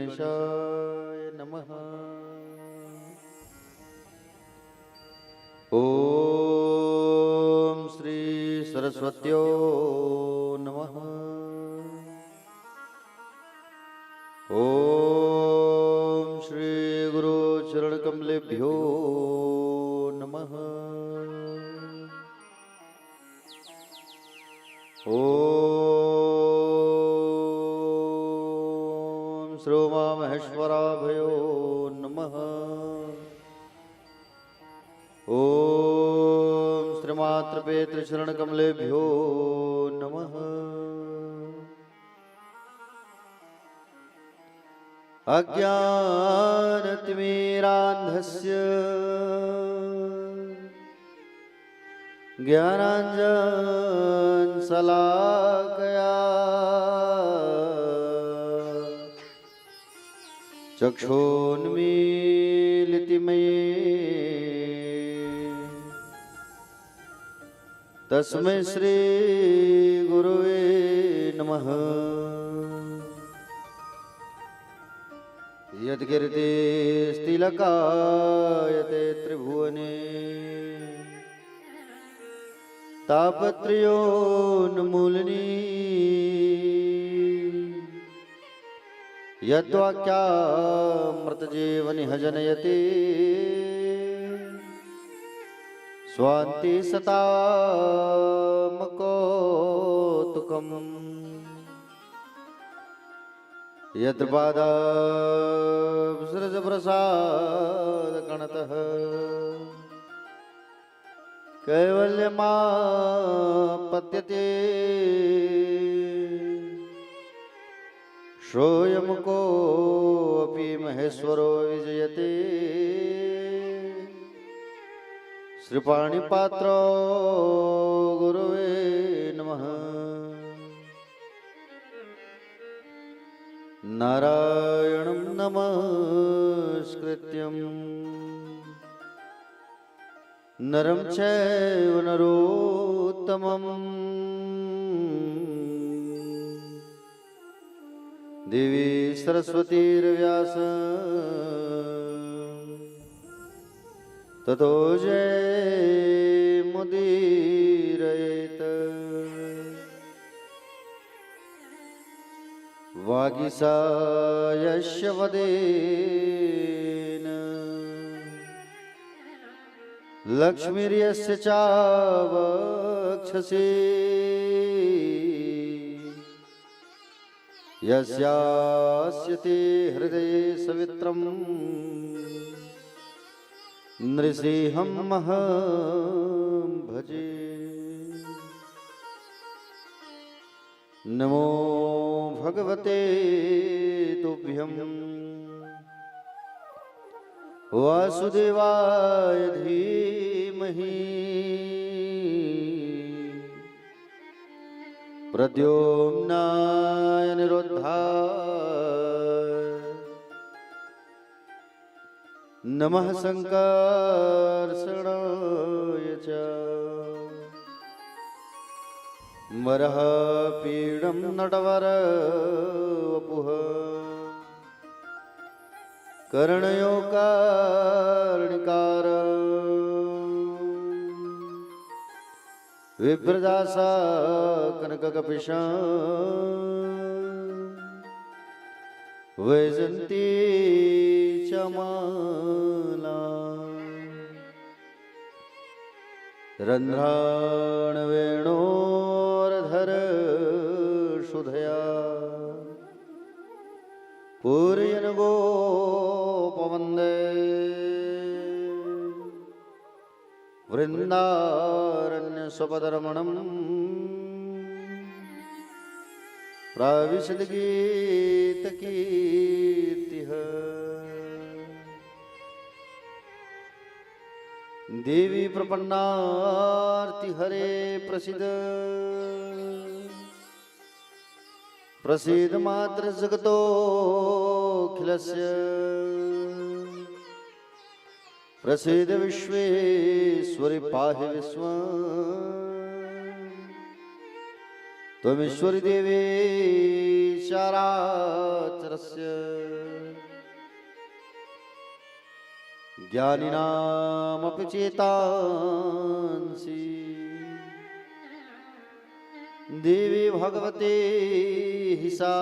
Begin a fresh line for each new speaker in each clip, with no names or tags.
गणेशाय नमः। ओम श्री सरस्वत्यो नमः। ओम श्री गुरु चरण कमलेभ्यो नमः। ओम श्री उमा महेश्वराभयो नमः। ओम श्रीमातृपेत्र चरण कमलेभ्यो नमः। अज्ञानतिमिरान्धस्य ज्ञानाञ्जनशलाकया चक्षुन्मीलितं तस्मै श्री गुरुवे नमः। यत्कीर्तिस्तिलकायते त्रिभुवने तापत्रयोन्मूलनी यद्वाक्यामृतजीवनिह जनयति स्वान्ति सतामकौतुकम् यद्पादाब्सरजप्रसादगणतः कैवल्यमापद्यते श्रोयमुकोऽपि महेश्वरो विजयते श्रीपाणिपात्रो गुरुवे नमः। नारायणं नमस्कृत्यं नरं चैव नरोत्तमं देवी सरस्वतीर्व्यास ततो जयमुदीरयेत्। वागीशायस्य वदेन लक्ष्मीर्यस्य चावक्षसि यस्यास्यते हृदये सवित्रं नृसिंहमहं भजे। नमो भगवते तुभ्यं वासुदेवाय धीमहि प्रद्युम्नाय अनिरुद्धाय नमः संकर्षणाय च वरहपीडं नटवरवपुः कर्णयो कर्णिकार विप्रदासा कनककपिशा वैजन्ती च माला रन्ध्राणवेणोर्धर सुधया पूरयन् गोपवन्दे वृन्दारण्यस्वपदरमणम् प्राविशद्गीतकीर्तिः। देवी प्रपन्नार्तिहरे प्रसीद प्रसीद मात्र जगतोऽखिलस्य प्रसीद विश्वेश्वरि पाहि विश्वम् त्वमीश्वरी देवी चराचरस्य ज्ञानिनामपि चेतांसि देवी भगवते हि सा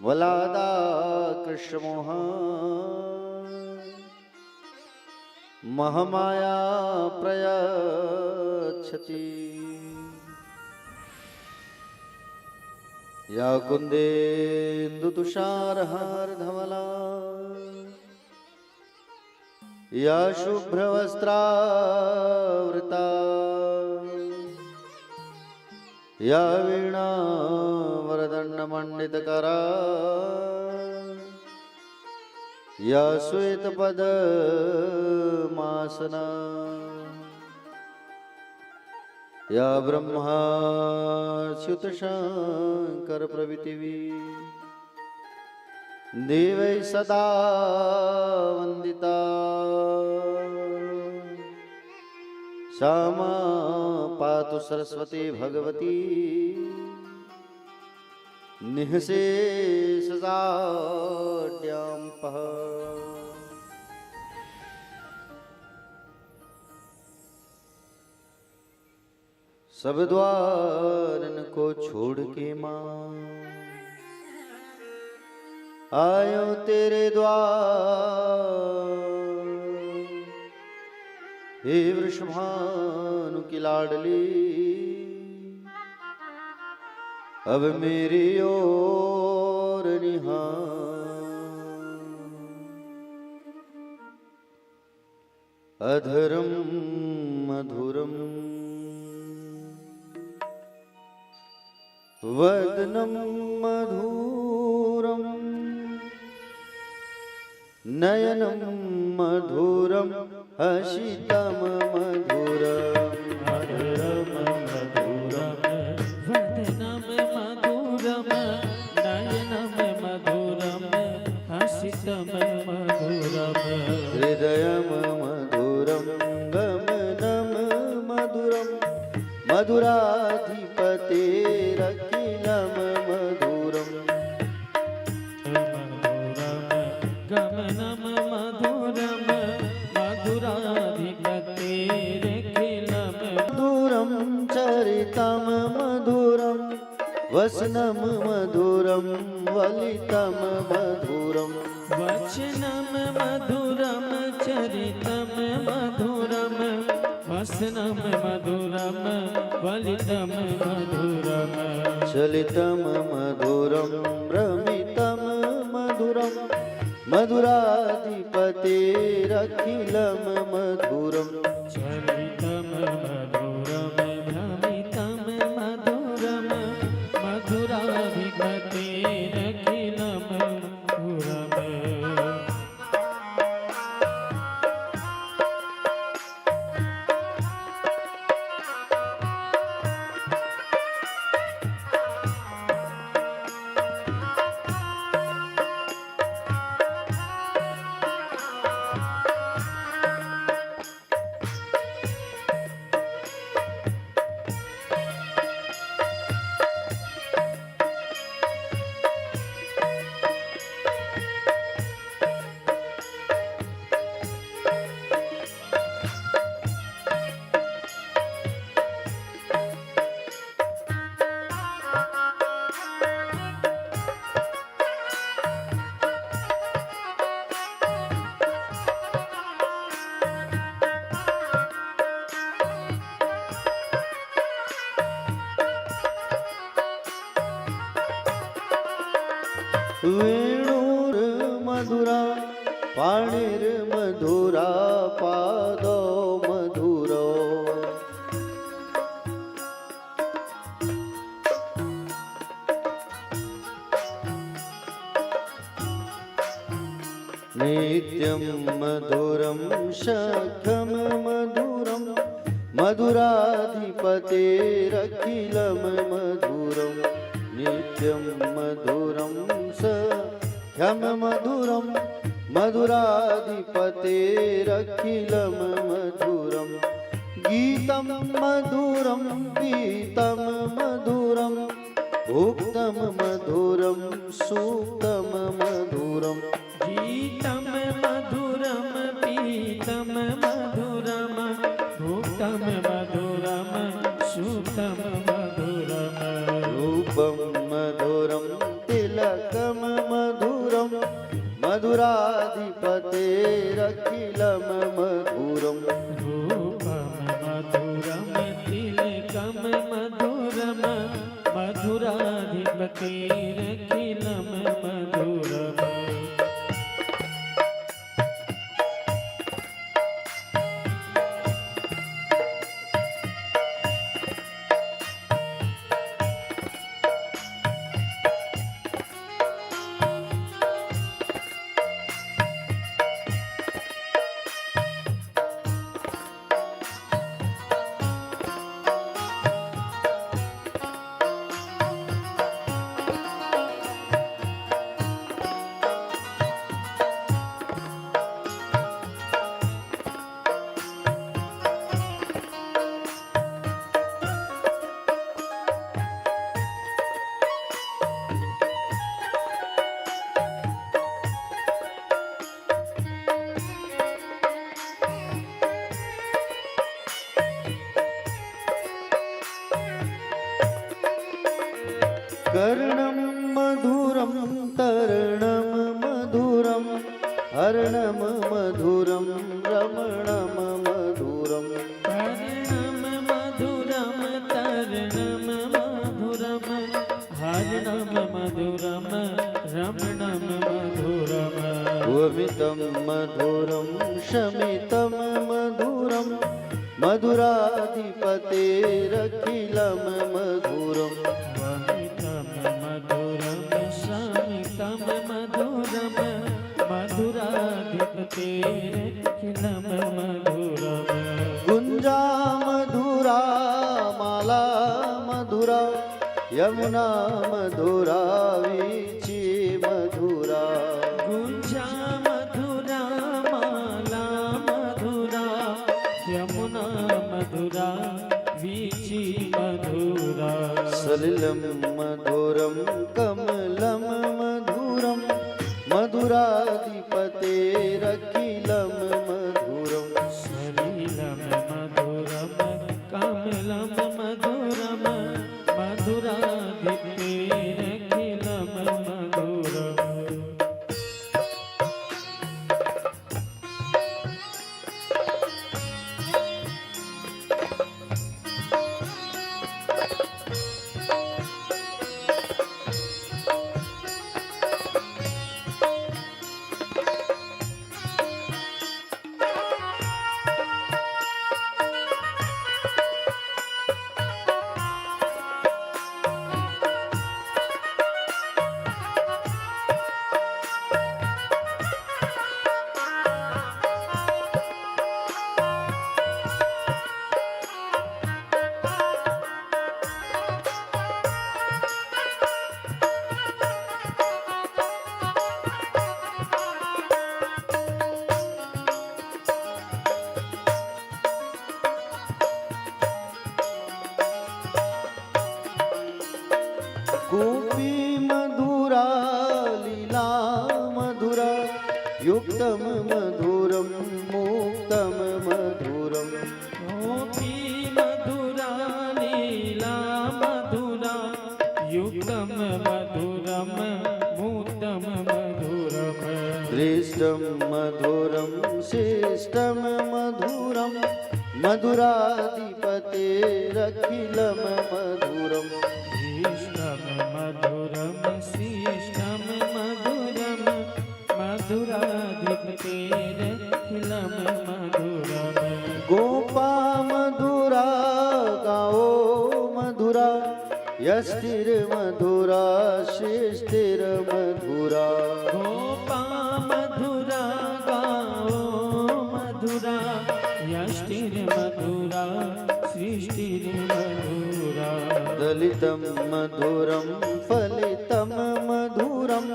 वलादा कृष्णमोह महमाया प्रयच्छति या कुन्देन्दुतुषारहारधवला या शुभ्रवस्त्रावृता या वीणा वरदण्डमण्डितकरा या श्वेतपद्मासना या ब्रह्माच्युतशङ्कर प्रभृतिवी देवै सदा वन्दिता सा मा पातु सरस्वती भगवती निःशेषजाड्याम्पः। सब द्वारन को छोड़ के मां आयो तेरे द्वार, हे वृषभानु की लाडली अब मेरी ओर निहार। अधरम मधुरम वदनम मधुरम नयनम मधुरम हसितम मधुरम
अधरम मधुरम वदनम मधुरम नयनम मधुरम हसितम मधुरम
हृदयम मधुरम गमनम मधुरम मधुराधिपतेरखिलम मधुरम
गमनम मधुरम मधुराधिपतेरखिलम
मधुरम चरितम मधुरम वसनम मधुरम वलितम मधुरम
वचनम मधुरम चरितम मधुरम वसनम मधुरम वलितम मधुरम
चलितम मधुरम भ्रमितम मधुरम मधुराधिपतेरखिलम मधुरम
चलितम मधुरम भ्रमितम मधुरम मधुराधिपतेरखिलम मधुरम।
वेणुर्मधुरा पाणिर्मधुरा पादो मधुरो नित्यं मधुरं शखं मधुरं मधुराधिपतेरखिलं मधुरं नित्यं मधुरं सख्यं मधुरं मधुराधिपतेरखिलं मधुरं गीतं मधुरं पीतं मधुरं उक्तं मधुरं सूक्तं मधुरं
गीतं मधुरं पीतं मधुरं भुक्तं मधुरं सुतं मधुरं
रूपं मधुरं तिलकं मधुरं मधुराधिपतेरखिलं मधुरं
रूपं मधुरं तिलकं मधुरं मधुराधिपतेरखिलं मधुरम्
कर्णं मधुरं तरणं मधुरं हरणं मधुरं रमणं मधुरं
कर्णं मधुरं तरणं मधुरं हरणं मधुरं रमणं मधुरम्
वमितं मधुरं शमितं मधुरं मधुराधिपतेरखिलं मधुरं
वमितं मधुरं शमितं मधुरं मधुराधिपतेरखिलं मधुरम्
गुञ्जा मधुरा माला मधुरा यमुना मधुरा वीची मधुरा
गुञ्जा मधुरा माला मधुरा यमुना मधुरा वीची मधुरा
सलिलं मधुरं कमलं मधुरं मधुराधिपतेरखिलं मधुरं
सलिलं मधुरं कमलं मधुरं मधुराधिपतेरखिलं मधुरम्
गोपी मधुरा लीला मधुरा युक्तं मधुरं मुक्तं मधुरं
गोपी मधुरा लीला मधुरा युक्तं मधुरं मुक्तं मधुरम्
दृष्टं मधुरं शिष्टं मधुरं मधुराधिपतेरखिलं मधुरं
इष्टं मधुरं शिष्टं मधुरं मधुराधिपतेरखिलं मधुरम्
गोपा मधुरा गाओ मधुरा यष्टिर्मधुरा शिष्टिर्मधुरा
गोपा मधुरा गाओ मधुरा यष्टिर्मधुरा सृष्टिर्मधुरा
दलितं मधुरं फलितं मधुरं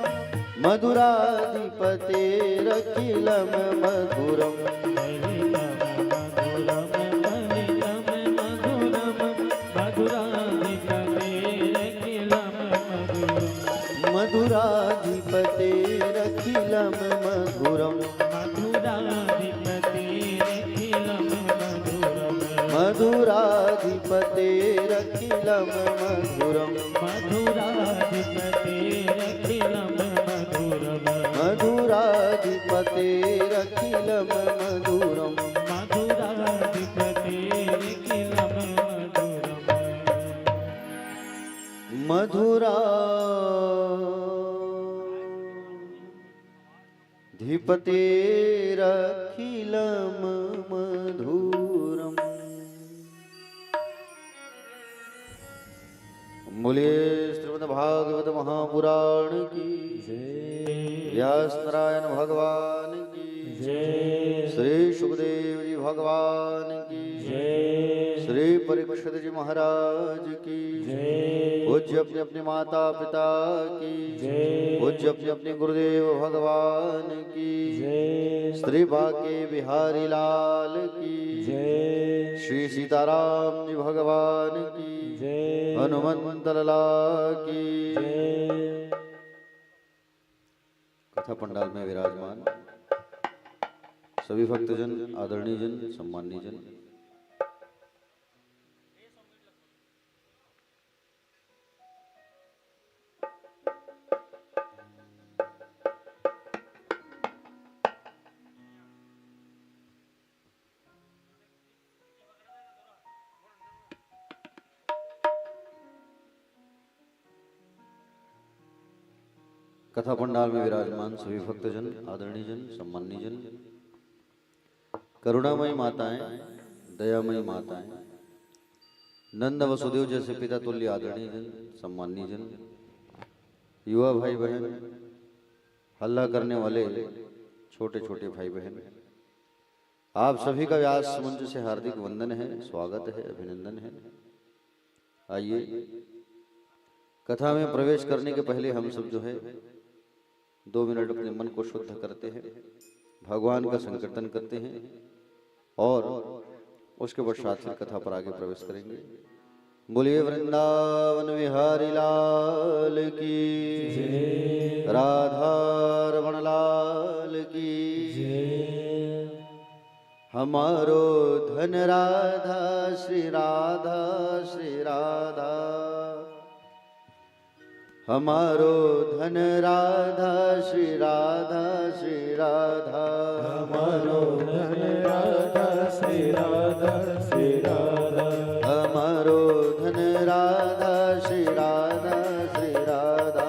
मधुराधिपतेरखिलं मधुरं
मधुरं फलितं
मधुराधिपतेरखिलं मधुरम्
मधुराधिपतेरखिलं मधुरम्
मधुराधिपतेरखिलं मधुरम्
मधुराधिपतेरखिलं मधुरम्
मधुराधिपतेरखिलं मधुरम्
मधुराधिपतेरखिलं मधुरम्
मधुरा धिपतेरखिलं मधुरम्। बोलिए श्रीमद्भागवत महापुराण की व्यास नारायण भगवान की श्री सुखदेव जी भगवान की श्री परीक्षित जी महाराज की पूज्य अपने अपने माता पिता की पूज्य अपने अपने गुरुदेव भगवान की श्री बाके बिहारी लाल की श्री सीताराम जी भगवान की हनुमंत लाला की। कथा पंडाल में विराजमान सभी भक्तजन, आदरणीय जन, सम्मानीय जन, कथा पंडाल में विराजमान सभी भक्तजन, आदरणीय जन, सम्मानीय जन, करुणामयी माताएं, दयामयी माताएं, नंद वसुदेव जैसे पिता तुल्य आदरणीय जन, सम्मानीय जन, युवा भाई बहन, हल्ला करने वाले छोटे छोटे भाई बहन, आप सभी का व्यास मंच से हार्दिक वंदन है, स्वागत है, अभिनंदन है। आइए कथा में प्रवेश करने के पहले हम सब जो है 2 मिनट अपने मन को शुद्ध करते हैं, भगवान का संकीर्तन करते हैं और उसके पश्चात फिर कथा पर आगे प्रवेश करेंगे। बोलिए वृंदावन विहारी लाल की, राधा रमण लाल की। हमारो धन राधा श्री राधा श्री राधा, हमारो धन राधा श्री राधा श्री राधा,
हमारो धन राधा श्री राधा श्री राधा,
हमारो धन राधा श्री राधा श्री राधा,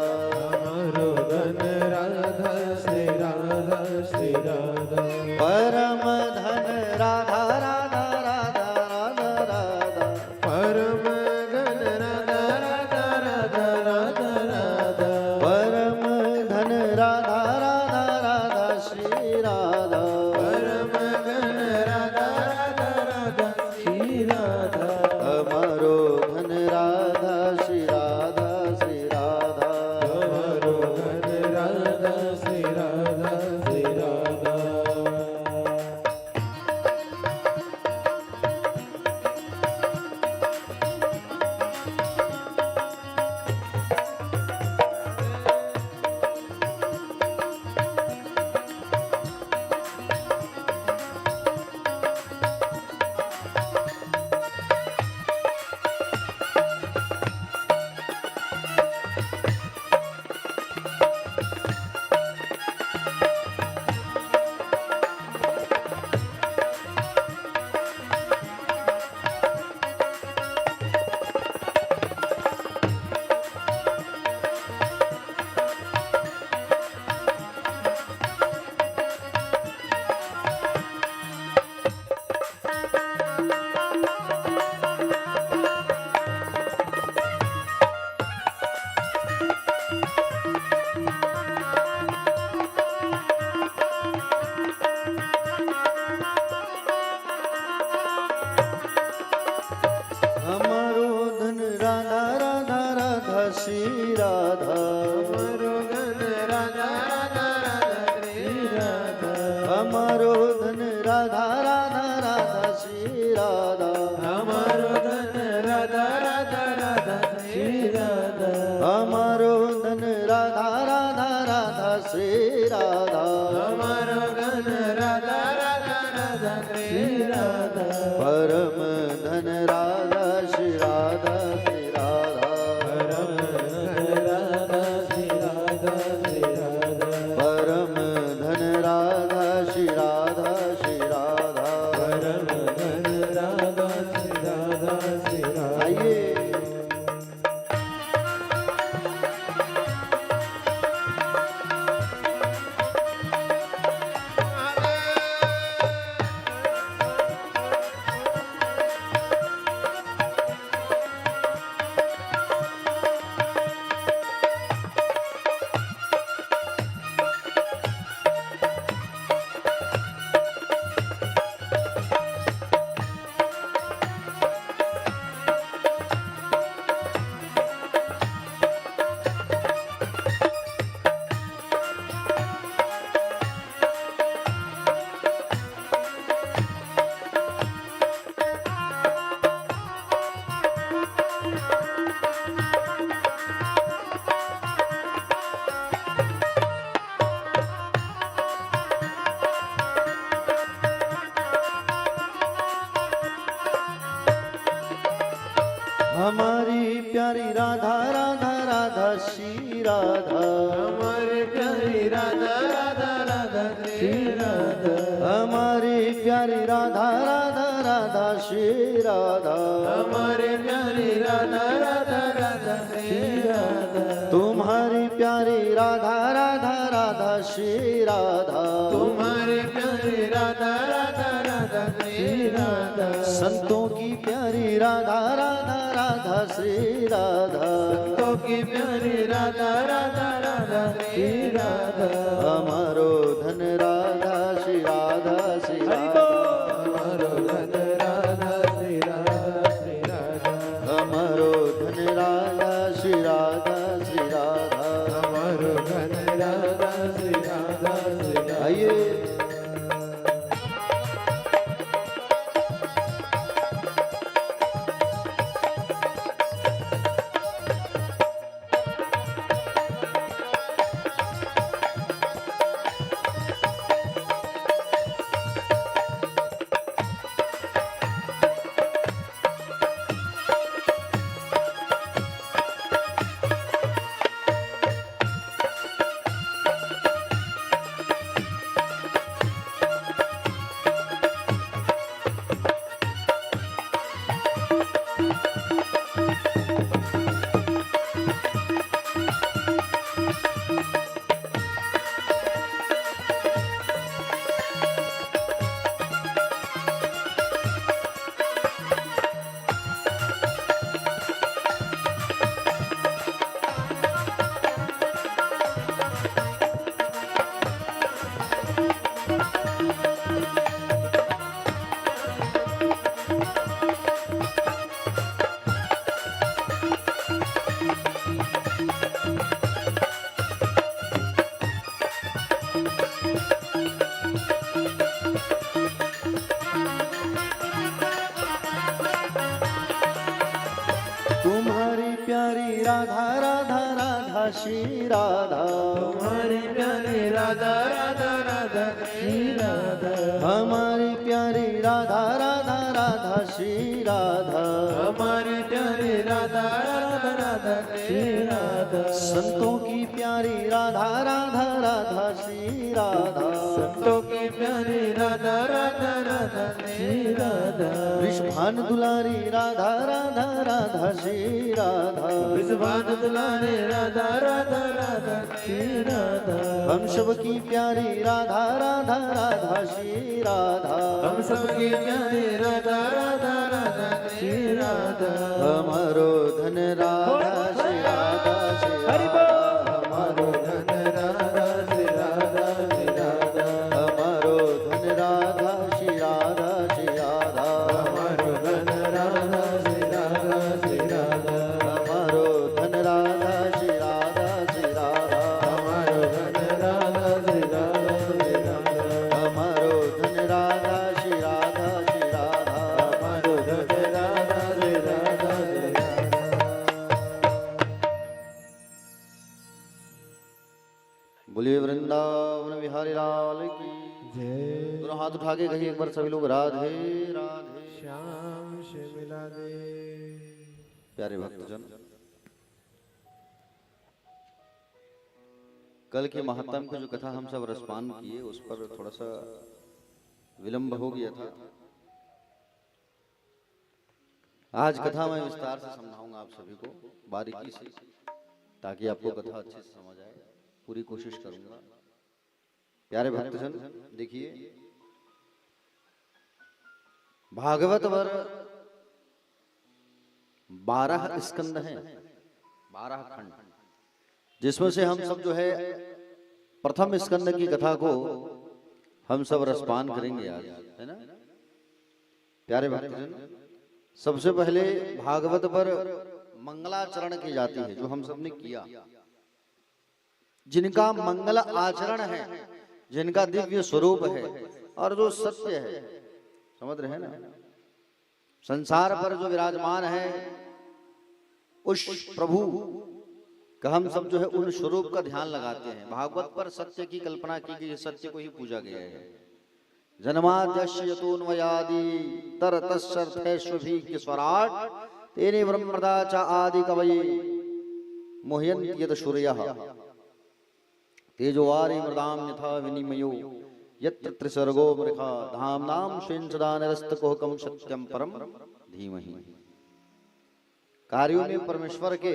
हमारो धन राधा श्री राधा श्री राधा,
परम धन राधा राधा राधा राधा राधा,
परम धन राधा राधा राधा राधा राधा,
परम धन राधा राधा राधा श्री राधा,
परम धन राधा राधा राधा श्री राधा,
हमारो धन राधा श्री राधा श्री राधा,
हमारो धन राधा श्री राधा श्री राधा।
राधा
हमारो धन राधा राधा राधा श्री राधा
परम धन राधा श्री राधा श्री राधा
परम धन राधा श्री राधा श्री राधा
परम धन राधा श्री राधा श्री राधा
परम धन राधा श्री राधा श्री राधा
आइए हमारी प्यारी राधा राधा राधा श्री राधा
हमारे प्यारी राधा राधा राधा श्री राधा
हमारी प्यारी राधा राधा राधा श्री राधा
हमारे प्यारी राधा राधा राधा श्री राधा
तुम्हारी प्यारी राधा राधा राधा श्री राधा
तुम्हारे प्यारी राधा राधा राधा श्री राधा
संतों की प्यारी राधा राधा राधा श्री राधा
संतों की प्यारी राधा राधा राधा श्री राधा
हमारो धन राधा श्री राधा श्री राधा
हमारो धन राधा श्री राधा श्री राधा
हमारो धन राधा श्री राधा श्री राधा
हमारो धन राधा श्री राधा श्री राधा
आइए तुम्हारी प्यारी राधा राधा राधा श्री राधा
तुम्हारी प्यारी राधा राधा राधा श्री राधा
हमारी प्यारी राधा राधा राधा श्री राधा
हमारी प्यारी राधा राधा राधा श्री राधा
संतों की प्यारी राधा राधा राधा श्री राधा
संतों की प्यारी राधा राधा राधा श्री राधा
वृषभान दुलारी राधा राधा राधा श्री राधा
विश्वान दुलारे राधा राधा राधा श्री राधा
हम सब की प्यारी राधा राधा राधा श्री राधा
हम सबकी प्यारी राधा राधा राधा श्री राधा
हमारो धन राधा श्री राधा श्री राधा हमारो
धन राधा श्री राधा श्री राधा
हमारो धन राधा श्री राधा श्री राधा
हमारो धन राधा श्री राधा श्री राधा
हमारो धन राधा श्री राधा श्री राधा
हमारो धन राधा श्री राधा श्री राधा
हमारो धन राधा श्री राधा श्री राधा
हमारो धन राधा श्री राधा श्री राधा
वृंदावन बिहारी लाल की
जय।
दोनों हाथ उठा के कहिए एक बार सभी लोग राधे राधे।
श्याम से मिला दे।
प्यारे भक्तजन, कल के महात्म की जो कथा हम सब रसपान किए उस पर थोड़ा सा विलंब हो गया था। आज कथा मैं विस्तार से समझाऊंगा आप सभी को बारीकी से, ताकि आपको कथा अच्छे से समझ आए। पूरी कोशिश करूंगा। प्यारे भक्तजन, देखिए भागवत वर 12 स्कंद हैं, 12 खंड, जिसमें से हम सब जो है प्रथम स्कंद की कथा को हम सब रसपान करेंगे आज, है ना। प्यारे भक्तजन, सबसे पहले भागवत पर मंगलाचरण की जाती है, जो हम सब ने किया। जिनका मंगल आचरण है, जिनका दिव्य स्वरूप है और जो सत्य है, समझ रहे हैं ना। संसार पर जो विराजमान है उस प्रभु का हम सब जो है उन स्वरूप का ध्यान लगाते हैं। भागवत पर सत्य की कल्पना की गई, सत्य को ही पूजा गया है। जन्माद्यस्य यतोन्वयादि तरतस्सर्थेष्वभिज्ञ स्वराट तेने ब्रह्मदा च आदि कवये मोहयन्ति यत् सूर्यः तेजोवारि मृदां यथा विनिमयो यत्र त्रिसर्गो मृखा धाम्नां स्वेन सदा निरस्तकुहकं सत्यं परम धीमहि। कार्यों में परमेश्वर के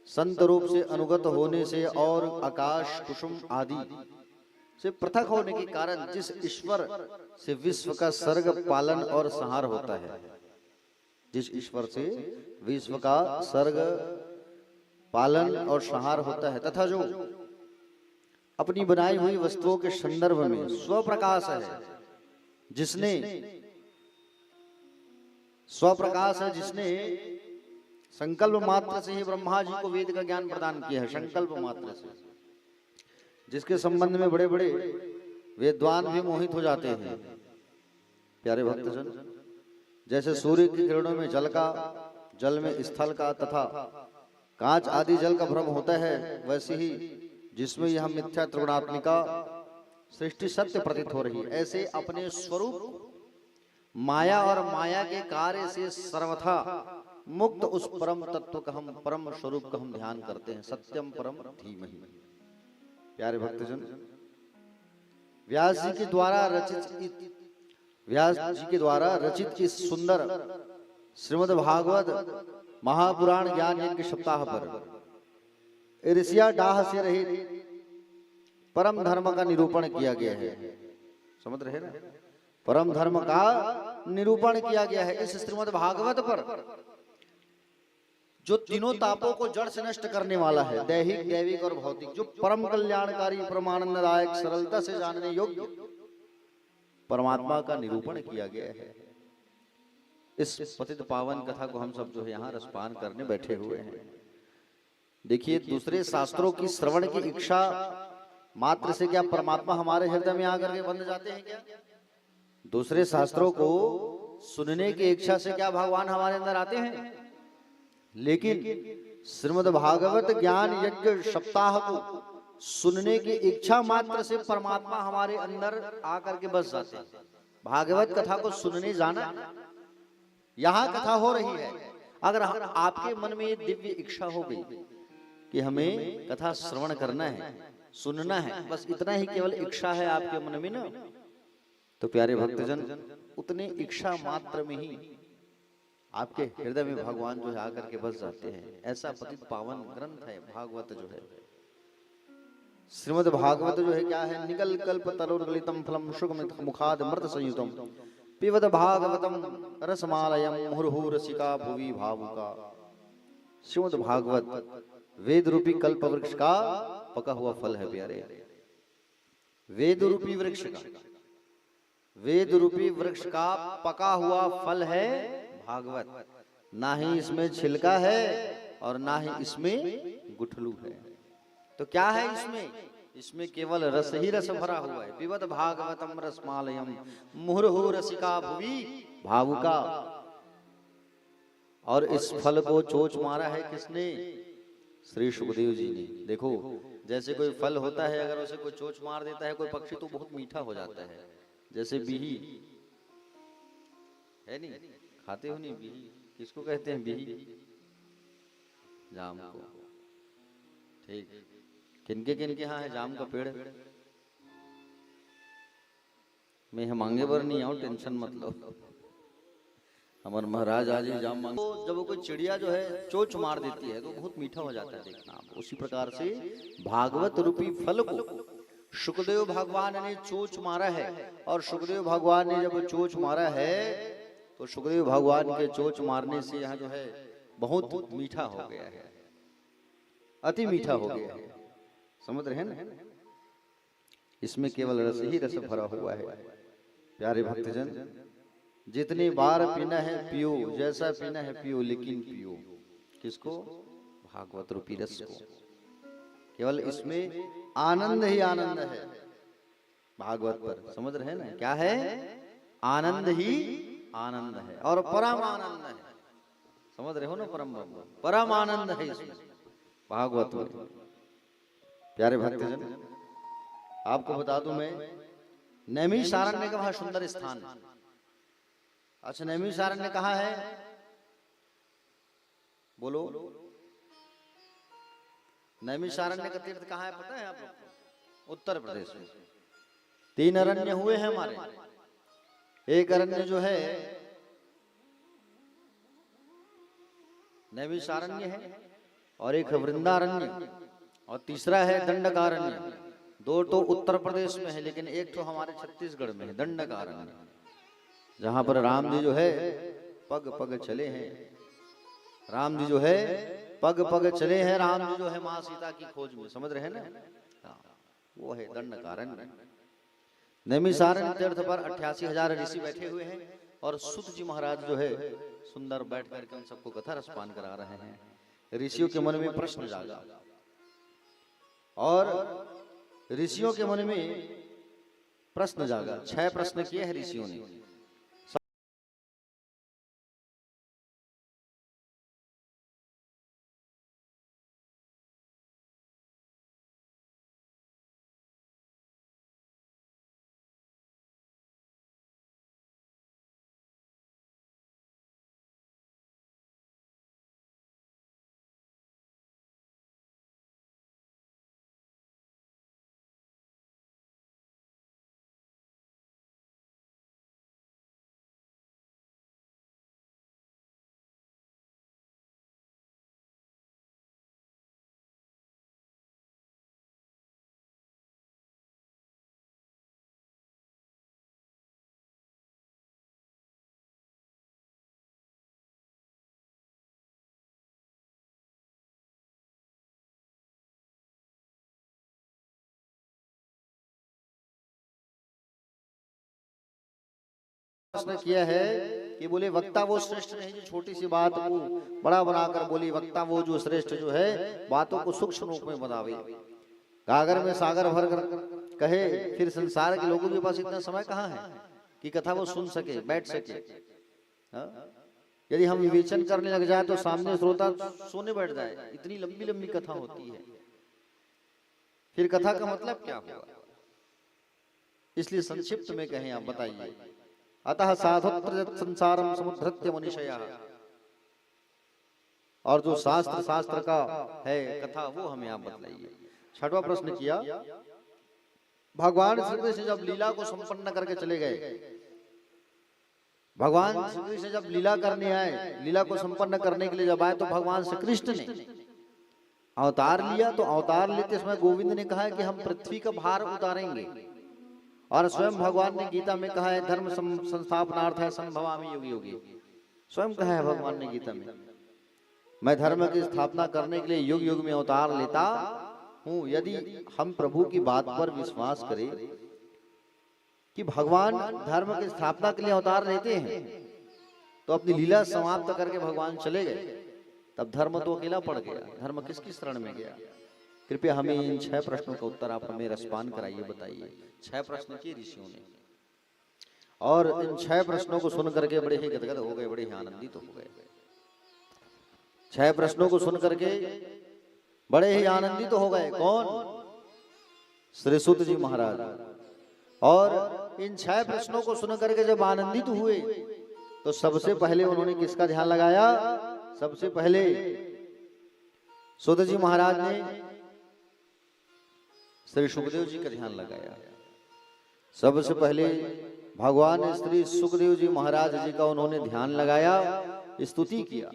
संत रूप से अनुगत होने से और आकाश कुसुम आदि से पृथक होने के कारण जिस ईश्वर से विश्व का सर्ग पालन और संहार होता है, जिस ईश्वर से विश्व का सर्ग पालन और संहार होता है, तथा जो अपनी बनाई हुई वस्तुओं के संदर्भ में स्वप्रकाश है, जिसने स्वप्रकाश है, जिसने संकल्प मात्र से ही ब्रह्मा जी को वेद का ज्ञान प्रदान किया है। संकल्प मात्र से, जिसके संबंध में बड़े बड़े विद्वान भी मोहित हो जाते हैं। प्यारे भक्तजन, जैसे सूर्य की किरणों में जल का, जल में स्थल का तथा कांच आदि जल का भ्रम होता है, वैसे ही जिसमें यह मिथ्या त्रिगुणात्मिका सृष्टि सत्य प्रतीत हो रही है, ऐसे अपने स्वरूप माया और माया के कार्य से सर्वथा मुक्त उस परम तत्व का हम, परम स्वरूप का हम ध्यान करते हैं। सत्यम परम धीमहि। प्यारे भक्तजन, व्यास जी के द्वारा रचित इस सुंदर श्रीमद् भागवत महापुराण ज्ञान यज्ञ सप्ताह पर ईर्ष्या डाह से रहित परम धर्म का निरूपण किया गया है। समझ रहे ना, परम धर्म का निरूपण किया गया है। इस श्रीमद् भागवत पर जो तीनों तापों को जड़ से नष्ट करने वाला है, दैहिक, दैविक और भौतिक, जो परम कल्याणकारी, परमानंददायक, सरलता से जानने योग्य परमात्मा का निरूपण किया गया है। इस पतित पावन कथा को हम सब जो है यहाँ रसपान करने बैठे हुए हैं। देखिए, दूसरे शास्त्रों की श्रवण की इच्छा मात्र से क्या परमात्मा हमारे हृदय में आकर के बंध जाते हैं क्या? दूसरे शास्त्रों को सुनने की इच्छा से क्या भगवान हमारे अंदर आते हैं? लेकिन श्रीमद् भागवत ज्ञान यज्ञ सप्ताह को सुनने की इच्छा मात्र से परमात्मा हमारे अंदर आकर के बस जाते हैं। भागवत कथा को सुनने जाना, यहाँ कथा हो रही है, अगर आपके मन में ये दिव्य इच्छा हो गई कि हमें कथा श्रवण करना है, सुनना है, बस इतना ही केवल इच्छा है आपके मन में ना, तो प्यारे भक्तजन, उतने इच्छा मात्र में ही आपके हृदय में भगवान जो है आकर के बस जाते हैं। ऐसा पतित पावन ग्रंथ है भागवत जो है। श्रीमद् भागवत जो है क्या है? निगल कल्प तरुर्गलितम फलम शुकम मुखाद मृत संयुतम पिबत भागवतम रसमालयम मुहुर्हु रसिका भुवि भावुका। श्रीमद् भागवत वेद रूपी कल्प वृक्ष का पका हुआ फल है प्यारे। वेद रूपी वृक्ष का, वेद रूपी वृक्ष का पका हुआ फल है भागवत। ना ही इसमें छिलका है और ना ही इसमें गुठलू है। तो क्या है इसमें? इसमें केवल रस ही रस भरा हुआ है। पिबत भागवतम रसमालयम मुहुर्हु रसिका भुवि भावुका। और इस फल को चोच मारा है किसने? श्री सुखदेव जी ने। देखो, जैसे कोई फल होता है, अगर उसे कोई चोंच मार देता है कोई पक्षी तो बहुत मीठा हो जाता है। जैसे बिही है नहीं, खाते हो नहीं बिही? किसको कहते हैं बिही? जाम को। ठीक, किनके यहाँ है जाम का पेड़? मैं यहाँ मांगे बर नहीं आऊं, टेंशन मत लो। हमारे महाराज आज ही जाम मांगे। तो जब वो कोई चिड़िया जो है चोंच मार देती है तो बहुत मीठा हो जाता है, देखना आप। उसी प्रकार से भागवत रूपी फल को सुखदेव भगवान ने चोंच मारा है, और सुखदेव भगवान ने जब चोंच मारा है तो सुखदेव भगवान के चोंच मारने से यहाँ जो है बहुत मीठा हो गया है, अति मीठा हो गया है। समझ रहे हैं ना? इसमें केवल रस ही रस भरा हुआ है। प्यारे भक्तजन, जितनी बार पीना है पियो, जैसा पीना है पियो, लेकिन पियो किसको? भागवत रूपी रस को। केवल इसमें आनंद ही आनंद है भागवत पर। समझ रहे हैं ना? क्या है? आनंद ही आनंद है, और परम आनंद है। समझ रहे हो ना? परम आनंद है इसमें भागवत में। प्यारे भक्तजन, आपको बता दूं मैं, नैमिषारण्य का वहां सुंदर स्थान है। अच्छा, नैमिषारण्य कहाँ है? बोलो। नैमिषारण्य का तीर्थ कहाँ है पता है आप लोग को? उत्तर प्रदेश में। 3 अरण्य हुए हैं हमारे। एक अरण्य जो है नैमिषारण्य है, और एक है वृंदारण्य, और तीसरा है दंडकारण्य। 2 तो उत्तर प्रदेश में है, लेकिन एक तो हमारे छत्तीसगढ़ में है, दंडकारण्य, जहां पर राम जी जो है पग पग चले हैं। राम जी जो है पग पग चले हैं, राम जी जो है मां सीता की खोज में। समझ रहे हैं ना? वो है दंडकारण्य। नैमिषारण्य तीर्थ पर 88,000 ऋषि बैठे हुए हैं, और सुत जी महाराज जो है सुंदर बैठ करके उन सबको कथा रसपान करा रहे हैं। ऋषियों के मन में प्रश्न जागा, और ऋषियों के मन में प्रश्न जागा। 6 प्रश्न किए हैं ऋषियों ने। प्रश्न किया है कि बोले वक्ता वो श्रेष्ठ नहीं जो छोटी सी बात को बड़ा बनाकर बोली, वक्ता वो जो श्रेष्ठ जो है बातों को सूक्ष्म रूप में बतावे। गागर में सागर भर कर कहे, फिर संसार के लोगों के पास इतना समय कहाँ है कि कथा वो सुन सके, बैठ सके। यदि हम विवेचन करने लग जाए तो सामने श्रोता सोने बैठ जाए, इतनी लंबी लंबी कथा होती है। फिर कथा का मतलब क्या हुआ? इसलिए संक्षिप्त में कहें, आप बताइए। अतः साधुत्र संसारम समुद्धृत्य मनुष्या, और जो शास्त्र का है कथा वो हमें आप बताइए। 6वां प्रश्न किया, भगवान श्री कृष्ण जब लीला को संपन्न करके चले गए, भगवान श्री कृष्ण जब लीला करने आए, लीला को संपन्न करने के लिए जब आए, तो भगवान श्री कृष्ण ने अवतार लिया। तो अवतार लेते समय गोविंद ने कहा है कि हम पृथ्वी का भार उतारेंगे, और स्वयं भगवान ने गीता में कहा है धर्म संस्थापनार्थ है संभवामि युगे युगे। स्वयं कहा है भगवान ने गीता में, मैं धर्म की स्थापना करने के लिए युग युग में अवतार लेता हूं। यदि हम प्रभु की बात पर विश्वास करें कि भगवान धर्म की स्थापना के लिए अवतार लेते हैं, तो अपनी लीला समाप्त करके भगवान चले गए, तब धर्म तो अकेला पड़ गया। धर्म किसकी शरण में गया? कृपया हमें इन 6 प्रश्नों का उत्तर आप हमें रसपान कराइए, बताइए। 6 प्रश्न किए ऋषियों ने, और इन 6 प्रश्नों को सुन करके बड़े ही गदगद हो गए, बड़े ही आनंदित हो गए। 6 प्रश्नों को सुन करके बड़े ही आनंदित तो हो गए। कौन? श्री सूत जी महाराज। और इन 6 प्रश्नों को सुनकर के जब आनंदित हुए तो सबसे पहले उन्होंने किसका ध्यान लगाया? सबसे पहले सूत जी महाराज ने श्री सुखदेव जी का ध्यान लगाया। सबसे पहले भगवान श्री सुखदेव जी महाराज जी का उन्होंने ध्यान लगाया, स्तुति किया।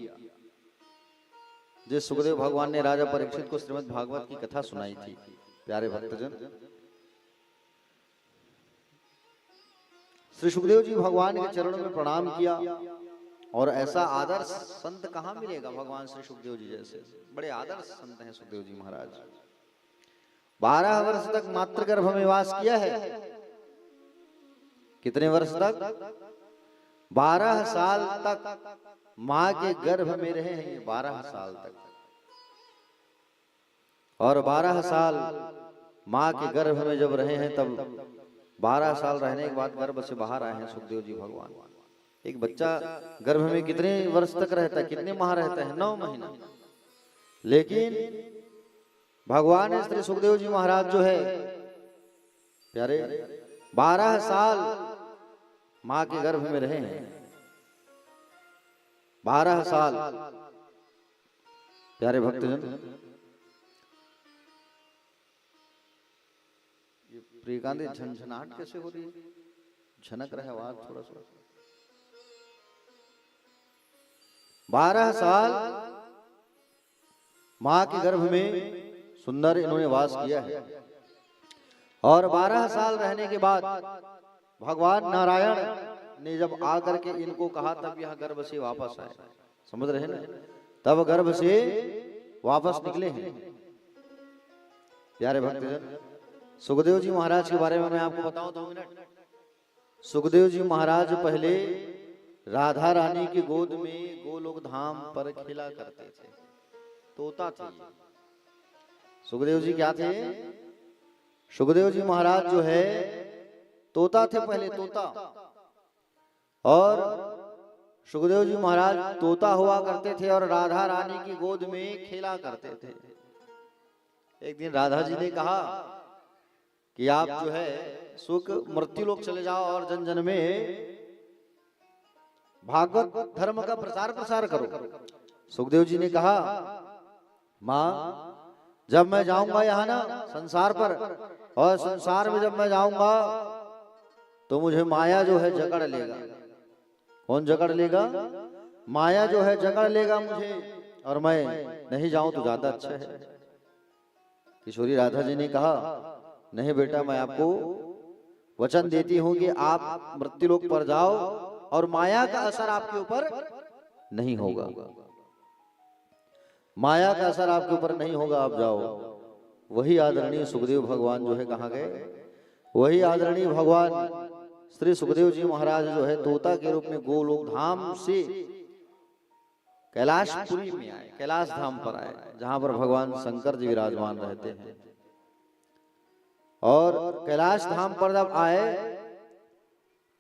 जिस सुखदेव भगवान ने राजा परीक्षित को श्रीमद् भागवत की कथा सुनाई थी। प्यारे भक्तजन, श्री सुखदेव जी भगवान के चरणों में प्रणाम किया। और ऐसा आदर्श संत कहाँ मिलेगा भगवान श्री सुखदेव जी जैसे? बड़े आदर्श संत हैं सुखदेव जी महाराज। 12 वर्ष तक मातृ गर्भ में वास किया है। कितने वर्ष तक? 12 साल तक मां के गर्भ में रहे हैं ये, 12 साल तक। और 12 साल मां के गर्भ में जब रहे हैं तब 12 साल रहने के बाद गर्भ से बाहर आए हैं सुखदेव जी भगवान। एक बच्चा गर्भ में कितने वर्ष तक रहता है? कितने माह रहता है? 9 महीना। लेकिन भगवान श्री सुखदेव जी महाराज जो है प्यारे 12 साल मां के गर्भ में रहे हैं। 12 साल। प्यारे भक्तजन, ये प्रियकांत झनझनाहट कैसे हो रही है? झनक रहा है आवाज थोड़ा सा। 12 साल मां के गर्भ में सुंदर इन्होंने वास किया है। और 12 साल रहने के बाद भगवान नारायण ने जब आकर के इनको कहा तब यह गर्भ से वापस आए। समझ रहे ना? तब गर्भ से वापस निकले हैं। प्यारे भक्तजन, सुखदेव जी महाराज के बारे में मैं आपको बताऊं 2 मिनट। सुखदेव जी महाराज पहले राधा रानी की गोद में गोलोक धाम पर खेला करते थे। तोता थे। सुखदेव जी क्या थे? सुखदेव जी महाराज जो है तोता थे पहले, तोता। और सुखदेव जी महाराज तोता हुआ करते थे और राधा रानी की गोद में खेला करते थे। एक दिन राधा जी ने कहा कि आप जो है सुख मृत्यु लोक चले जाओ और जन जन में भागवत धर्म का प्रचार प्रसार करो। सुखदेव जी ने कहा, माँ जब मैं जाऊंगा यहाँ ना संसार पर, और संसार में जब मैं जाऊंगा तो मुझे माया जो है जकड़ लेगा। कौन जकड़ लेगा? माया जो है जकड़ लेगा मुझे, और मैं नहीं जाऊं तो ज्यादा अच्छा है। किशोरी राधा जी ने कहा, नहीं बेटा, मैं आपको वचन देती हूं कि आप मृत्युलोक पर जाओ और माया का असर आपके ऊपर नहीं होगा। माया का असर आपके ऊपर नहीं होगा, आप जाओ। वही आदरणीय सुखदेव भगवान जो है कहाँ गए? वही आदरणीय भगवान श्री सुखदेव जी महाराज जो है तोता के रूप में गोलोक धाम से कैलाशपुरी में आए, कैलाश धाम पर आए, जहां पर भगवान शंकर जी विराजमान रहते हैं। और कैलाश धाम पर जब आए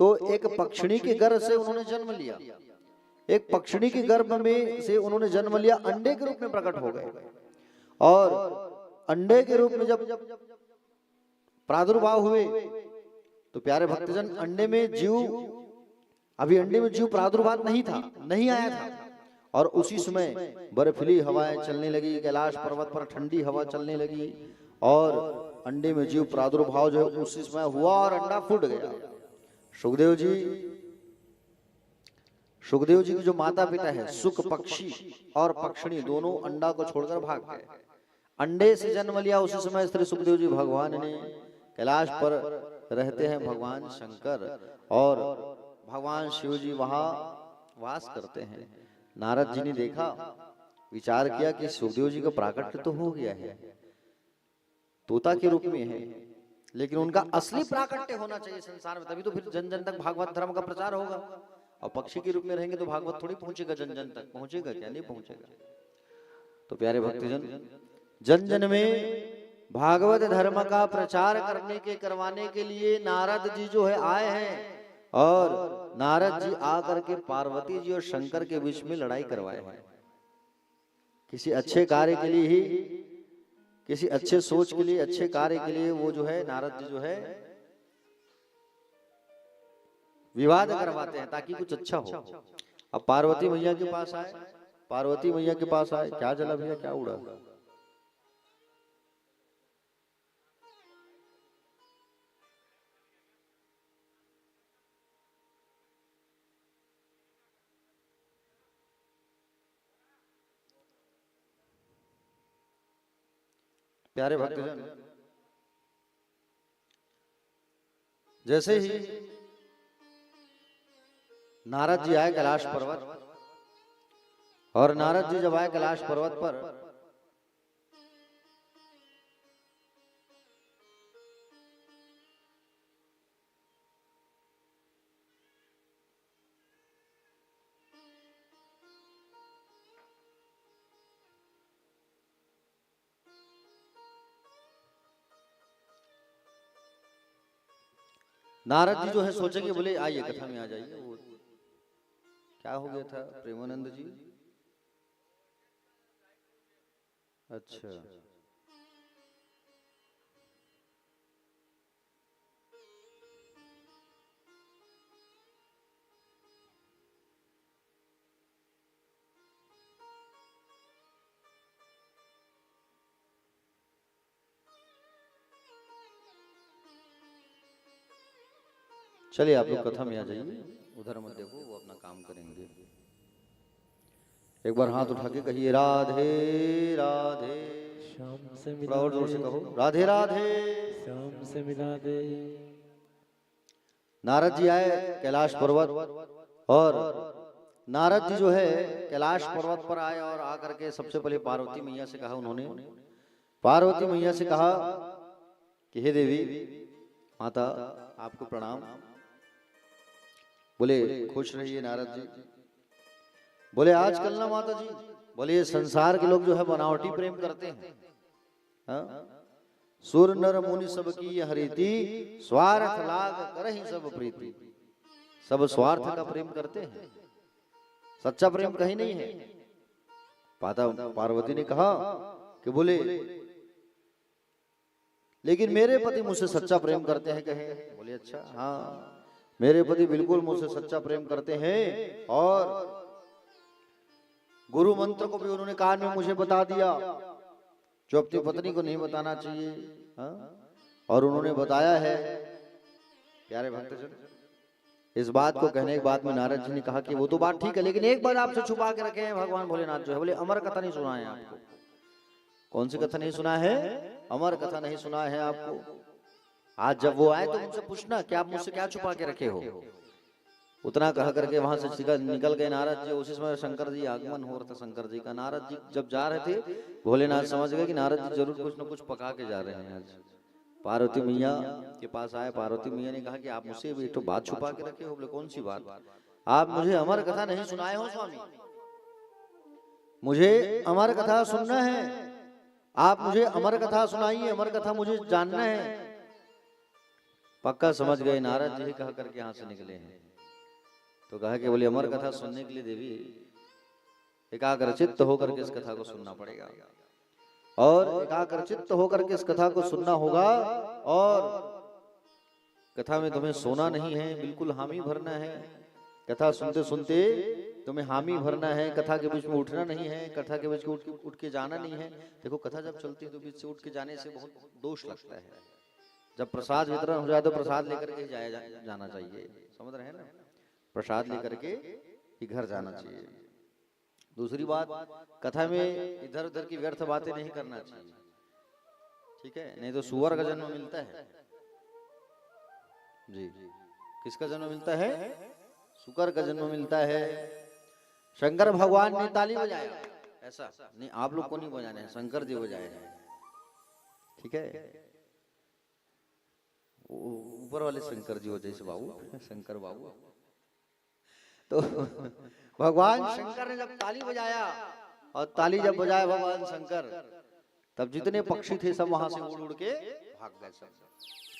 तो एक पक्षिणी के गर्भ से उन्होंने जन्म लिया। एक पक्षिणी के गर्भ में से उन्होंने जन्म लिया, अंडे के रूप में प्रकट हो गए। और अंडे के रूप में जब प्रादुर्भाव हुए तो प्यारे भक्तजन, अंडे में जीव, अभी अंडे में जीव प्रादुर्भाव नहीं था, नहीं आया था। और उसी समय बर्फीली हवाएं चलने लगी, कैलाश पर्वत पर ठंडी हवा चलने लगी और अंडे में जीव प्रादुर्भाव जो है उसी समय हुआ और अंडा फूट गया। सुखदेव जी की जो माता पिता है, सुख पक्षी और पक्षिणी, दोनों अंडा को छोड़कर भाग गए। अंडे से जन्म लिया उसी समय श्री सुखदेव जी भगवान ने। कैलाश पर रहते हैं भगवान शंकर और भगवान शिव जी वहां वास करते हैं। नारद जी ने देखा, विचार किया कि सुखदेव जी का प्राकट्य तो हो गया है, तोता के रूप में है, लेकिन उनका असली प्राकट्य होना चाहिए संसार में, तभी तो फिर जन जन तक भागवत धर्म का प्रचार होगा। और पक्षी के रूप में रहेंगे तो भागवत थोड़ी पहुंचेगा जन जन तक। पहुंचेगा क्या? नहीं पहुंचेगा। तो प्यारे भक्तजन, जन जन में भागवत धर्म का प्रचार करवाने के लिए नारद जी जो है आए हैं। और नारद जी आकर के पार्वती जी और शंकर के बीच में लड़ाई करवाए हैं। किसी अच्छे कार्य के लिए ही किसी अच्छे सोच के लिए, अच्छे कार्य के लिए वो जो है नारद जी जो है विवाद करवाते हैं ताकि कुछ अच्छा हो। अब पार्वती मैया के पास आए, पार्वती मैया के पास आए, क्या जला भैया, क्या उड़ा? प्यारे भक्तजन, जैसे ही नारद जी आए कैलाश पर्वत, और नारद जी जब आए कैलाश पर्वत पर, नारद जी जो है सोचेंगे, बोले आइए कथा में आ जाइए। वो क्या हो गया था प्रेमानंद जी? अच्छा, चलिए आप लोग कथा में आ जाइए, उधर मत देखो, वो अपना काम करेंगे। एक बार हाथ उठा के कहिए राधे राधे।
श्याम से
थोड़ा
मिला
और जोर से
दे,
कहो राधे राधे।
श्याम से मिला दे।
नारद जी आए कैलाश पर्वत, और नारद जी जो है कैलाश पर्वत पर आए और आकर के सबसे पहले पार्वती मैया से कहा उन्होंने, पार्वती मैया से कहा कि हे देवी माता, आपको प्रणाम। बोले खुश रहिए नारद जी। बोले आजकल ना माता जी, बोले ये संसार के लोग जो है बनावटी प्रेम करते हैं। हाँ? सुर नर मुनि सब की हरिति, स्वार्थ लाग करहि सब प्रीति। सब स्वार्थ का प्रेम करते हैं, सच्चा प्रेम कहीं नहीं है। पार्वती ने कहा कि बोले लेकिन मेरे पति मुझसे सच्चा प्रेम करते हैं, कहे। बोले अच्छा, हाँ मेरे पति बिल्कुल मुझसे सच्चा प्रेम करते हैं, और गुरु मंत्र को भी उन्होंने कान में मुझे बता दिया, जो अपनी पत्नी को नहीं बताना चाहिए। हाँ? और उन्होंने बताया है। प्यारे भक्तजन, इस बात को कहने के बाद में नारद जी ने कहा कि वो तो बात ठीक है, लेकिन एक बात आपसे छुपा के रखे हैं भगवान भोलेनाथ जो है। बोले अमर कथा नहीं सुना है आपको। कौन सी कथा नहीं सुना है? अमर कथा नहीं सुना है आपको। आज जब वो आए तो मुझसे पूछना कि आप मुझसे क्या छुपा के रखे हो। उतना कह करके वहां से निकल गए नारद जी। उसी समय शंकर जी आगमन हो रहा था। शंकर जी का नारद जी जब जा रहे थे, भोलेनाथ समझ गए कि नारद जी जरूर कुछ न कुछ पका के जा रहे हैं। आज पार्वती मैया के पास आए। पार्वती मैया ने कहा कि आप मुझसे भी एक तो बात छुपा के रखे हो। बोले कौन सी बात? आप मुझे अमर कथा नहीं सुनाए हो स्वामी, मुझे अमर कथा सुनना है। आप मुझे अमर कथा सुनाइए, अमर कथा मुझे जानना है। पक्का समझ गए नारद जी कह करके यहाँ से निकले हैं। तो कहा कि बोले अमर कथा सुनने के लिए देवी एकाग्रचित्त होकर के इस कथा को सुनना पड़ेगा, और एकाग्रचित्त होकर के इस कथा को सुनना होगा। और कथा में तुम्हें सोना नहीं है, बिल्कुल हामी भरना है। कथा सुनते सुनते तुम्हें हामी भरना है। कथा के बीच में उठना नहीं है, कथा के बीच में उठ के जाना नहीं है। देखो कथा जब चलती है तो बीच से उठ के जाने से बहुत दोष लगता है। जब प्रसाद वितरण हो जाए तो प्रसाद लेकर के जाना चाहिए, समझ रहे हैं ना? प्रसाद लेकर के ही घर जाना चाहिए। दूसरी बात, कथा में इधर उधर की व्यर्थ बातें नहीं करना चाहिए, ठीक है? नहीं तो सुअर का जन्म मिलता है जी। किसका जन्म मिलता है? सुकर का जन्म मिलता है। शंकर भगवान ने ताली बजाया, ऐसा नहीं, आप लोग को नहीं बजाने हैं, शंकर जी बजाए हैं, ठीक है? ऊपर वाले शंकर जी हो जैसे बाबू, शंकर बाबू। तो भगवान शंकर ने जब ताली बजाया, और ताली जब बजाया भगवान शंकर, तब जितने पक्षी थे सब वहां से उड़ उड़ के भाग गए। सब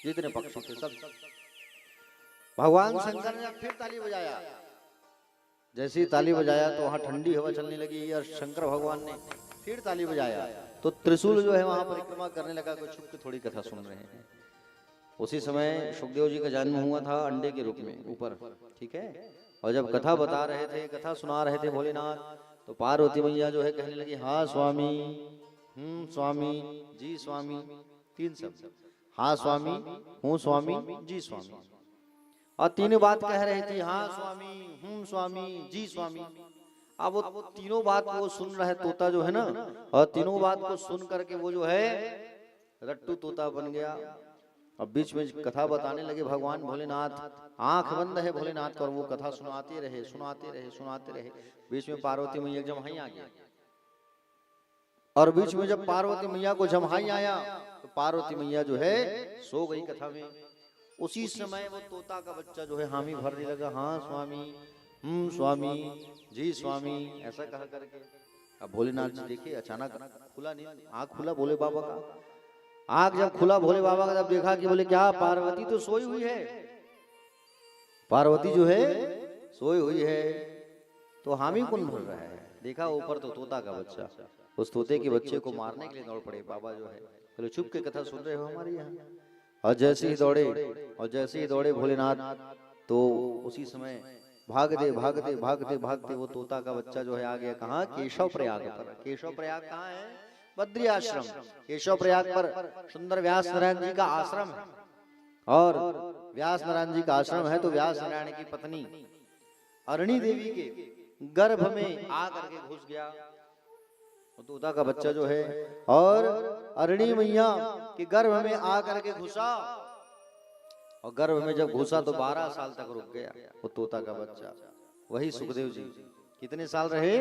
जितने पक्षी थे सब, भगवान शंकर ने जब फिर ताली बजाया, जैसे ही ताली बजाया तो वहां ठंडी हवा चलने लगी। और शंकर भगवान ने फिर ताली बजाया तो त्रिशूल जो है वहां परिक्रमा करने लगा, कोई छुप के थोड़ी कथा सुन रहे हैं। उसी समय सुखदेव जी का जन्म हुआ था अंडे के रूप में ऊपर, ठीक है। और जब कथा बता रहे थे, कथा सुना रहे थे भोलेनाथ, तो पार्वती मैया जो है कहने लगी, हाँ स्वामी, स्वामी, जी स्वामी, 3 शब्द, हाँ स्वामी, हूँ स्वामी, जी स्वामी। और तीनों बात कह रही थी, हाँ स्वामी, हूँ स्वामी, जी स्वामी। अब वो तीनों बात को सुन रहे तोता जो है ना, और तीनों बात को सुन करके वो जो है रट्टू तोता बन गया। अब बीच में कथा बताने लगे भगवान भोलेनाथ, आंख बंद है भोलेनाथ का, और वो कथा सुनाते रहे सुनाते रहे सुनाते रहे। बीच में पार्वती मैया जम्हाई आ गया, और बीच में जब पार्वती मैया को जम्हाई आया तो पार्वती मैया जो है सो गई कथा में। उसी समय वो तोता का बच्चा जो है हामी भरने लगा, हाँ स्वामी, स्वामी, जी स्वामी, ऐसा कहा करके। अब भोलेनाथ जी देखे, अचानक खुला नहीं, आंख खुला भोले बाबा का। आंख जब खुला भोले बाबा का, तब देखा कि बोले क्या पार्वती तो सोई हुई है, पार्वती जो है सोई हुई है, तो हामी कौन भर रहा है। देखा ऊपर तो तोता का बच्चा, उस तोते के बच्चे को मारने के लिए दौड़ पड़े बाबा जो है। बोले चुप के कथा सुन रहे हो हमारे यहाँ। और जैसे ही दौड़े, और जैसे ही दौड़े भोलेनाथ, तो उसी समय भागते भागते भागते भागते वो तोता का बच्चा जो है आ गया कहाँ, केशव प्रयाग पर। केशव प्रयाग कहाँ है, बद्री आश्रम। केशव प्रयाग पर सुंदर व्यास नारायण जी का आश्रम है, और व्यास नारायण जी का आश्रम है तो व्यास नारायण की पत्नी अरणी देवी के गर्भ में आ करके घुस गया वो तोता का बच्चा जो है, और अरणी मैया के गर्भ में आ करके घुसा, और गर्भ में जब घुसा तो 12 साल तक रुक गया वो तोता का बच्चा। वही सुखदेव जी कितने साल रहे,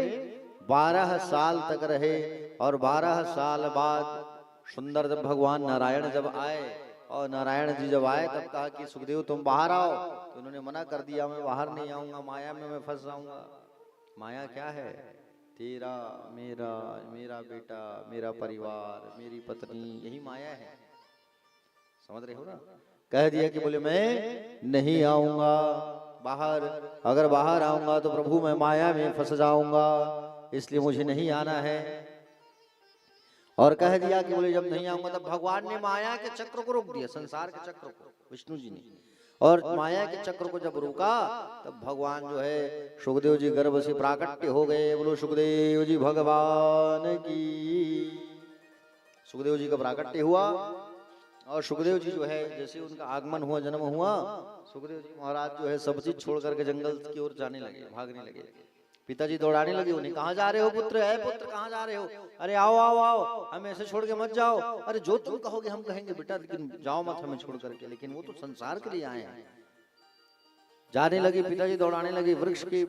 12 साल तक रहे। और 12 साल बाद सुंदर जब भगवान नारायण जब आए, और नारायण जी जब आए तब कहा कि सुखदेव तुम बाहर आओ, तो उन्होंने मना कर दिया, मैं बाहर नहीं आऊंगा, माया में मैं फंस जाऊंगा। माया क्या है, तेरा मेरा, मेरा बेटा, मेरा परिवार, मेरी पत्नी, यही माया है, समझ रहे हो ना। कह दिया कि बोले मैं नहीं आऊंगा बाहर, अगर बाहर आऊंगा तो प्रभु मैं माया में फंस जाऊंगा, इसलिए मुझे नहीं आना है। और कह दिया कि बोले जब नहीं आऊंगा, तब भगवान ने माया के चक्र को रोक दिया, संसार के चक्र को, विष्णु जी ने। और माया के चक्र को जब रोका, तब भगवान जो है सुखदेव जी गर्भ से प्राकट्य हो गए। बोलो सुखदेव जी भगवान की। सुखदेव जी का प्राकट्य हुआ, और सुखदेव जी जो है जैसे उनका आगमन हुआ, जन्म हुआ, सुखदेव जी महाराज जो है सब चीज छोड़ करके जंगल की ओर जाने लगे, भागने लगे। पिताजी दौड़ाने लगे उन्हें, कहाँ जा रहे हो पुत्र, है पुत्र कहाँ जा रहे हो, अरे आओ आओ आओ, हमें ऐसे छोड़ के मत जाओ। अरे जो तुम कहोगे हम कहेंगे बेटा, लेकिन जाओ मत हमें छोड़ करके, लेकिन वो तो संसार के लिए आए हैं। जाने लगे पिताजी, दौड़ाने लगे। वृक्ष के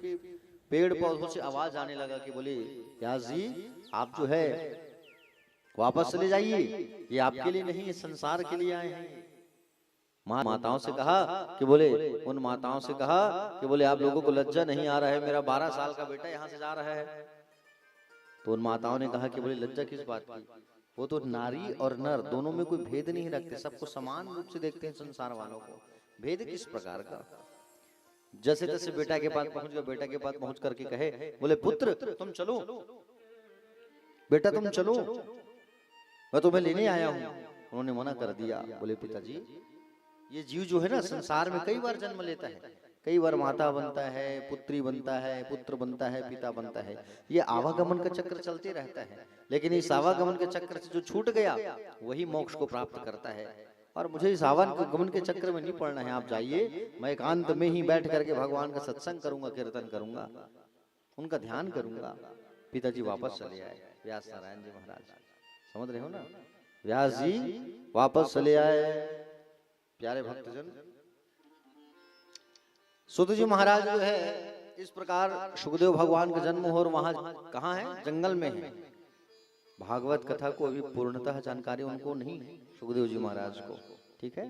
पेड़ पौधों से आवाज आने लगा कि बोले व्यास जी आप जो है वापस चले जाइए, ये आपके लिए नहीं है, संसार के लिए आए हैं। माताओं से कहा कि बोले, उन माताओं से कहा कि बोले आप लोगों को लज्जा नहीं आ रहा है, मेरा 12 साल का बेटा यहाँ से जा रहा है। तो उन माताओं ने कहा कि बोले लज्जा किस बात की, वो तो नारी और नर दोनों में कोई भेद नहीं रखते, सबको समान रूप से देखते हैं संसार वालों को। भेद किस प्रकार का, जैसे तैसे बेटा के पास पहुंच गया, बेटा के पास पहुंच करके कहे बोले पुत्र तुम चलो, बेटा तुम चलो, मैं तुम्हें लेने आया हूं। उन्होंने मना कर दिया। बोले पिताजी ये जीव जो है ना संसार में कई बार जन्म लेता है, कई बार माता बनता है, पुत्री बनता है, पुत्र बनता है, पिता बनता है, ये आवागमन का चक्र चलते रहता है। लेकिन इस आवागमन के चक्र से जो छूट गया वही मोक्ष को प्राप्त करता है। और मुझे इस आवागमन के चक्र में नहीं पड़ना है, आप जाइए, मैं एकांत में ही बैठ करके भगवान का सत्संग करूंगा, कीर्तन करूंगा, उनका ध्यान करूंगा। पिताजी वापस चले आए, व्यास नारायण जी महाराज, समझ रहे हो ना। व्यास जी वापस चले आए। प्यारे भक्तजन, सुत जी महाराज जो है इस प्रकार सुखदेव भगवान का जन्म हो, और वहां कहाँ है, जंगल में है। भागवत कथा को अभी पूर्णतः जानकारी उनको नहीं है, सुखदेव जी महाराज को, ठीक है।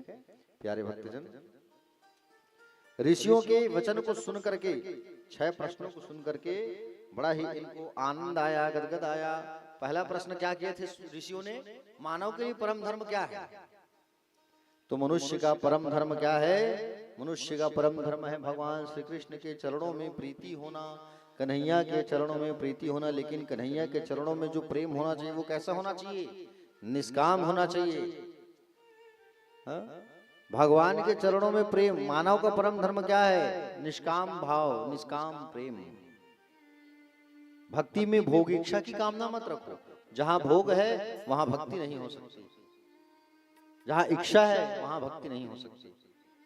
प्यारे भक्तजन, ऋषियों के वचन को सुन करके, 6 प्रश्नों को सुन करके बड़ा ही इनको आनंद आया, गदगद आया। पहला प्रश्न क्या किए थे ऋषियों ने, मानव के लिए परम धर्म क्या है। तो मनुष्य का परम धर्म क्या है, मनुष्य का परम धर्म है भगवान श्री कृष्ण के चरणों में प्रीति होना, कन्हैया के चरणों में प्रीति होना, लेकिन कन्हैया के चरणों में जो प्रेम होना चाहिए वो कैसा होना चाहिए? निष्काम होना चाहिए। हाँ? भगवान के चरणों में प्रेम, मानव का परम धर्म क्या है? निष्काम भाव, निष्काम प्रेम। भक्ति में भोग इच्छा की कामना मत रखो। जहां भोग है वहां भक्ति नहीं हो सकती, जहां इच्छा है वहां भक्ति नहीं हो सकती,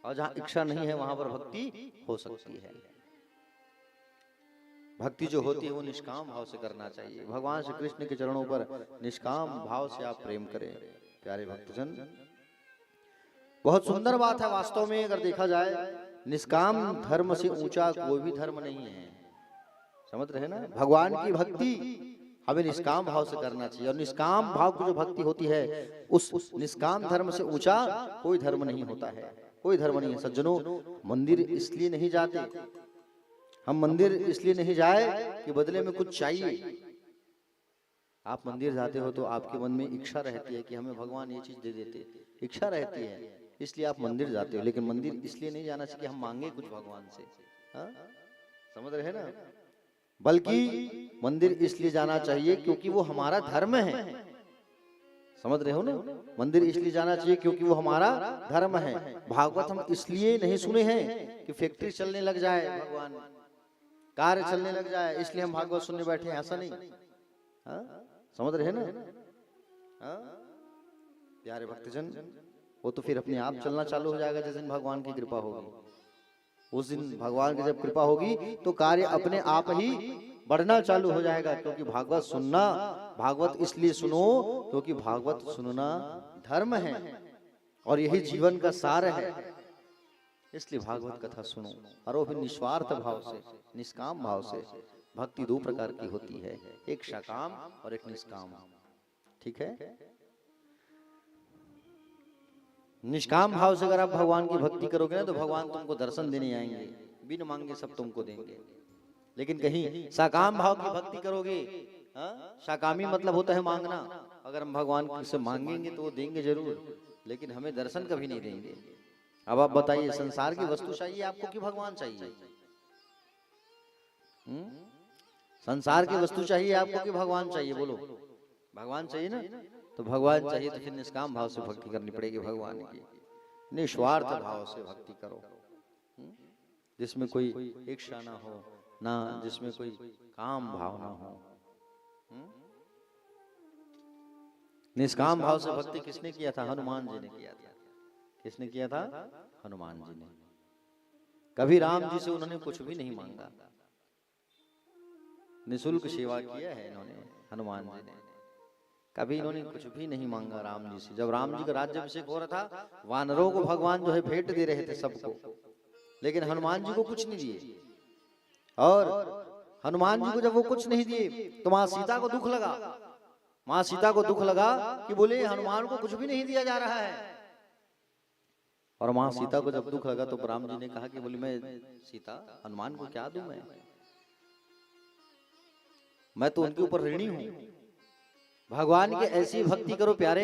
और जहां इच्छा नहीं है वहां पर भक्ति हो सकती है। भक्ति जो होती है वो निष्काम भाव से करना चाहिए। भगवान श्री कृष्ण के चरणों पर निष्काम भाव से आप प्रेम करें। प्यारे भक्तजन, बहुत सुंदर बात है वास्तव में। अगर देखा जाए, निष्काम धर्म से ऊंचा कोई भी धर्म नहीं है। समझ रहे ना? भगवान की भक्ति हमें निष्काम भाव से करना चाहिए, और निष्काम भाव की जो भक्ति होती है उस निष्काम धर्म से ऊंचा कोई धर्म नहीं होता है, कोई धर्म नहीं है। सज्जनों, मंदिर इसलिए नहीं जाते, हम मंदिर इसलिए नहीं जाए कि बदले में कुछ चाहिए। आप मंदिर जाते हो तो आपके मन में इच्छा रहती है कि हमें भगवान ये चीज दे देते, इच्छा रहती है, इसलिए आप मंदिर जाते हो। लेकिन मंदिर इसलिए नहीं जाना चाहिए कि हम मांगे कुछ भगवान से। हाँ? समझ रहे ना? बल्कि मंदिर इसलिए जाना चाहिए क्योंकि वो हमारा धर्म है। समझ रहे हो ना? मंदिर इसलिए जाना चाहिए क्योंकि वो हमारा धर्म है। भागवत हम इसलिए नहीं सुने हैं कि फैक्ट्री चलने लग जाए, भगवान कार्य चलने लग जाए, इसलिए हम भागवत सुनने बैठे हैं, ऐसा नहीं। हाँ? समझ रहे ना? हाँ? प्यारे भक्तजन, वो तो फिर अपने आप चलना चालू हो जाएगा जिस दिन भगवान की कृपा होगी। उस दिन भगवान की जब कृपा होगी तो कार्य अपने आप ही बढ़ना चालू हो जाएगा। क्योंकि भागवत सुनना, भागवत इसलिए सुनो क्योंकि भागवत सुनना धर्म है और यही जीवन का सार है। इसलिए भागवत कथा सुनो, और वो भी निस्वार्थ भाव से, निष्काम भाव से। भक्ति दो प्रकार की होती है, एक सकाम और एक निष्काम। ठीक है? निष्काम भाव से अगर आप भगवान की भक्ति करोगे ना तो भगवान तुमको दर्शन देने आएंगे, बिन मांगे सब तुमको देंगे। लेकिन कहीं सकाम भाव की भक्ति करोगे, सकामी मतलब होता है मांगना। अगर हम भगवान से मांगेंगे तो वो देंगे जरूर, लेकिन हमें दर्शन कभी नहीं देंगे। अब आप बताइए, संसार की वस्तु चाहिए आपको कि भगवान चाहिए? संसार की वस्तु चाहिए आपको कि भगवान चाहिए? बोलो, भगवान चाहिए ना? तो भगवान चाहिए तो फिर निष्काम भाव से भक्ति करनी पड़ेगी भगवान की। निस्वार्थ भाव से भक्ति करो, जिसमें कोई इच्छा ना हो, ना जिसमें कोई काम भाव ना हो। निष्काम भाव से भक्ति किसने किया था? हनुमान जी ने किया था। किसने किया था? हनुमान जी ने। कभी राम जी से उन्होंने कुछ भी नहीं मांगा, निःशुल्क सेवा किया है इन्होंने, हनुमान जी ने। कभी इन्होंने कुछ भी नहीं मांगा राम जी से। जब राम जी का राज्याभिषेक हो रहा था, वानरों को भगवान जो है भेंट दे रहे थे सबको, लेकिन हनुमान जी को कुछ नहीं दिए। और हनुमान जी को जब वो कुछ नहीं दिए तो माँ सीता को दुख लगा। माँ सीता को दुख लगा कि बोले हनुमान को कुछ भी नहीं दिया जा रहा है। और माँ सीता को जब दुख लगा तो राम जी ने कहा कि बोले मैं सीता, हनुमान को क्या दूं मैं तो उनके ऊपर ऋणी हूं। भगवान की ऐसी भक्ति करो प्यारे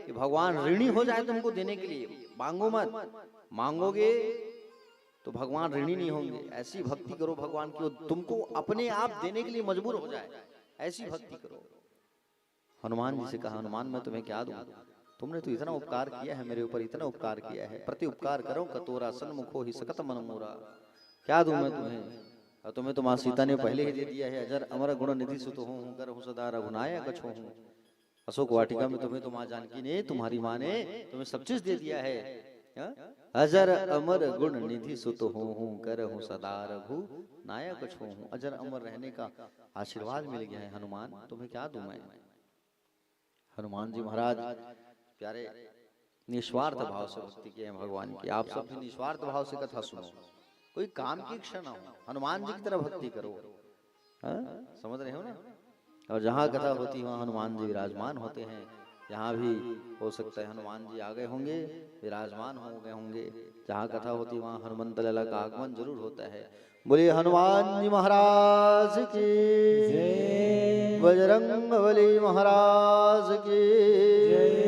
कि भगवान ऋणी हो जाए तुमको देने के लिए। मांगो मत, मांगोगे तो भगवान ऋणी नहीं होंगे। ऐसी भक्ति करो भगवान की, तुमको अपने आप देने के लिए मजबूर हो जाए, ऐसी भक्ति करो। हनुमान जी से कहा, हनुमान मैं तुम्हें क्या दूं? तुमने तो इतना उपकार किया है मेरे ऊपर, इतना उपकार किया है। प्रति उपकार करो कतोरा, सन्मुखो ही सकत मन मोरा। क्या दूं मैं तुम्हें? और तुम्हें तो माँ सीता ने पहले ही दे दिया है। अजर अमर गुण निधि सुत हूँ, कर हूँ सदा रघुनायक कछो हूँ। अशोक वाटिका में तुम्हें तो माँ जानकी ने, तुम्हारी माँ ने तुम्हें सब चीज दे दिया है। अजर अमर गुण निधि सुत हूँ, कर हूँ सदा रघु नायक कछो हूँ। अजर अमर रहने का आशीर्वाद मिल गया है हनुमान, तुम्हें क्या दूं मैं? हनुमान जी महाराज प्यारे निस्वार्थ भाव से भक्ति किए हैं भगवान की। आप सब भी निस्वार्थ भाव से कथा सुनो, कोई काम की इच्छा ना हो, हनुमान जी की तरह भक्ति करो। समझ रहे हो ना? और जहाँ कथा होती है वहाँ हनुमान जी विराजमान होते हैं। यहाँ भी हो सकता है हनुमान जी आ गए होंगे, विराजमान हो गए होंगे। जहाँ कथा होती है वहाँ हनुमंत लाला का आगमन जरूर होता है। बोलिए हनुमान जी महाराज की जय, बजरंग बली महाराज की जय।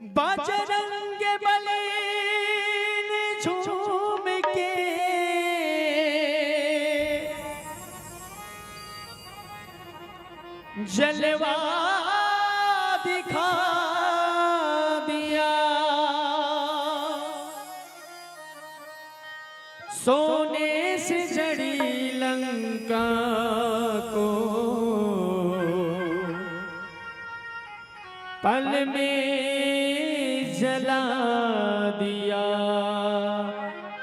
बजरंग बली ने पल में जला दिया।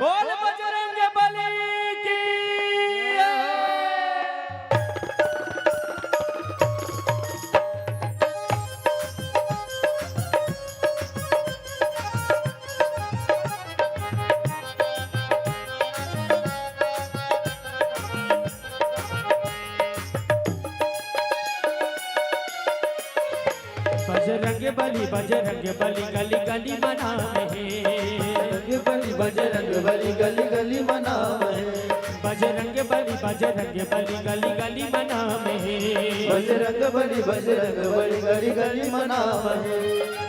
बोल बजरंग बली की। बजरंग बली गली गली मना है।
बजरंग बली गली गली मना है।
बजरंग बली गली गली मना है।
बजरंग बली गली गली मना है।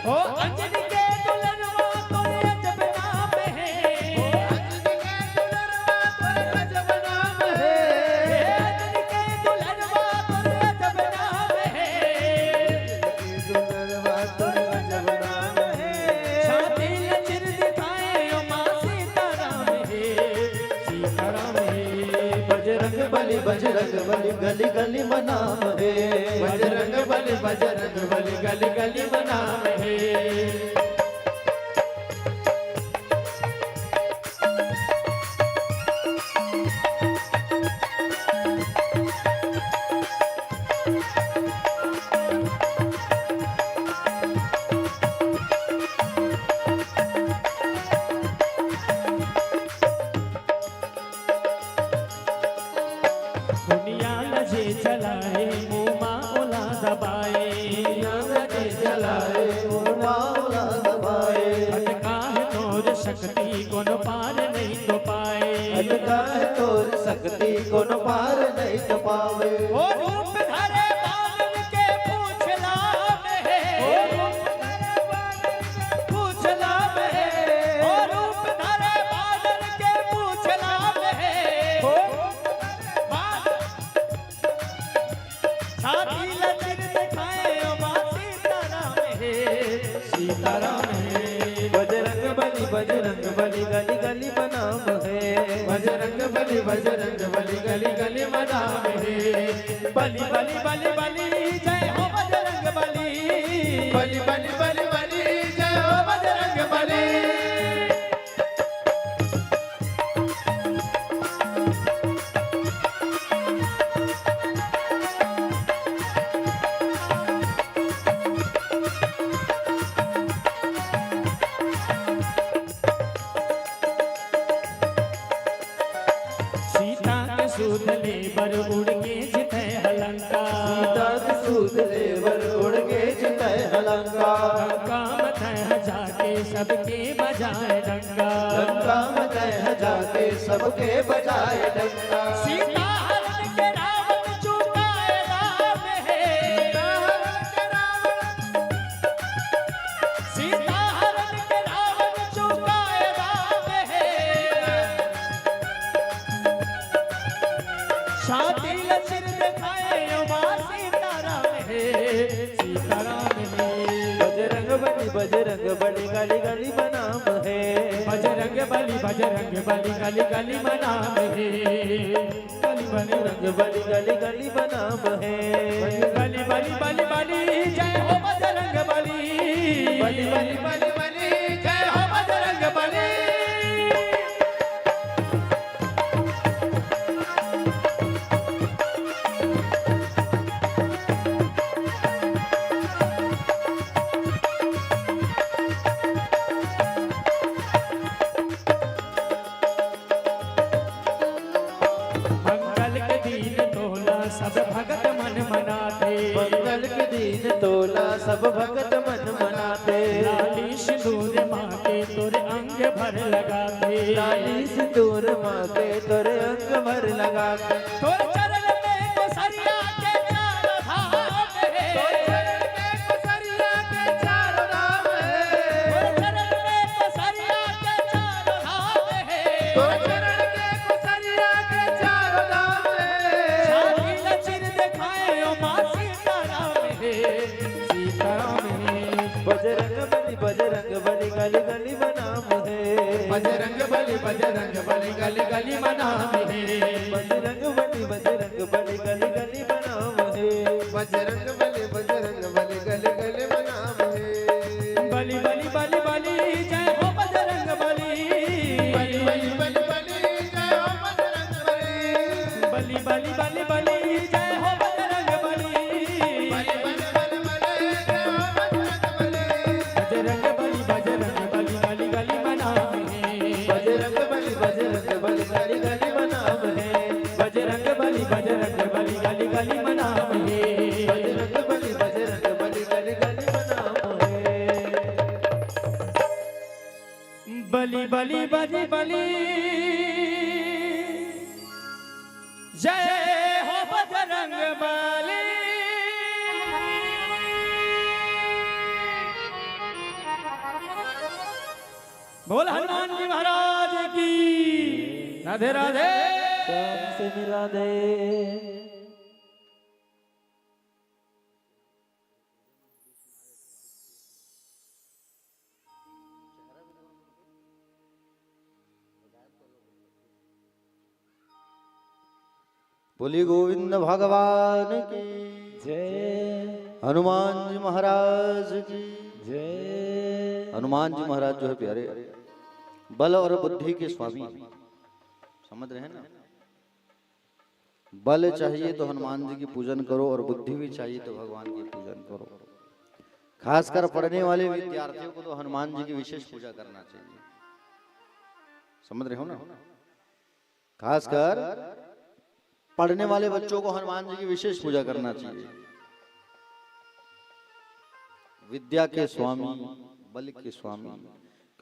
ओ अंजनी के दुल्हनवा तोरे अजब नाम है।
अजब नाम है।
अंजनी के दुल्हनवा तोरे अजब नाम है।
दुल्हनवा तोरे अजब नाम है।
शादी लचिर दिखाए ओ मां सीताराम है। सीताराम है।
बजरंग बली गली गली मना है।
बजरंग बली गली गली मना है। दुनिया लजे चलाए मुमा ओला दबाए।
लजे चलाए मौला दबाए।
अटका है तोर शक्ति कोनो पार नहीं तो पाए।
अटका है तोर शक्ति कोनो पार नहीं तो पावे।
ओ रूप धरे बादल के पूछला में। ओ रूप धरे बादल के पूछला में। ओ रूप धरे बादल के पूछला में। ओ छाती लचिर दिखाए ओ मां सीताराम है। सीताराम है।
बजरंग बली गली गली मना है।
बजरंग बली गली गली मना है। बली बली बली बली जय हो बजरंग बली। बली बली बली बली जय हो बजरंग बली। सीता के सूद लेबर उड़ के जिते हलंका।
सीता के सूद लेवर उड़ के जिते हलंका।
लंका मत जाके सबके बजाए डंका।
लंका में जाके सबके बजाए डंका।
सीता हरण के रावण चुकाए राम है। सीता हरण के रावण चुकाए राम है। शादी लचिर दिखाए ओ मां सीताराम है। सीताराम है।
बजरंग बली गली गली मना है।
बजरंग बली गली गली मना है।
बजरंग बली गली गली मना है।
बली बली बली बली जय हो बजरंग बली। बली बली बली बली जय हो बजरंग बली। मंगल के दिन तोला सब भगत मन मनाते।
मंगल के दिन तोला सब भगत मन मनाते।
लाली सिंदूर माँ के तोरे अंग भर लगाते।
लाली सिंदूर माँ के तोरे अंग भर लगा के।
तोरे चरण में कोसरिया के चार धाम है। तोरे चरण में कोसरिया के चार धाम है। तोरे चरण में कोसरिया के चार धाम है। तोरे चरण में कोसरिया के चार धाम है। शादी लचिर दिखाए ओ मां सीताराम है। सीताराम है।
बजरंग बली गली गली मना है।
बजरंग बली गली गली मना है।
बजरंग बली गली गली मना है।
बजरंग बली गली गली मना है। बलि बलि बलि बलि जय हो बजरंग बली। बोल हनुमान जी महाराज की। राधे राधे।
से मिला दे।
बोली गोविंद भगवान की
जय।
हनुमान जी महाराज की
जय।
हनुमान जी महाराज जो है प्यारे बल और बुद्धि के स्वामी, समझ रहे हैं ना। बल चाहिए तो हनुमान जी की पूजन करो और बुद्धि भी चाहिए तो भगवान की पूजन करो। खासकर पढ़ने वाले विद्यार्थियों को तो हनुमान जी की विशेष पूजा करना चाहिए, समझ रहे हो ना। खासकर पढ़ने वाले बच्चों को हनुमान जी की विशेष पूजा करना चाहिए। विद्या के स्वामी, बल के स्वामी,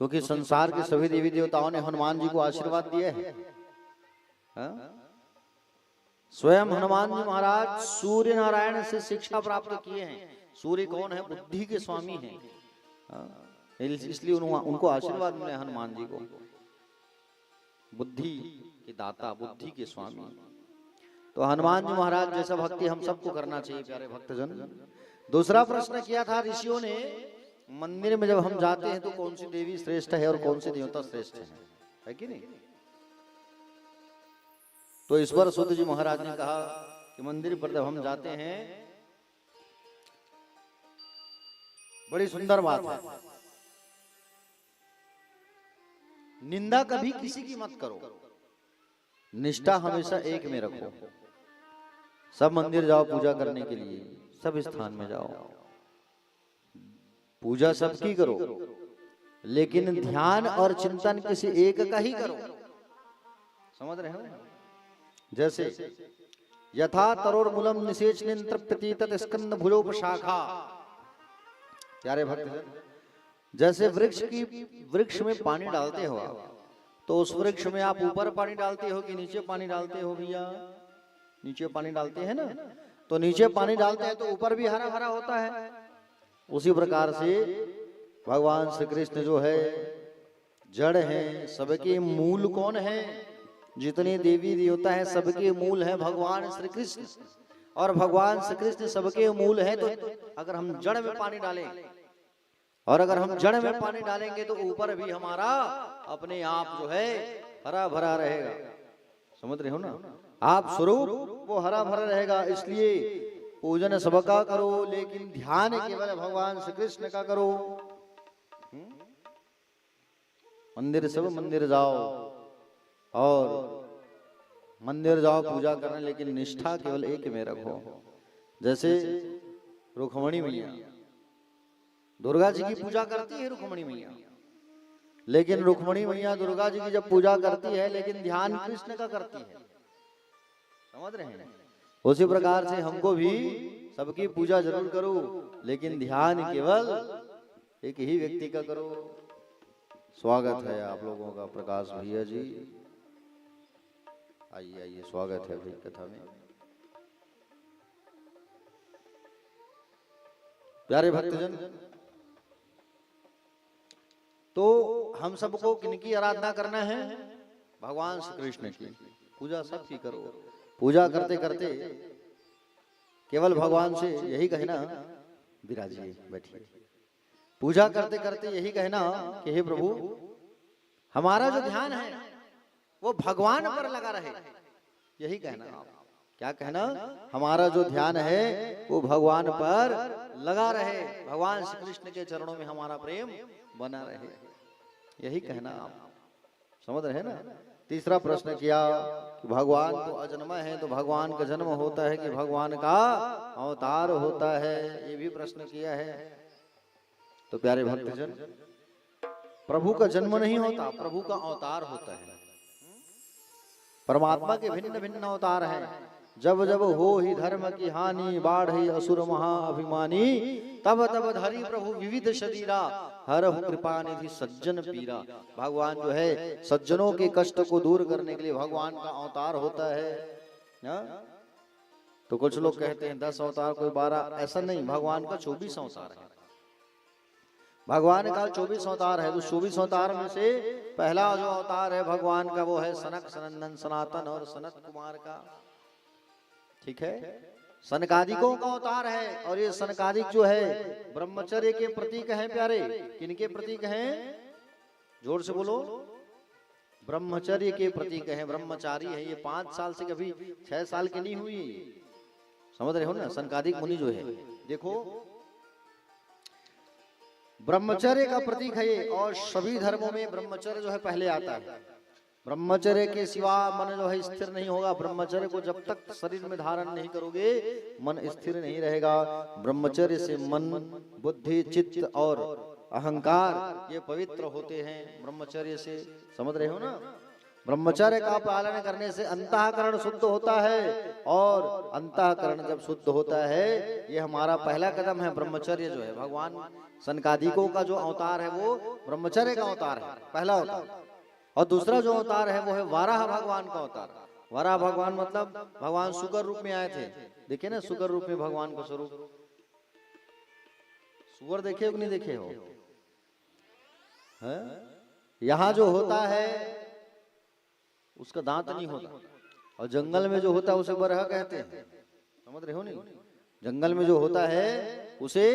क्योंकि संसार के सभी देवी देवताओं ने हनुमान जी को आशीर्वाद दिया है। हा? स्वयं हनुमान जी महाराज सूर्य नारायण से शिक्षा प्राप्त किए हैं। सूर्य कौन है? बुद्धि के स्वामी हैं। इसलिए उनको आशीर्वाद मिले हनुमान जी को, बुद्धि के दाता, बुद्धि के स्वामी। तो हनुमान जी महाराज जैसा भक्ति हम सबको करना चाहिए प्यारे भक्तजन। दूसरा प्रश्न किया था ऋषियों ने, मंदिर में जब हम जाते हैं तो कौन सी देवी श्रेष्ठ है और कौन सी देवता श्रेष्ठ है कि नहीं। तो इस पर सूत जी महाराज ने कहा कि मंदिर पर जब हम जाते हैं, बड़ी सुंदर बात है, निंदा कभी किसी की मत करो, निष्ठा हमेशा एक में रखो। सब मंदिर जाओ पूजा करने के लिए, सब स्थान में जाओ, पूजा सबकी करो, लेकिन ध्यान और चिंतन किसी एक का ही करो, समझ रहे हो। जैसे यथा तरोर्मूलम निषेचन तृप्यति तत् स्कंद भुजोपशाखा। प्यारे भक्त, जैसे वृक्ष में पानी डालते हो आप, तो उस वृक्ष में आप ऊपर पानी डालते हो कि नीचे पानी डालते हो भैया? नीचे पानी डालते हैं ना। तो नीचे पानी डालते हैं तो ऊपर भी हरा भरा होता है। उसी प्रकार से भगवान श्री कृष्ण जो है जड़ है, सबके मूल कौन है? जितने देवी देवता है सबके मूल है भगवान श्री कृष्ण। और भगवान श्री कृष्ण सबके मूल है। तो अगर हम जड़ में पानी डालें, और अगर हम जड़ में पानी डालेंगे तो ऊपर भी हमारा अपने आप जो है हरा भरा रहेगा, समझ रहे हो ना। आप स्वरूप वो हरा भरा रहेगा। इसलिए पूजन सबका करो, लेकिन ध्यान केवल भगवान श्री कृष्ण का करो। मंदिर सब मंदिर जाओ, और मंदिर जाओ पूजा करने, लेकिन निष्ठा केवल एक में रखो। जैसे रुक्मणी मैया, दुर्गा जी की पूजा करती है रुक्मणी मैया, लेकिन रुक्मणी मैया दुर्गा जी की जब पूजा करती है, लेकिन ध्यान कृष्ण का करती है, समझ रहे हैं। उसी प्रकार से हमको भी सबकी पूजा जरूर करो, लेकिन ध्यान केवल एक ही व्यक्ति का करो। स्वागत है आप लोगों का प्रकाश भैया जी, आइए आइए, स्वागत है भाई कथा में। प्यारे भक्तजन, तो हम सबको किनकी आराधना करना है? भगवान श्री कृष्ण की। पूजा सबकी करो। पूजा करते करते केवल भगवान से यही कहना, विराजिए, बैठिए। पूजा करते करते यही कहना कि हे प्रभु, हमारा जो ध्यान है वो भगवान पर लगा रहे, यही कहना। क्या कहना? हमारा जो ध्यान है वो भगवान पर लगा रहे, भगवान श्री कृष्ण के चरणों में हमारा प्रेम बना रहे, यही कहना आप, समझ रहे ना। तीसरा प्रश्न किया कि भगवान तो अजन्मा है, तो भगवान का जन्म होता है कि भगवान का अवतार होता है, ये भी प्रश्न किया है। तो प्यारे भक्तजन, प्रभु का जन्म नहीं होता, प्रभु का अवतार होता है। परमात्मा के भिन्न भिन्न अवतार हैं। जब जब हो ही धर्म की हानि, बाढ़ ही असुर महा अभिमानी, तब तब धरी प्रभु विविध शरीरा, हरहु कृपा निधि सज्जन पीरा। भगवान जो है सज्जनों के कष्ट को दूर करने के लिए भगवान का अवतार होता है ना? तो कुछ लोग कहते हैं 10 अवतार कोई 12, ऐसा नहीं, भगवान का 24 अवतार है। भगवान का 24 अवतार है। तो 24 अवतार में से पहला जो अवतार है भगवान का वो है सनक सनंदन सनातन और सनत कुमार का। ठीक है, सनकादिकों का अवतार है। और ये सनकादिक जो है ब्रह्मचर्य के प्रतीक हैं प्यारे। किनके प्रतीक हैं? जोर से बोलो। ब्रह्मचर्य के प्रतीक हैं, ब्रह्मचारी है। ये 5 साल से कभी 6 साल की नहीं हुई, समझ रहे हो ना? सनकादिक मुनि जो है, देखो ब्रह्मचर्य का प्रतीक है ये। और सभी धर्मों में ब्रह्मचर्य जो है पहले आता है। ब्रह्मचर्य के सिवा मन जो है स्थिर नहीं होगा। ब्रह्मचर्य को जब तक शरीर में धारण नहीं करोगे मन स्थिर नहीं रहेगा। ब्रह्मचर्य से मन, बुद्धि, चित्त और अहंकार ये पवित्र होते हैं ब्रह्मचर्य से, समझ रहे हो ना? ब्रह्मचर्य का पालन करने से अंतःकरण शुद्ध होता है। और अंतःकरण जब शुद्ध होता है, ये हमारा पहला कदम है। ब्रह्मचर्य जो है भगवान सनकादिकों का जो अवतार है वो ब्रह्मचर्य का अवतार है, पहला अवतार। और दूसरा जो अवतार है वो है वाराह भगवान का अवतार। वाराह भगवान मतलब भगवान सुगर रूप में आए थे। देखिए ना, सुगर रूप में भगवान का स्वरूप। सुअर देखे हो कि नहीं देखे हो? यहाँ जो होता है उसका दांत नहीं होता, और जंगल में जो होता है उसे बरहा कहते हैं, समझ रहे हो नहीं? जंगल में जो होता है उसे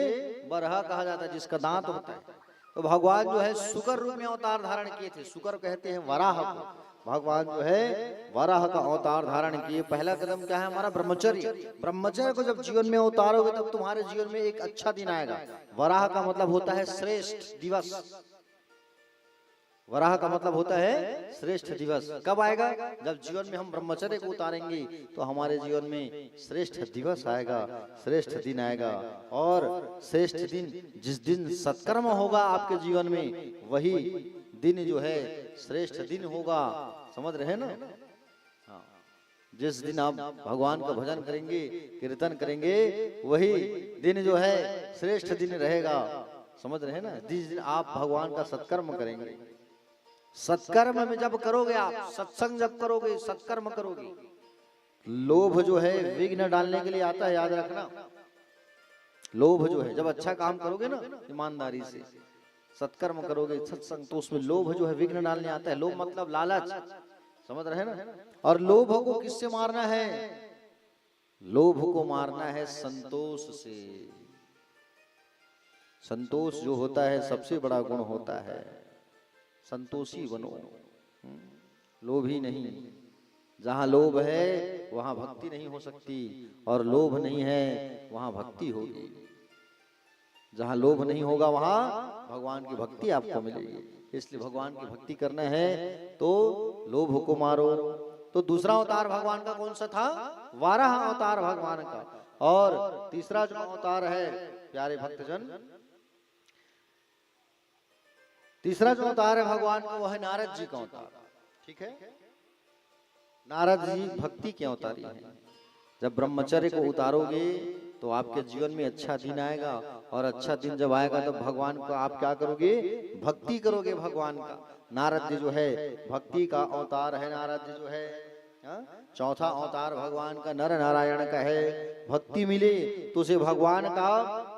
बरहा कहा जाता है, जिसका दांत होता है। तो भगवान जो है सुकर रूप में अवतार धारण किए थे। सुकर कहते हैं वराह को। भगवान जो है वराह का अवतार धारण किए। पहला कदम क्या है हमारा? ब्रह्मचर्य। ब्रह्मचर्य को जब जीवन में उतारोगे तब तुम्हारे जीवन में एक अच्छा दिन आएगा। वराह का मतलब होता है श्रेष्ठ दिवस। वराह का मतलब होता है श्रेष्ठ दिवस। कब आएगा? जब जीवन में हम ब्रह्मचर्य को उतारेंगे तो हमारे जीवन में श्रेष्ठ दिवस आएगा, श्रेष्ठ दिन आएगा। और श्रेष्ठ दिन, जिस दिन सत्कर्म होगा आपके जीवन में, वही दिन जो है श्रेष्ठ दिन होगा, समझ रहे हैं ना? हाँ, जिस दिन आप भगवान का भजन करेंगे, कीर्तन करेंगे, वही दिन जो है श्रेष्ठ दिन रहेगा, समझ रहे हैं ना? जिस दिन आप भगवान का सत्कर्म करेंगे। सत्कर्म में जब करोगे, आप सत्संग जब करोगे, सत्कर्म करोगे, लोभ जो है विघ्न डालने के लिए आता है, याद रखना। लोभ जो है, जब अच्छा काम करोगे ना ईमानदारी से, सत्कर्म करोगे, सत्संग, तो उसमें लोभ जो है विघ्न डालने आता है। लोभ मतलब लालच, समझ रहे हैं ना? और लोभ को किससे मारना है? लोभ को मारना है संतोष से। संतोष जो होता है सबसे बड़ा गुण होता है। संतोषी बनो, लोभी नहीं। जहां लोभ है वहां भक्ति नहीं हो सकती, और लोभ नहीं है वहां भक्ति होगी। जहां लोभ नहीं होगा वहां भगवान की भक्ति आपको मिलेगी। इसलिए भगवान की भक्ति करना है तो लोभ को मारो। तो दूसरा अवतार भगवान का कौन सा था? वाराह अवतार भगवान का। और तीसरा जो अवतार है प्यारे भक्तजन, तीसरा जो अवतार है भगवान का वो है नारद जी का अवतार। ठीक है, नारद जी भक्ति के अवतारी हैं। जब ब्रह्मचर्य को उतारोगे तो आपके जीवन में अच्छा दिन आएगा, और अच्छा दिन जब आएगा तो भगवान को आप क्या करोगे? भक्ति करोगे भगवान का। नारद जी जो है भक्ति का अवतार है। नारद जी जो है चौथा अवतार भगवान का नर नारायण का है। भक्ति मिले तो उसे भगवान का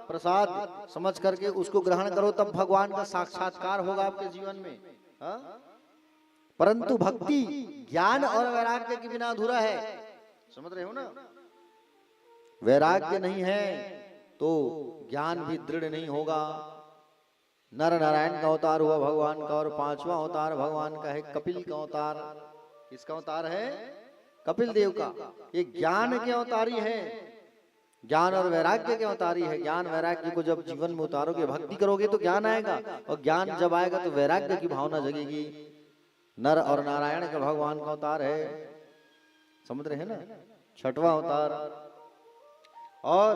प्रसाद समझ करके उसको ग्रहण करो, तब भगवान का साक्षात्कार होगा आपके जीवन में। परंतु भक्ति ज्ञान और वैराग्य के बिना अधूरा है, समझ रहे हो ना? वैराग्य नहीं है तो ज्ञान भी दृढ़ नहीं होगा। नर नारायण का अवतार हुआ भगवान का, और पांचवा अवतार भगवान का है कपिल का अवतार। किसका अवतार है? कपिल देव का। ये ज्ञान के अवतारी है, ज्ञान और वैराग्य के अवतारी है। ज्ञान वैराग्य को जब जीवन में उतारोगे, भक्ति करोगे तो ज्ञान आएगा, और ज्ञान जब आएगा तो वैराग्य की भावना जगेगी। नर और नारायण का भगवान का अवतार है, समझ रहे हैं ना? छठवां अवतार। और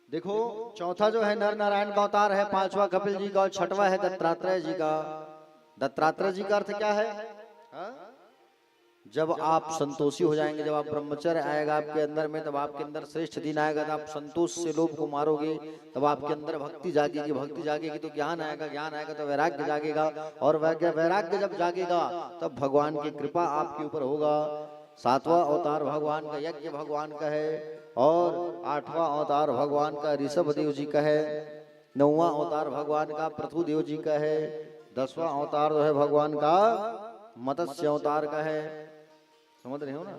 देखो चौथा जो है नर नारायण का अवतार है, पांचवा कपिल जी का, और छठवा है दत्तात्रेय जी का। दत्तात्रेय जी का अर्थ क्या है? जब आप संतोषी हो जाएंगे, जब आप ब्रह्मचर्य आएगा आपके अंदर में, तब आपके अंदर श्रेष्ठ दिन आएगा, तब आप संतोष से लोभ को मारोगे, तब आपके अंदर भक्ति जागेगी, भक्ति जागेगी तो ज्ञान आएगा, ज्ञान आएगा तो वैराग्य जागेगा, और वैराग्य जब जागेगा तब भगवान की कृपा आपके ऊपर होगा। 7वां अवतार भगवान का यज्ञ भगवान का है, और 8वां अवतार भगवान का ऋषभ देव जी का है, 9वां अवतार भगवान का पृथु देव जी का है, 10वां अवतार जो है भगवान का मत्स्य अवतार का है। समझ रहे हो ना?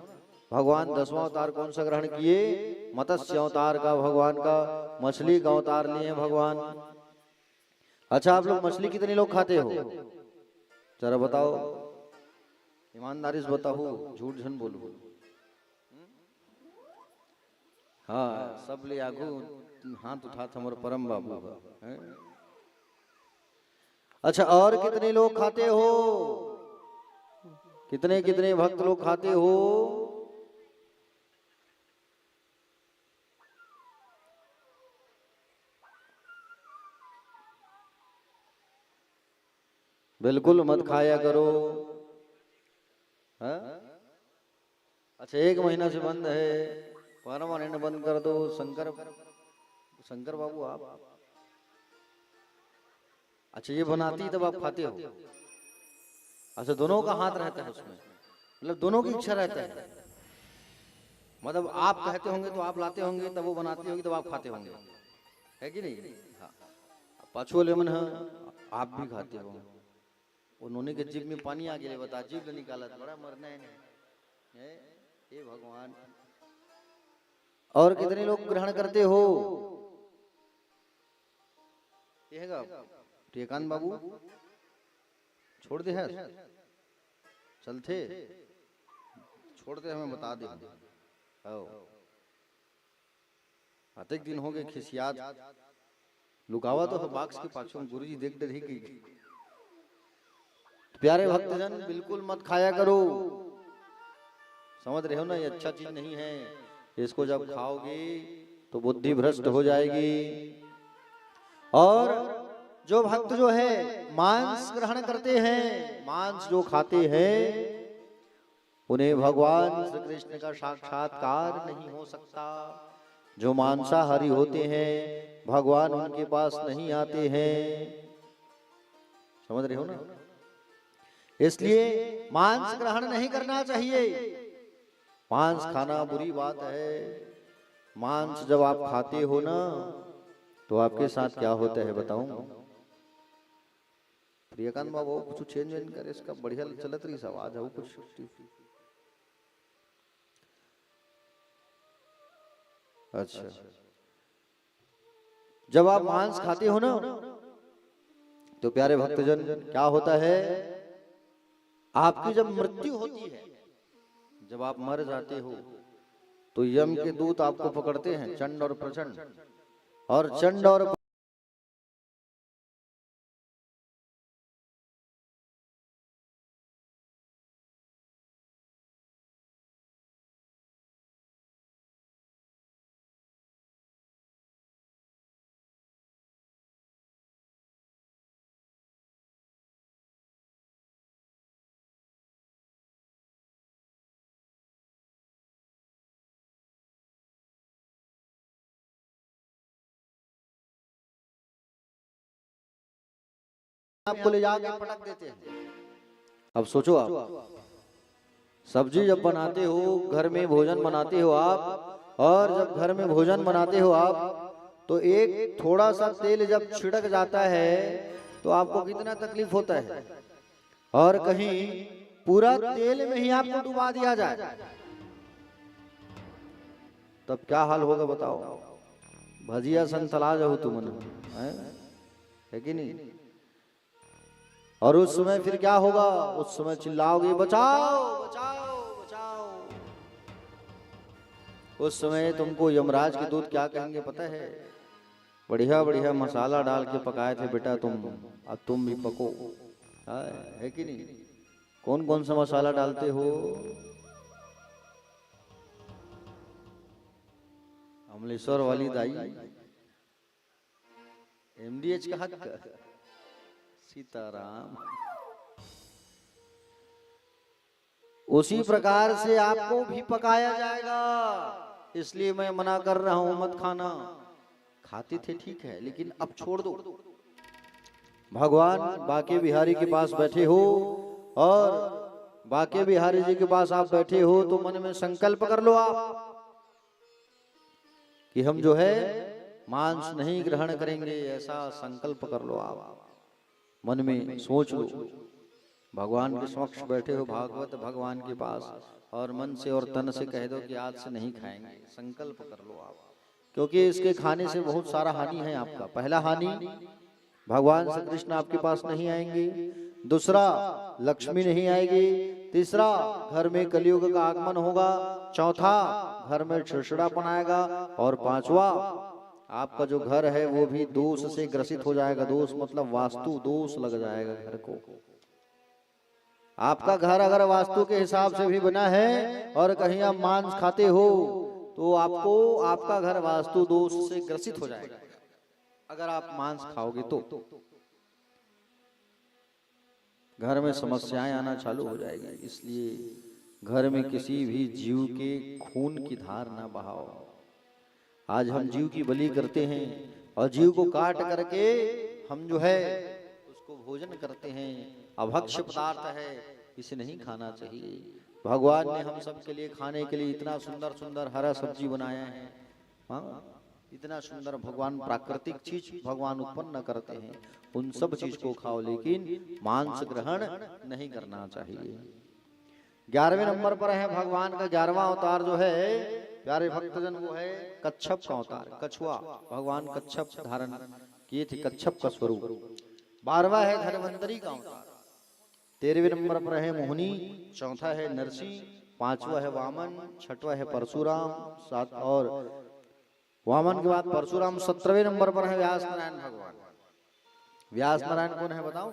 भगवान 10वां अवतार कौन सा ग्रहण किए? मत्स्य अवतार का, भगवान का मछली का अवतार लिए भगवान। अच्छा, आप लोग मछली कितने लोग खाते हो जरा बताओ, ईमानदारी से बताओ, झूठ झन बोलो। हाँ, सब ले आगू हाथ उठा हमारे परम बाबू का है? अच्छा, और कितने लोग खाते हो? कितने कितने भक्त लोग खाते हो? बिल्कुल मत खाया करो। हाँ? अच्छा, 1 महीना से बंद है, परमानेंट बंद कर दो। शंकर बाबू आप, अच्छा ये बनाती तब आप खाते हो? अच्छा, दोनों का हाथ रहता है उसमें, मतलब दोनों की इच्छा रहता है, मतलब आप कहते होंगे तो आप लाते होंगे, तब वो बनाती होगी तब आप खाते होंगे, है कि नहीं? हाँ, पाछुआ लेमन है, आप भी खाते हो। उन्होंने के जीभ में पानी आ गया, बता जीभ ले निकाला, बड़ा मरना है ये भगवान। और कितने लोग ग्रहण करते हो? ये हैगा टेकान बाबू, छोड़ दे है, चलते छोड़ते हमें बता दे। अतेक दिन हो गए खिसियात लुकावा तो बाक्स के पाछू गुरुजी देख रही की। प्यारे भक्तजन, बिल्कुल मत खाया करो। समझ रहे हो ना? ये अच्छा चीज नहीं है। इसको जब खाओगे तो बुद्धि भ्रष्ट हो जाएगी। और जो भक्त जो है मांस ग्रहण करते हैं, मांस जो खाते हैं, उन्हें भगवान श्री कृष्ण का साक्षात्कार नहीं हो सकता। जो मांसाहारी होते हैं भगवान उनके पास नहीं आते हैं। समझ रहे हो ना? इसलिए मांस ग्रहण नहीं करना चाहिए। मांस खाना बुरी बात है। मांस जब आप खाते हो ना, तो आपके साथ क्या होता है बताऊं? प्रियकांत बाबू कुछ चेंज वेंज करे, इसका बढ़िया चलत रही आवाज है कुछ। अच्छा, जब आप मांस खाते हो ना, तो प्यारे भक्तजन क्या होता है? आपकी जब मृत्यु होती है, जब आप मर जाते हो, तो यम के दूत आपको पकड़ते हैं, चंड और प्रचंड। और चंड और आपको ले जाके पटक देते हैं। अब सोचो, आप सब्जी जब बनाते हो, घर में भोजन बनाते हो आप, और जब घर में भोजन बनाते हो आप, तो एक थोड़ा सा तेल जब छिड़क जाता है तो आपको कितना तकलीफ होता है। और कहीं पूरा तेल में ही आपको डुबा दिया जाए, तब क्या हाल होगा बताओ? भजिया संतला जाओ तुम, है कि नहीं? और उस समय फिर क्या होगा? उस समय चिल्लाओगे बचाओ बचाओ बचाओ। उस समय तुमको यमराज के दूत क्या कहेंगे पता है? बढ़िया बढ़िया मसाला डाल के पकाए थे बेटा तुम, अब तुम भी पको। है कि नहीं? कौन कौन सा मसाला डालते हो? अमलेश्वर वाली दाई, MDH का हक, सीताराम। उसी प्रकार से आपको भी पकाया जाएगा। इसलिए मैं मना कर रहा हूं मत खाना। खाते थे ठीक है, लेकिन अब छोड़ दो। भगवान बाके बिहारी के पास बैठे हो और बाके बिहारी जी के पास आप बैठे हो तो मन में संकल्प कर लो आप कि हम जो है मांस नहीं ग्रहण करेंगे, ऐसा संकल्प कर लो आप। मन में सोच लो, भगवान के समक्ष बैठे हो भागवत भगवान के पास, और मन से और तन से कह दो कि आज से नहीं खाएंगे। संकल्प कर लो आप, क्योंकि इसके खाने से बहुत सारा हानि है आपका। पहला हानि, भगवान श्री कृष्ण आपके पास नहीं आएंगे। दूसरा, लक्ष्मी नहीं आएगी। तीसरा, घर में कलयुग का आगमन होगा। चौथा, घर में छिड़छिड़ापन आएगा। और पांचवा, आपका जो घर है वो भी दोष से ग्रसित हो जाएगा। दोष मतलब वास्तु दोष लग जाएगा घर को। आपका घर अगर वास्तु के हिसाब से भी बना है और कहीं आप मांस खाते हो तो आपको आपका घर वास्तु दोष से ग्रसित हो जाएगा अगर आप मांस खाओगे तो। घर में समस्याएं आना चालू हो जाएगी। इसलिए घर में किसी भी जीव के खून की धार ना बहाओ। आज हम जीव की बलि करते हैं और जीव को काट करके हम जो है उसको भोजन करते हैं। अभक्ष्य पदार्थ है, इसे नहीं खाना चाहिए। भगवान ने हम सब के लिए खाने के लिए इतना सुंदर सुंदर हरा सब्जी बनाया है। हाँ, इतना सुंदर भगवान प्राकृतिक चीज भगवान उत्पन्न करते हैं, उन सब चीज को खाओ, लेकिन मांस ग्रहण नहीं करना चाहिए। 11वें नंबर पर है भगवान का 11वां अवतार जो है प्यारे भक्तजन, वो है कच्छप का अवतार। कछुआ, भगवान कच्छप धारण किए थे, कच्छप का स्वरूप। 12वां है धन्वंतरी का अवतार। 13वें नंबर पर है मोहिनी। चौथा है नरसिंह। 5वां है वामन। 6वां है परशुराम। 7 और वामन के बाद परशुराम। 17वें नंबर पर है व्यास नारायण भगवान। व्यास नारायण कौन है बताओ?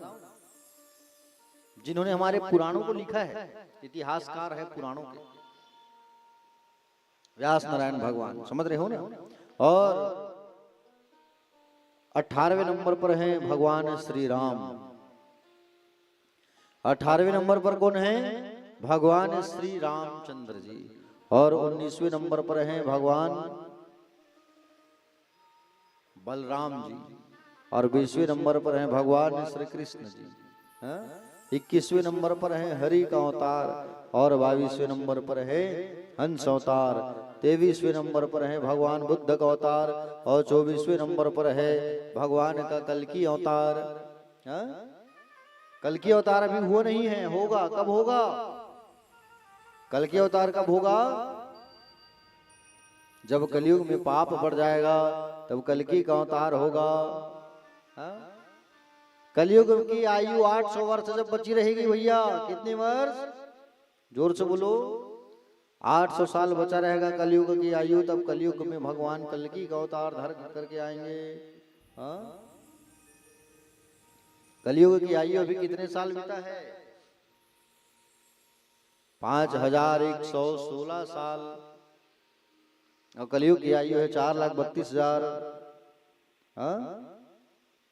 जिन्होंने हमारे पुराणों को लिखा है, इतिहासकार है पुराणों के, व्यास नारायण भगवान। समझ रहे हो ना? और 18वें नंबर पर है भगवान श्री राम। 18वें नंबर पर कौन है? भगवान श्री रामचंद्र जी। और 19वें नंबर पर है भगवान बलराम जी। और 20वें नंबर पर है भगवान श्री कृष्ण जी। 21वें नंबर पर है हरि का अवतार। और 22वें नंबर पर है हंस अवतार। 23वें नंबर पर है भगवान बुद्ध का अवतार। और 24वें नंबर पर है भगवान का कल्कि अवतार। कल्कि अवतार अभी हुआ नहीं है, होगा। कब होगा? कल्कि अवतार कब होगा? जब कलयुग में पाप बढ़ जाएगा तब कल्कि का अवतार होगा। कलयुग की आयु 800 वर्ष जब बची रहेगी भैया, कितने वर्ष? जोर से बोलो। 800 साल बचा रहेगा कलयुग की आयु, तब कलयुग में भगवान कल्कि का अवतार धारण करके आएंगे। कलयुग की आयु अभी कितने साल बीता है? 5116 साल। और कलयुग की आयु है 4,32,000।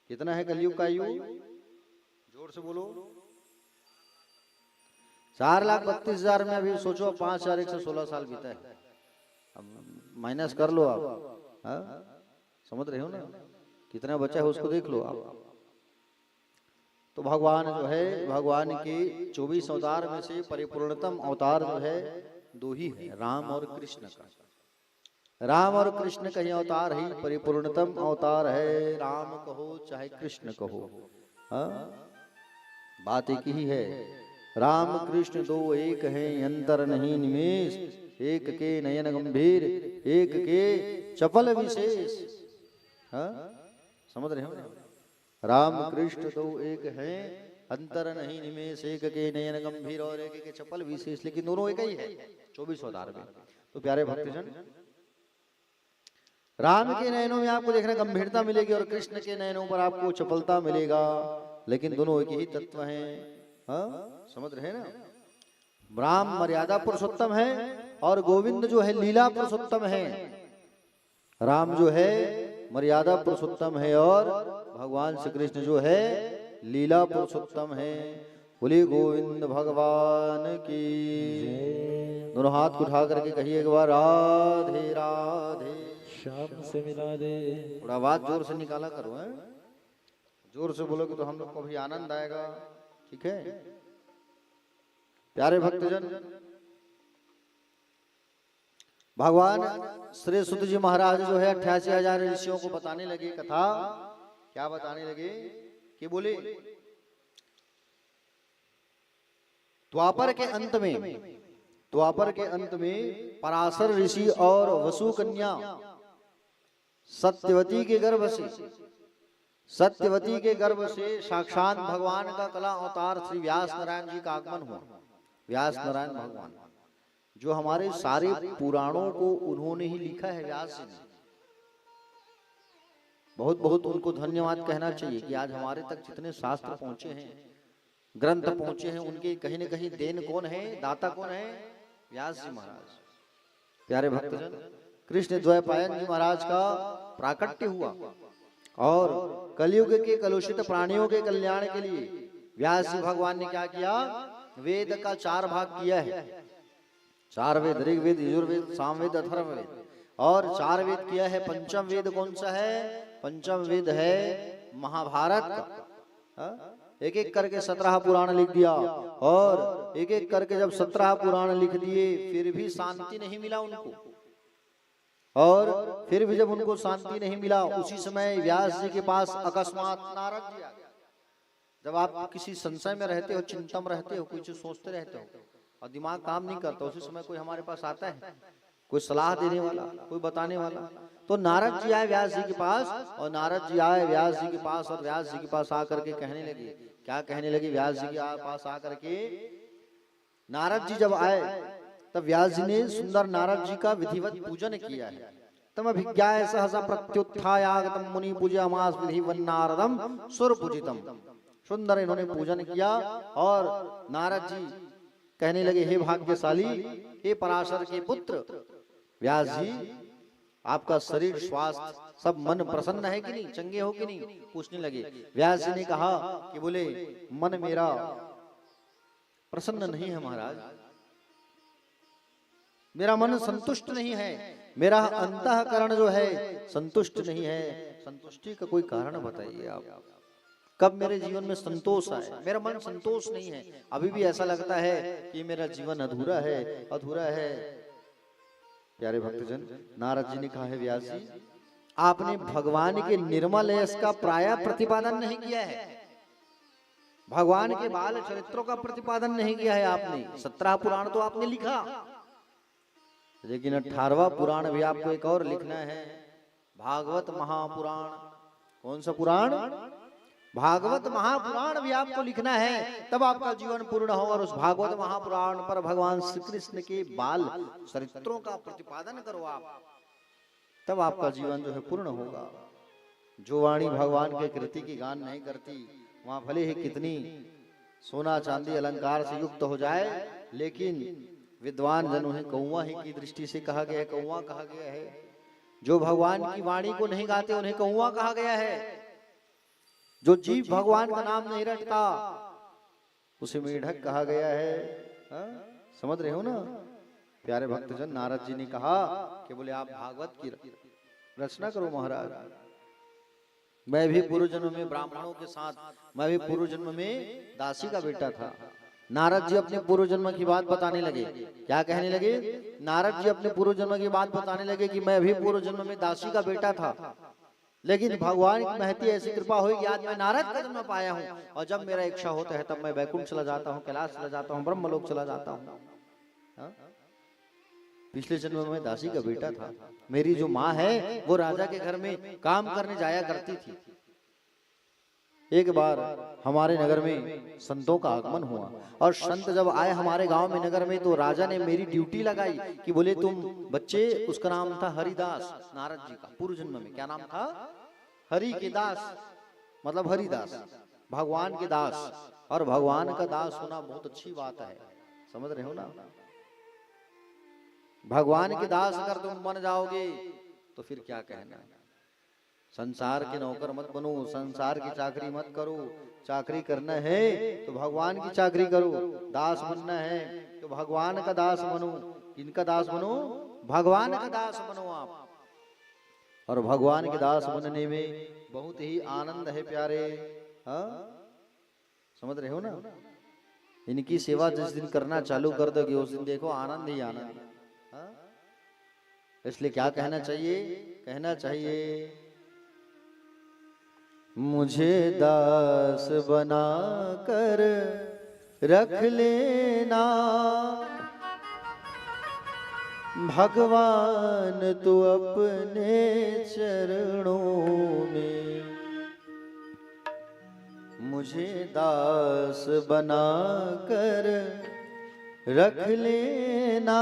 कितना है कलयुग का आयु? जोर से बोलो। 4,32,000 में अभी सोचो 5,116 साल बीता है। अब माइनस कर लो आप। समझ रहे हो ना? कितना बचा है उसको देख लो आप। तो भगवान जो है, भगवान के 24 अवतार में से परिपूर्णतम अवतार जो है 2 ही है, राम और कृष्ण का। राम और कृष्ण का ही अवतार ही परिपूर्णतम अवतार है। राम कहो चाहे कृष्ण कहो, बात एक ही है। राम कृष्ण 2 एक हैं, अंतर नहीं निमेष। एक के नयन गंभीर, एक के चपल विशेष। समझ रहे हो? राम कृष्ण 2 एक हैं, अंतर नहीं निमेष। एक के नयन गंभीर और एक के चपल विशेष, लेकिन दोनों एक ही है 24 अवतार में। तो प्यारे भक्तजन, राम के नयनों में आपको देखना गंभीरता मिलेगी और कृष्ण के नयनों पर आपको चपलता मिलेगा, लेकिन दोनों एक ही तत्व हैं। समझ रहे हैं ना? राम मर्यादा पुरुषोत्तम है और गोविंद जो है लीला पुरुषोत्तम है। राम जो है मर्यादा पुरुषोत्तम है और भगवान श्री कृष्ण जो है लीला पुरुषोत्तम है। बोले गोविंद भगवान की।
जय।
दोनों हाथ को उठा करके कहिए एक बार राधे राधे।
श्याम से मिला दे।
थोड़ा आवाज जोर से निकाला करो हैं, जोर से बोलोगे तो हम लोग को भी आनंद आएगा। ठीक है प्यारे भक्तजन, भगवान श्री सुत जी महाराज जो है 88,000 ऋषियों को बताने लगे कथा। क्या बताने लगे कि बोले द्वापर के अंत में पराशर ऋषि और वसु कन्या सत्यवती के गर्भ से साक्षात भगवान का कला अवतार श्री व्यास नारायण जी का आगमन हुआ। व्यास नारायण भगवान जो हमारे सारे पुराणों को उन्होंने ही लिखा है, व्यास जी ने। बहुत बहुत उनको धन्यवाद कहना चाहिए कि आज हमारे तक जितने शास्त्र पहुंचे हैं, ग्रंथ पहुंचे हैं, उनके कहीं न कहीं देन कौन है, दाता कौन है? व्यास जी महाराज। प्यारे भक्तजन, कृष्ण द्वैपायन जी महाराज का प्राकट्य हुआ और कलयुग के कलुषित प्राणियों के कल्याण के लिए व्यास जी भगवान ने क्या किया? वेद का 4 भाग किया है। 4 वेद, ऋग्वेद, यजुर्वेद, सामवेद, अथर्ववेद, और 4 वेद किया है। पंचम वेद कौन सा है? पंचम वेद है महाभारत का। एक एक करके 17 पुराण लिख दिया, और एक एक करके जब 17 पुराण लिख दिए फिर भी शांति नहीं मिला उनको। और फिर भी जब उनको शांति नहीं मिला, उसी समय व्यास जी के पास अकस्मात नारद जी आ गया। जब आप किसी संशय में रहते हो, चिंता में रहते हो, कुछ सोचते रहते हो और दिमाग काम नहीं करता, उसी समय कोई हमारे पास आता है, कोई सलाह देने वाला, कोई बताने वाला। तो नारद जी आए व्यास जी के पास, और नारद जी आए व्यास जी के पास, और व्यास जी के पास आकर के कहने लगे। क्या कहने लगे? व्यास जी के पास आकर के नारद जी जब आए तब व्यास जी ने सुंदर नारद जी का विधिवत पूजन किया है। तम अभिज्ञाय सहसा प्रत्युत्थायागतम मुनि पूजयामास विधिवन् नारदम सुर पूजितम। सुंदर इन्होंने पूजन किया, और नारद जी कहने लगे, हे भाग्यशाली, हे पराशर के पुत्र व्यास जी, आपका शरीर, स्वास्थ्य, सब मन प्रसन्न है कि नहीं, चंगे हो कि नहीं? पूछने लगे। व्यास जी ने कहा कि बोले मन मेरा प्रसन्न नहीं है महाराज, मेरा मन संतुष्ट नहीं है, मेरा अंतःकरण जो है संतुष्ट नहीं है। संतुष्टि का कोई कारण बताइए आप, कब मेरे जीवन में संतोष आए? मेरा मन संतोष नहीं है, अभी भी ऐसा लगता है कि मेरा जीवन अधूरा है, अधूरा है। प्यारे भक्तजन, नारद जी ने कहा है, व्यास जी, आपने भगवान के निर्मल यश का प्राय प्रतिपादन नहीं किया है, भगवान के बाल चरित्रों का प्रतिपादन नहीं किया है आपने। 17 पुराण तो आपने लिखा, लेकिन 18वां पुराण भी आपको एक और लिखना है, भागवत महापुराण। कौन सा पुराण? भागवत महापुराण भी आपको लिखना है, तब आपका जीवन पूर्ण होगा। और उस भागवत महापुराण पर भगवान श्री कृष्ण के बाल चरित्रों का प्रतिपादन करो आप, तब आपका जीवन जो है पूर्ण होगा। जो वाणी भगवान के कृति की गान नहीं करती, वहां भले ही कितनी सोना चांदी अलंकार से युक्त हो जाए, लेकिन विद्वान जन उन्हें कौवा ही की दृष्टि से कहा गया है, कौवा कहा गया है। जो भगवान की वाणी को नहीं गाते उन्हें कौवा कहा गया है। जो जीव भगवान का नाम नहीं रटता उसे मेढक कहा गया है। समझ रहे हो ना प्यारे भक्तजन? नारद जी ने कहा कि बोले आप भागवत की रचना करो महाराज। मैं भी पूर्व जन्म में ब्राह्मणों के साथ, मैं भी पूर्व जन्म में दासी का बेटा था। नारद जी अपने पूर्व जन्म की बात बताने लगे। क्या कहने लगे? नारद जी अपने पूर्व जन्म की बात बताने लगे कि मैं भी पूर्व जन्म में दासी का बेटा था, लेकिन भगवान की महती ऐसी कृपा हुई कि आज मैं नारद का जन्म पाया हूँ, और जब मेरा इच्छा होता है तब मैं वैकुंठ चला जाता हूँ, कैलाश चला जाता हूँ, ब्रह्मलोक चला जाता हूँ। पिछले जन्म में दासी का बेटा था। मेरी जो माँ है वो राजा के घर में काम करने जाया करती थी। एक बार हमारे नगर में संतों का आगमन हुआ, और संत जब आए हमारे गांव में, नगर में, तो राजा ने मेरी ड्यूटी लगाई कि बोले तुम बच्चे, उसका नाम था हरिदास, नारद जी का पूर्व जन्म में क्या नाम था? हरि के दास, मतलब हरिदास, भगवान के दास। और भगवान का दास होना बहुत अच्छी बात है, समझ रहे हो ना? भगवान के दास अगर तुम बन जाओगे तो फिर क्या कहना, संसार के नौकर मत बनो, संसार की चाकरी मत करो। चाकरी करना है तो भगवान की चाकरी करो, दास बनना है तो भगवान का दास बनो। किनका दास बनो? भगवान का दास बनो आप। और भगवान के दास बनने में बहुत ही आनंद है प्यारे। हाँ, समझ रहे हो ना? इनकी सेवा जिस दिन करना चालू कर दोगे उस दिन देखो आनंद ही आनंद। हाँ? इसलिए क्या कहना चाहिए? कहना चाहिए मुझे दास बना कर रख लेना भगवान तू अपने चरणों में। मुझे दास बना कर रख लेना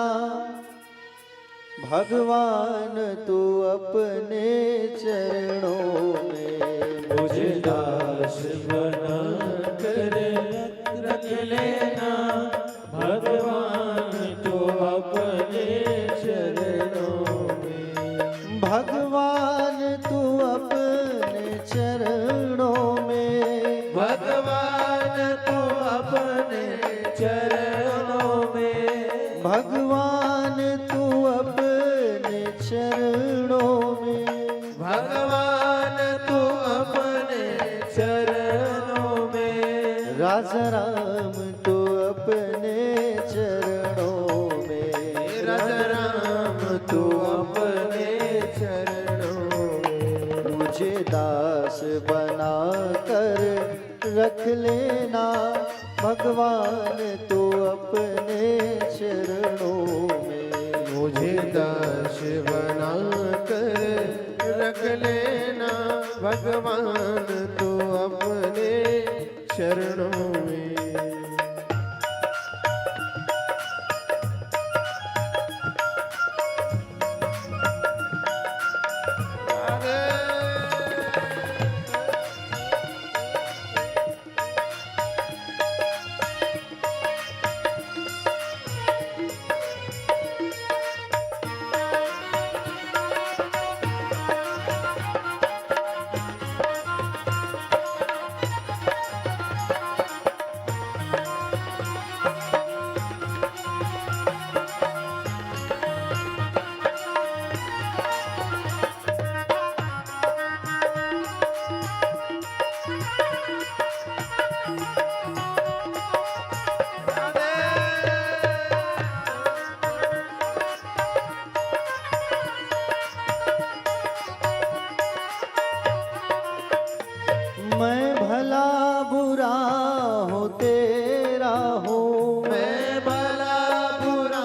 भगवान तू अपने चरणों में।
मुझे दास बना कर रख लेना भगवान तो अपने चरणों में।
भगवान तू अपने चरणों में।
भगवान तो अपने चरणों में।
भगवान तू अपने चरणों में।
भगवान तो अपने चरणों में।
राजा राम तू अपने चरणों में।
राजा राम तू अपने चरणों में।
मुझे दास बना कर रख लेना भगवान तू अपने चरणों में।
मुझे दास बना कर रख लेना भगवान तो अपने चरणों में।
मैं भला बुरा हूँ तेरा हूँ।
मैं भला बुरा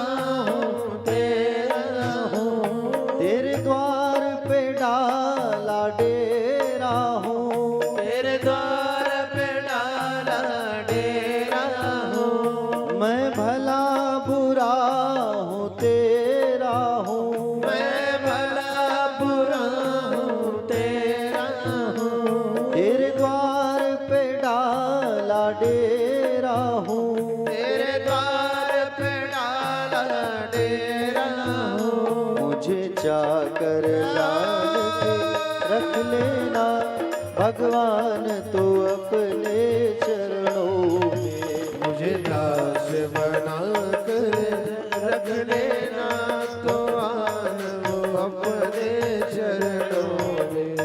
हूँ तेरा हूँ।
तेरे द्वार पे डाला डेरा हूँ।
तेरे द्वार पे डाला डेरा हूँ।
मैं भला बुरा हूँ तेरा हूँ।
मैं भला बुरा हूँ तेरा हूँ।
तेरे द्वार पे डाला डेरा हूँ।
तेरे द्वार पे डाला डेरा हूँ।
मुझे चाकर जान के रख लेना भगवान तो अपने चरणों में।
मुझे दास बना कर रख लेना तो आन वो अपने चरणों में।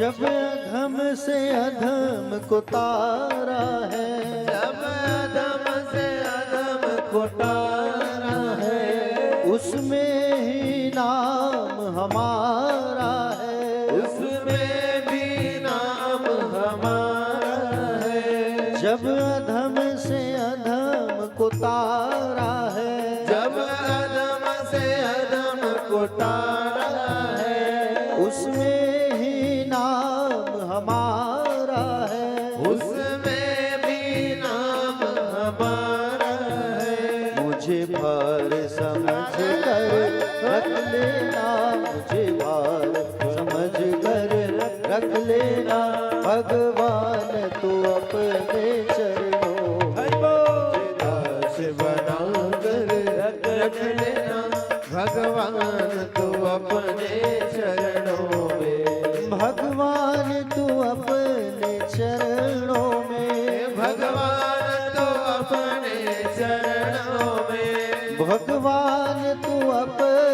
जब अधम से अधम को तारा है,
जब अधम से अधम को तारा है,
उसमें ही नाम हमारा है,
उसमें भी नाम हमारा है।
जब अधम से अधम को तारा है,
जब अधम से अधम को तारा है,
उसमें ही नाम हमारा है,
उसमें भी नाम हमारा है।
मुझे भार समझ कर रख लेना, मुझे भार समझ कर रख लेना, भगवान तू अपने चरणों में
दास बना कर रख लेना, भगवान तू अपने चरणों में।
भगवान तू अपने चरणों में,
भगवान तो अपने चरणों में,
भगवान तू अपने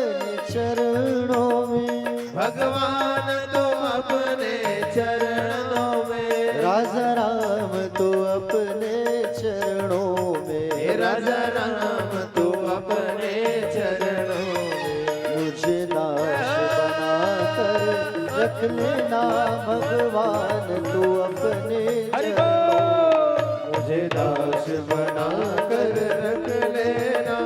चरणों में,
भगवान तो अपने चरणों में।
राजा राम तू अपने चरणों में,
हे राजा राम तू अपने चरणों में।
मुझे दास बना कर रख लेना, भगवान तू अपने
मुझे दास बना कर रख लेना,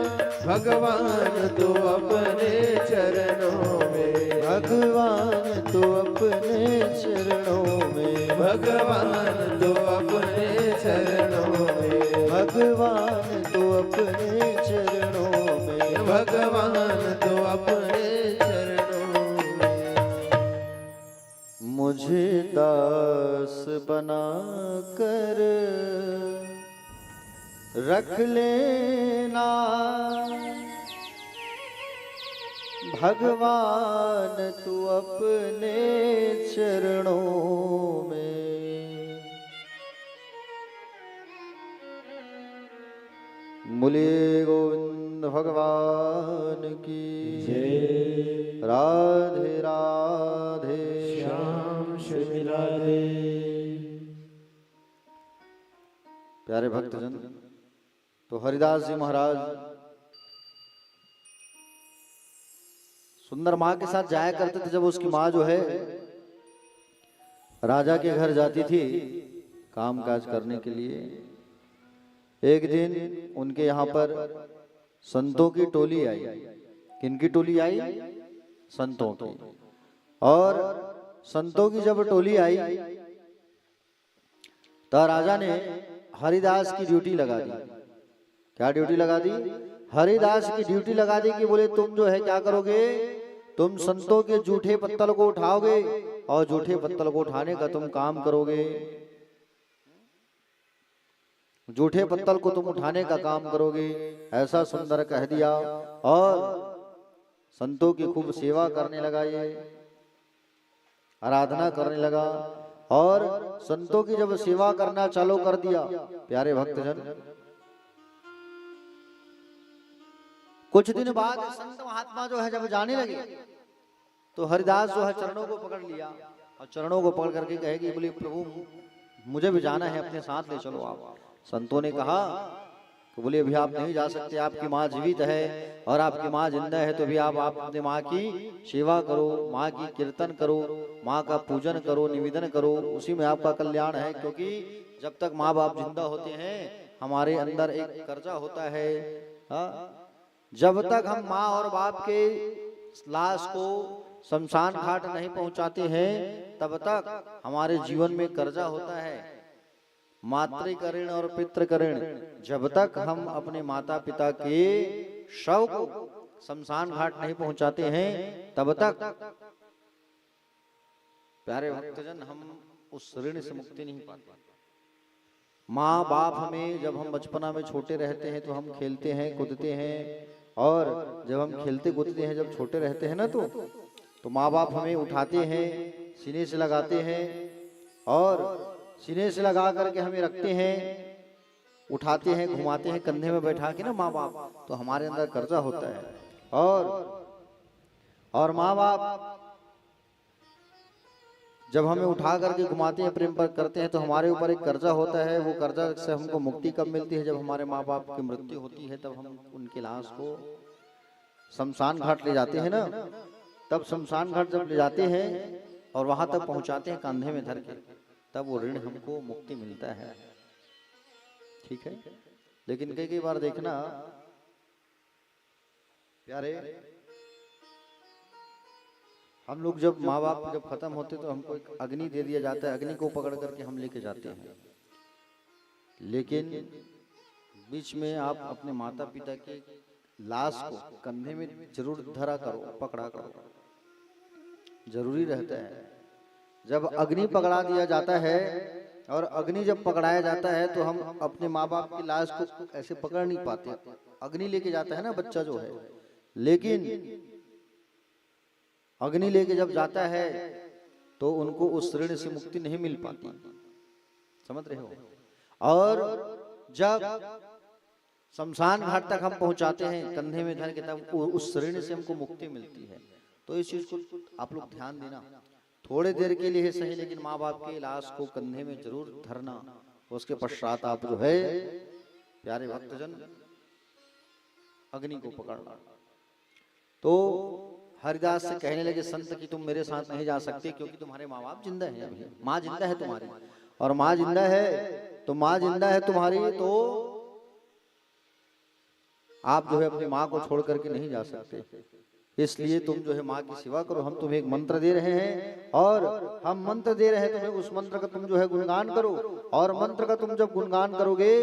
भगवान तू अपने चरणों में।
भगवान तू अपने चरणों में,
भगवान तू अपने चरणों में।
भगवान तू अपने चरणों में,
भगवान तू अपने चरणों में।
मुझे दास बना कर रख लेना, भगवान तू अपने चरणों में। बोले गोविंद भगवान की
जय।
राधे राधे
श्याम श्री राधे।
प्यारे भक्तजन, तो हरिदास जी महाराज सुंदर माँ के साथ जाया करते थे। जब उसकी माँ जो है राजा के घर जाती थी काम काज करने के लिए, एक दिन उनके यहाँ पर संतों की टोली आई। किनकी टोली आई? संतों की। और संतों की जब टोली आई तो राजा ने हरिदास की ड्यूटी लगा दी। क्या ड्यूटी लगा दी? हरिदास की ड्यूटी लगा दी कि बोले तुम जो है क्या करोगे, तुम संतों के जूठे पत्तल को उठाओगे और जूठे पत्तल को उठाने का तुम काम करोगे। जूठे पत्तल को तुम उठाने का काम करोगे, ऐसा सुंदर कह दिया। और संतों की खूब सेवा करने लगा, ये आराधना करने लगा। और संतों की जब सेवा करना चालू कर दिया, प्यारे भक्तजन, कुछ दिन बाद संत महात्मा जो है जब जाने लगे तो हरिदास जो है चरणों को पकड़ लिया और चरणों को पकड़ करके कहेगी बोले प्रभु मुझे भी जाना है, अपने साथ ले चलो आप। संतों ने कहा तो बोले अभी आप नहीं जा सकते, आपकी माँ जीवित है और आपकी माँ जिंदा है, तो भी आप अपनी माँ की सेवा करो, माँ की कीर्तन करो, माँ का पूजन करो, निवेदन करो, उसी में आपका कल्याण है। क्योंकि जब तक माँ बाप जिंदा होते हैं हमारे अंदर एक कर्जा होता है। जब तक हम माँ और बाप के लाश को शमशान घाट नहीं पहुंचाते हैं तब तक हमारे जीवन में कर्जा होता है। मातृ ऋण और पितृ ऋण, जब तक हम अपने माता पिता के शव को शमशान घाट नहीं पहुंचाते हैं तब तक प्यारे भक्तजन हम उस ऋण से मुक्ति नहीं पाते। माँ बाप हमें जब हम बचपना में छोटे रहते हैं तो हम खेलते हैं कूदते हैं, और जब हम खेलते कूदते हैं जब छोटे रहते हैं ना तो माँ बाप हमें उठाते हैं, सीने से लगाते हैं और सीने से लगा करके हमें रखते हैं, उठाते हैं, घुमाते हैं कंधे में बैठा के ना माँ बाप, तो हमारे अंदर कर्जा होता है। और माँ बाप जब हमें उठा करके घुमाते हैं, प्रेम पर करते हैं, तो हमारे ऊपर एक कर्जा होता है। वो कर्जा से हमको मुक्ति कब मिलती है? जब हमारे माँ बाप की मृत्यु होती है, तब हम उनकी लाश को शमशान घाट ले जाते हैं ना। तब शमशान घाट जब ले जाते हैं और वहां तक पहुंचाते हैं कंधे में धर के, तब वो ऋण हमको मुक्ति मिलता है। ठीक है, लेकिन कई कई बार देखना प्यारे, हम लोग जब माँ बाप जब खत्म होते तो हमको एक अग्नि दे दिया जाता है, अग्नि को पकड़ करके हम लेके जाते हैं। लेकिन बीच में आप अपने माता पिता के लाश को कंधे में जरूर धरा करो, पकड़ा करो, जरूरी रहता है। जब अग्नि पकड़ा दिया जाता है और अग्नि जब पकड़ाया जाता है तो हम अपने माँ बाप की लाश को ऐसे पकड़ नहीं पाते। अग्नि लेके जाता है ना बच्चा जो है, लेकिन अग्नि लेके जब जाता है तो उनको उस ऋण से मुक्ति नहीं मिल पाती। समझ रहे हो? और जब शमशान घाट तक हम पहुंचाते हैं कंधे में धर के, तब उस ऋण से हमको मुक्ति मिलती है। तो इस चीज को आप लोग ध्यान देना। थोड़े देर के लिए सही, लेकिन माँ बाप की लाश को कंधे में जरूर धरना। उसके पश्चात आप जो है प्यारे भक्तजन अग्नि को पकड़ना। तो हरिदास से कहने लगे संत कि तुम मेरे साथ नहीं जा सकते, क्योंकि तुम्हारे माँ बाप जिंदा हैं अभी। माँ जिंदा है तुम्हारी, और माँ जिंदा है तो माँ जिंदा है तुम्हारी, तो आप जो है अपनी माँ को छोड़ करके नहीं जा सकते। इसलिए तुम जो है माँ की सेवा करो। हम तुम्हें एक मंत्र दे रहे हैं, और हम मंत्र दे रहे हैं तुम्हें, उस मंत्र का तुम जो है गुणगान करो। और मंत्र का तुम जब गुणगान करोगे,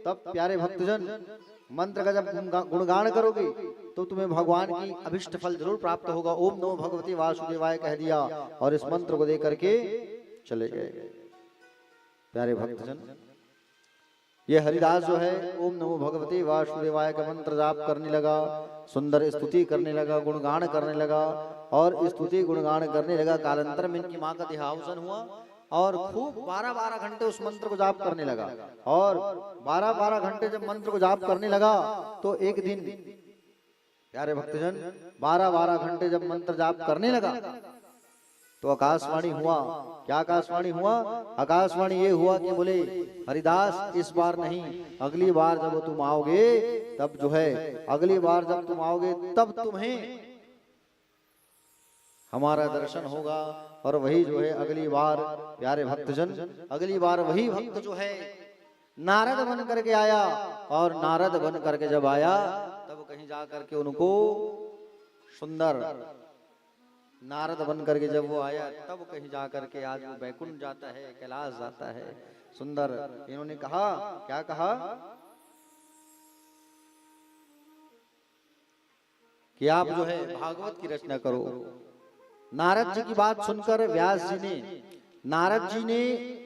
तब प्यारे भक्तजन मंत्र का जब गुणगान करोगे तो तुम्हें भगवान की अभिष्ट फल जरूर प्राप्त होगा। ओम नमो भगवते वासुदेवाय कह दिया और इस मंत्र को दे करके चले गए। प्यारे भक्तजन, ये हरिदास जो है ओम नमो भगवते वासुदेवाय का मंत्र जाप करने लगा, सुंदर स्तुति करने लगा, गुणगान करने लगा, और स्तुति गुणगान करने लगा। कालांतर में इनकी माँ का देहावसान हुआ, और खूब 12-12 घंटे उस मंत्र को जाप करने लगा। और 12-12 घंटे जब मंत्र को जाप करने लगा, तो एक दिन प्यारे भक्तजन 12-12 घंटे जब मंत्र जाप करने लगा, तो आकाशवाणी हुआ। क्या आकाशवाणी हुआ? आकाशवाणी ये हुआ कि बोले हरिदास इस बार नहीं, अगली बार जब तुम आओगे, तब जो है अगली बार जब तुम आओगे, तब तुम्हें हमारा दर्शन होगा। और वही जो है अगली बार प्यारे भक्तजन, अगली बार वही भक्त जो है नारद बन करके आया। और नारद बन करके जब आया, तब कहीं जा करके उनको सुंदर नारद बन करके जब वो आया, तब कहीं जा करके आज वो बैकुंठ जाता है, कैलाश जाता है। सुंदर इन्होंने कहा, क्या कहा कि आप जो है भागवत की रचना करो। नारद जी की बात सुनकर नारद जी ने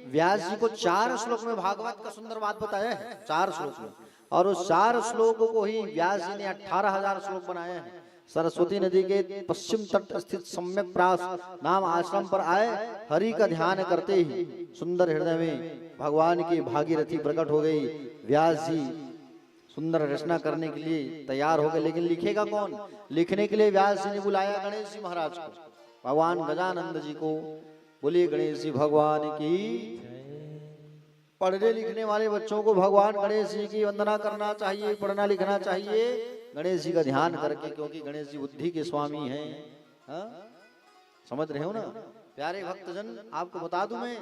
व्यास जी को 4 श्लोक में भागवत का सुंदर बात बताया है, 4 श्लोक में। और उस 4 श्लोकों को ही व्यास जी ने 18,000 श्लोक बनाए हैं। सरस्वती नदी के पश्चिम तट स्थित सम्यक प्रास नाम आश्रम पर आए, हरि का ध्यान करते ही सुंदर हृदय में भगवान की भागीरथी प्रकट हो गई। व्यास जी सुंदर रचना करने के लिए तैयार हो गए, लेकिन लिखेगा कौन? लिखने के लिए व्यास जी ने बुलाया गणेश जी महाराज को, भगवान गजानंद जी को। बोलिए गणेश जी भगवान की। पढ़ने लिखने वाले बच्चों को भगवान गणेश जी की वंदना करना चाहिए, पढ़ना लिखना चाहिए गणेश जी का ध्यान करके, क्योंकि गणेश जी बुद्धि के स्वामी हैं। हाँ? समझ रहे हो ना प्यारे भक्तजन? आपको बता दूं मैं,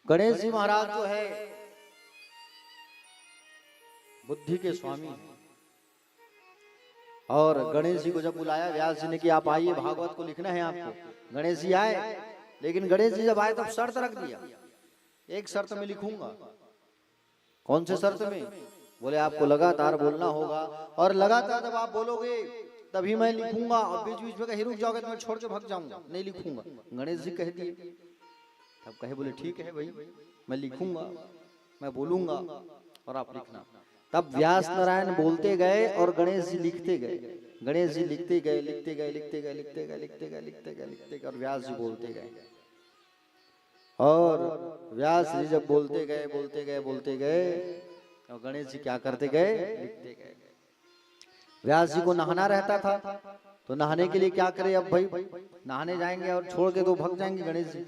गणेश जी महाराज जो है बुद्धि के स्वामी हैं। और गणेश जी को जब बुलाया व्यास जी ने कि आप आइए, भागवत को लिखना है आपको। गणेश जी आए, लेकिन गणेश जी जब आए तब शर्त रख दिया, एक शर्त में लिखूंगा। कौन से शर्त में? बोले आपको लगातार बोलना होगा, और लगातार जब आप बोलोगे तभी मैं लिखूंगा, और बीच बीच में कहीं रुक जाओगे तो मैं छोड़ के भाग जाऊंगा, नहीं लिखूंगा। गणेश जी कह दिए। तब कहे बोले ठीक है भाई, मैं लिखूंगा, मैं बोलूंगा और आप लिखना। तब व्यास नारायण बोलते गए और गणेश जी लिखते गए। गणेश जी लिखते गए, लिखते गए, लिखते गए, लिखते गए, लिखते गए, लिखते गए, लिखते गए, और व्यास जी बोलते गए। और व्यास जी जब बोलते गए, बोलते गए, बोलते गए, और गणेश जी क्या करते गए? लिखते गए। व्यास जी को नहाना रहता था, तो नहाने के लिए क्या करे अब भाई, नहाने जाएंगे और छोड़ के तो भाग जाएंगे गणेश जी।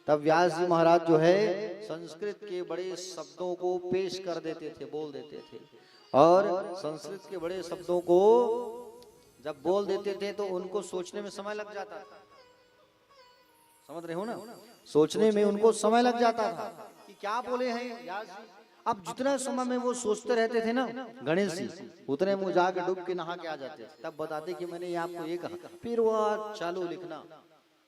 तब व्यास जी महाराज जो है संस्कृत के बड़े शब्दों को पेश कर देते थे, बोल देते थे। और संस्कृत के बड़े शब्दों को जब बोल देते थे तो उनको सोचने में समय लग जाता था। समझ रहे हो ना, सोचने में उनको समय लग जाता था कि क्या बोले हैं व्यास जी। अब जितना समय में वो सोचते रहते थे ना गणेश जी, उतने में जाके डूब के नहा के आ जाते थे। तब बताते कि मैंने ये आपको ये कहा, फिर वो चालू लिखना।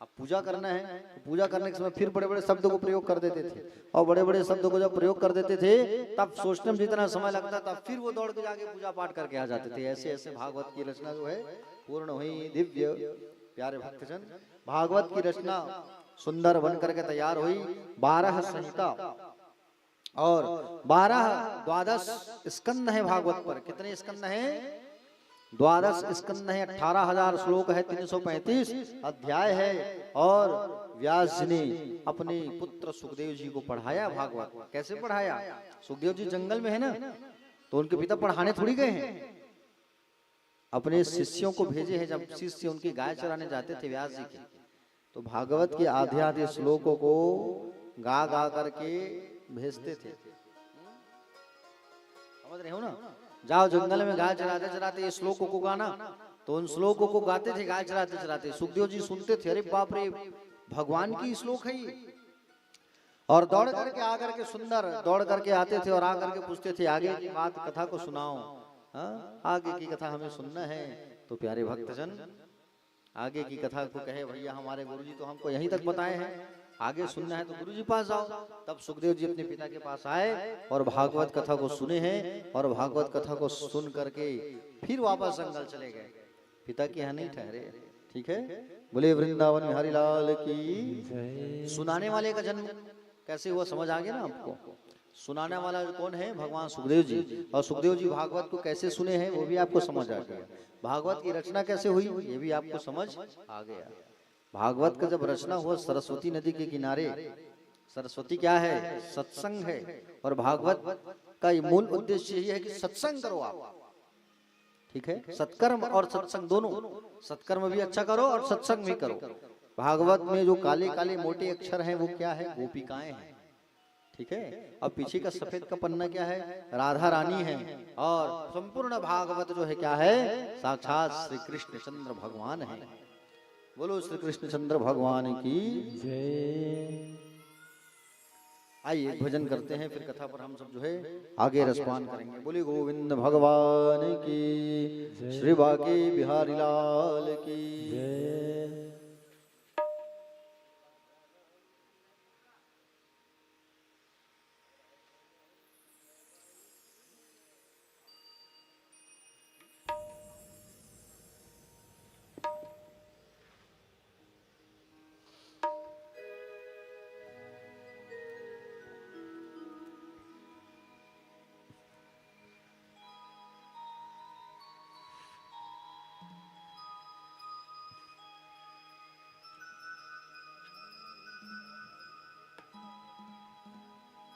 अब पूजा करना है तो पूजा करने के समय फिर बड़े बड़े शब्दों को प्रयोग कर देते थे, और बड़े बड़े शब्दों को जब प्रयोग कर देते थे तब सोचने में जितना समय लगता था फिर वो दौड़ के जाके पूजा पाठ करके आ जाते थे। ऐसे ऐसे भागवत की रचना जो है पूर्ण हुई। दिव्य प्यारे भक्तजन, भागवत की रचना सुंदर बन करके तैयार हुई। 12 संहिता और 12 स्कंद है भागवत पर। कितने स्कंद हैं? 12 स्कंद है, 18,000 श्लोक है, 335 अध्याय है। और व्यास जी ने अपने पुत्र सुखदेव जी को पढ़ाया भागवत। कैसे पढ़ाया? सुखदेव जी जंगल में है ना, तो उनके पिता पढ़ाने थोड़ी गए हैं, अपने शिष्यों को भेजे हैं। जब शिष्य उनकी गाय चराने जाते थे व्यास जी के, तो भागवत के आधे आधे श्लोकों को गा गा करके भेजते थे। समझ रहे हो ना, जाओ जंगल में गाय चराते चराते ये श्लोकों को गाना, तो उन श्लोकों को गाते थे गाय चराते चराते। सुखदेव जी सुनते थे, अरे बाप रे भगवान की श्लोक है ये। और दौड़ करके आकर के सुंदर दौड़ करके आते थे और आकर के पूछते थे आगे की बात कथा को सुनाओ। हाँ, आगे की कथा हमें सुनना है। तो प्यारे भक्तजन, आगे की कथा को कहे भैया हमारे गुरुजी तो हमको यहीं तक बताए हैं, आगे सुनना है तो गुरुजी पास जाओ। तब सुखदेव जी अपने पिता के पास आए और भागवत कथा को सुने हैं, और भागवत कथा को सुन करके फिर वापस जंगल चले गए। पिता के यहाँ नहीं ठहरे। ठीक है, बोले वृंदावन बिहारी लाल की। सुनाने वाले का जन्म कैसे हुआ समझ आ गया ना आपको? सुनाने वाला कौन है? भगवान सुखदेव जी। और सुखदेव जी भागवत को कैसे सुने हैं वो भी आपको समझ आ गया। भागवत की रचना कैसे हुई ये भी आपको समझ आ गया। भागवत का जब रचना हुआ सरस्वती नदी के किनारे। सरस्वती क्या है? सत्संग है। और भागवत का मूल उद्देश्य यही है कि सत्संग करो आप। ठीक है, सत्कर्म और सत्संग दोनों, सत्कर्म भी अच्छा करो और सत्संग भी करो। भागवत में जो काले काले मोटे अक्षर हैं वो क्या है? गोपिकाएं हैं। ठीक है, अब पीछे का सफेद का पन्ना क्या है? राधा रानी है। और संपूर्ण भागवत जो है क्या है? साक्षात श्री कृष्ण चंद्र भगवान है। बोलो श्री कृष्ण चंद्र भगवान की जय। आइए भजन करते हैं, फिर कथा पर हम सब जो है आगे रसपान करेंगे। बोले गोविंद भगवान की, श्री बांके बिहारी लाल की जय।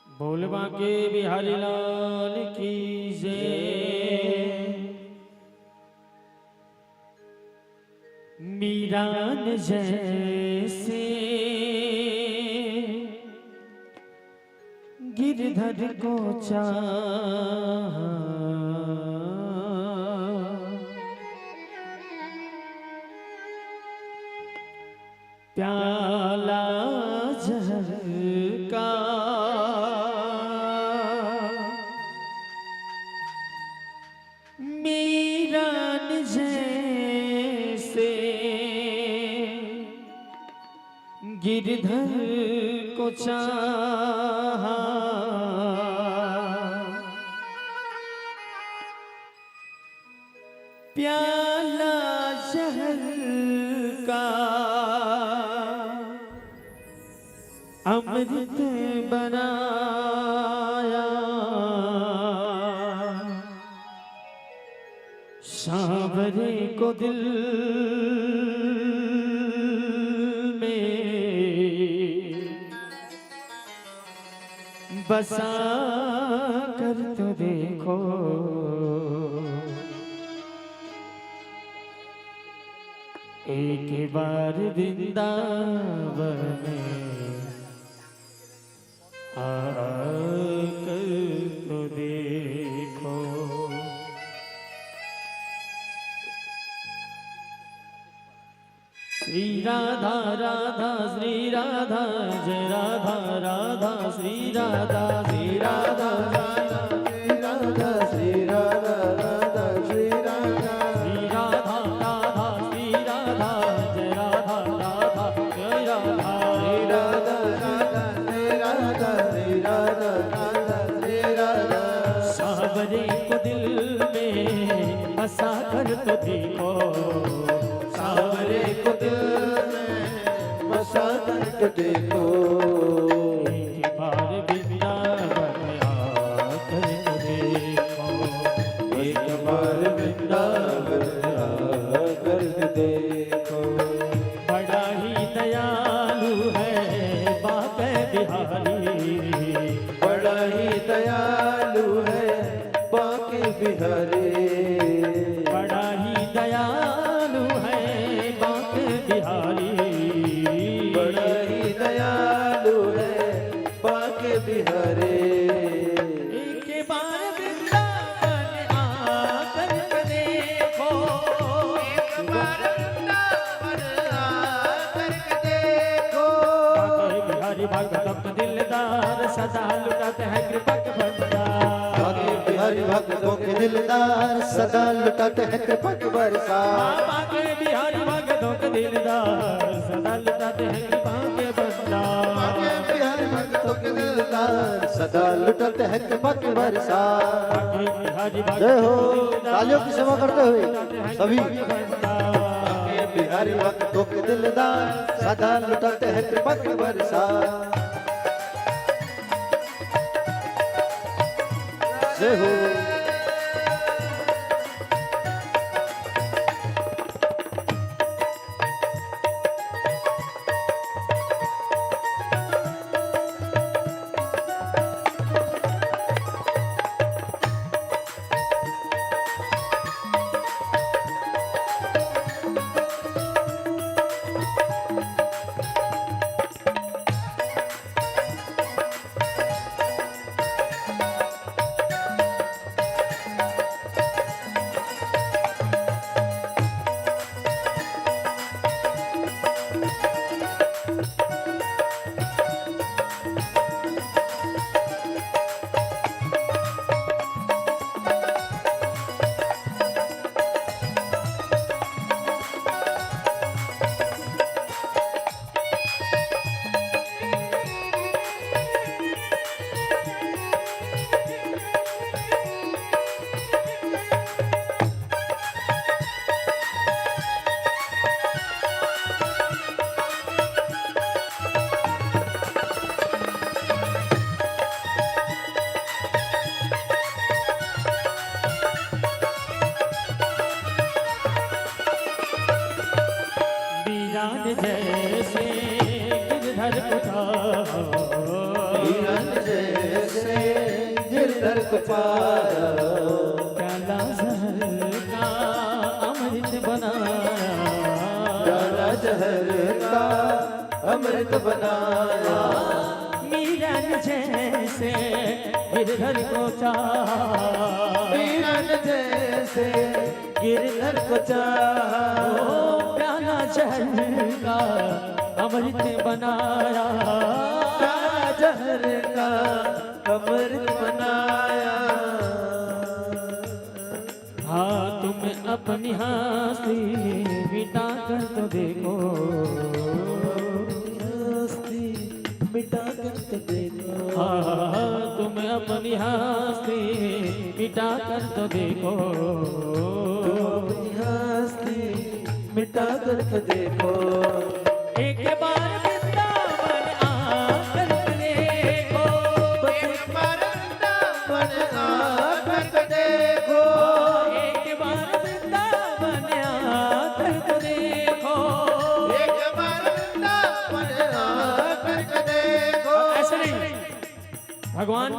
बोल बांके बिहारी लाल की जय। मीरान जैसे गिरधर को चाहा, प्याला जहर का मीरान जैसे गिरधर को चाहा, प्याला जहर का अमृत बनाया, सांवरे को दिल में बसा कर तो देखो। एक बार वृंदावन में आकर तो देखो। श्री राधा राधा श्री राधा जय राधा राधा श्री राधा श्री राधा राधा
श्री राधा श्री राधा राधा श्री राधा
श्री राधा राधा श्री राधा जय राधा राधा जय राधा
श्री राधा राधा श्री राधा श्री राधा राधा श्री राधा।
सावरे को दिल में बसा कर तो देखो।
सावरे को दिल में बसा कर देखो।
एक बार वृंदावन आकर तो देखो।
एक बार वृंदावन आकर देखो।
बड़ा ही दयालु है बाके बिहारी।
बड़ा ही दयालु है बाके बिहारी।
बड़ा ही दयालु है बाके बिहारी।
बड़ा ही दयालु है बाके बिहारी।
एक बार वृंदावन आकर के देखो।
एक बार वृंदावन आकर देखो।
बाके बिहारी भगतों का दिलदार सदा लुटाते हैं कृपा के भंडार।
बाके बिहारी भक्तों के दिलदार सदा लुटाते हैं कृपा के बरसात।
बाके बिहारी भगतों का दिलदार सदा लुटाते हैं कृपा के भंडार।
बाके बिहारी भक्तों के दिलदार सदा लुटाते हैं कृपा के बरसात।
बाके बिहारी
जय हो।
भगतों के दिलदार
तालियों की सेवा करते हुए सभी
भंडार।
बाके बिहारी भक्तों के दिलदार सदा लुटाते हैं कृपा के बरसात। जय हो।
जैसे गिरधर
हिरण जैसे गिरधर को पाया।
प्याला जहर का अमृत बनाया।
प्याला जहर का अमृत बनाया।
मीरन जैसे गिरधर को चाहा।
हिरण जैसे गिरधर को चाहा।
प्याला जहर का अमृत बनाया।
प्याला जहर का अमृत बनाया।
हाँ तुम अपनी हंसी मिटा कर तो देखो।
हंसी मिटा कर तो देखो।
हाँ तुम अपनी हंसी मिटा कर तो देखो।
अपनी हंसी मिटा कर तो देखो।
एक बार वृंदावन आकर तो देखो।
एक बार वृंदावन आकर तो देखो।
एक बार वृंदावन आकर तो देखो।
एक बार वृंदावन आकर तो देखो।
ऐसे नहीं, भगवान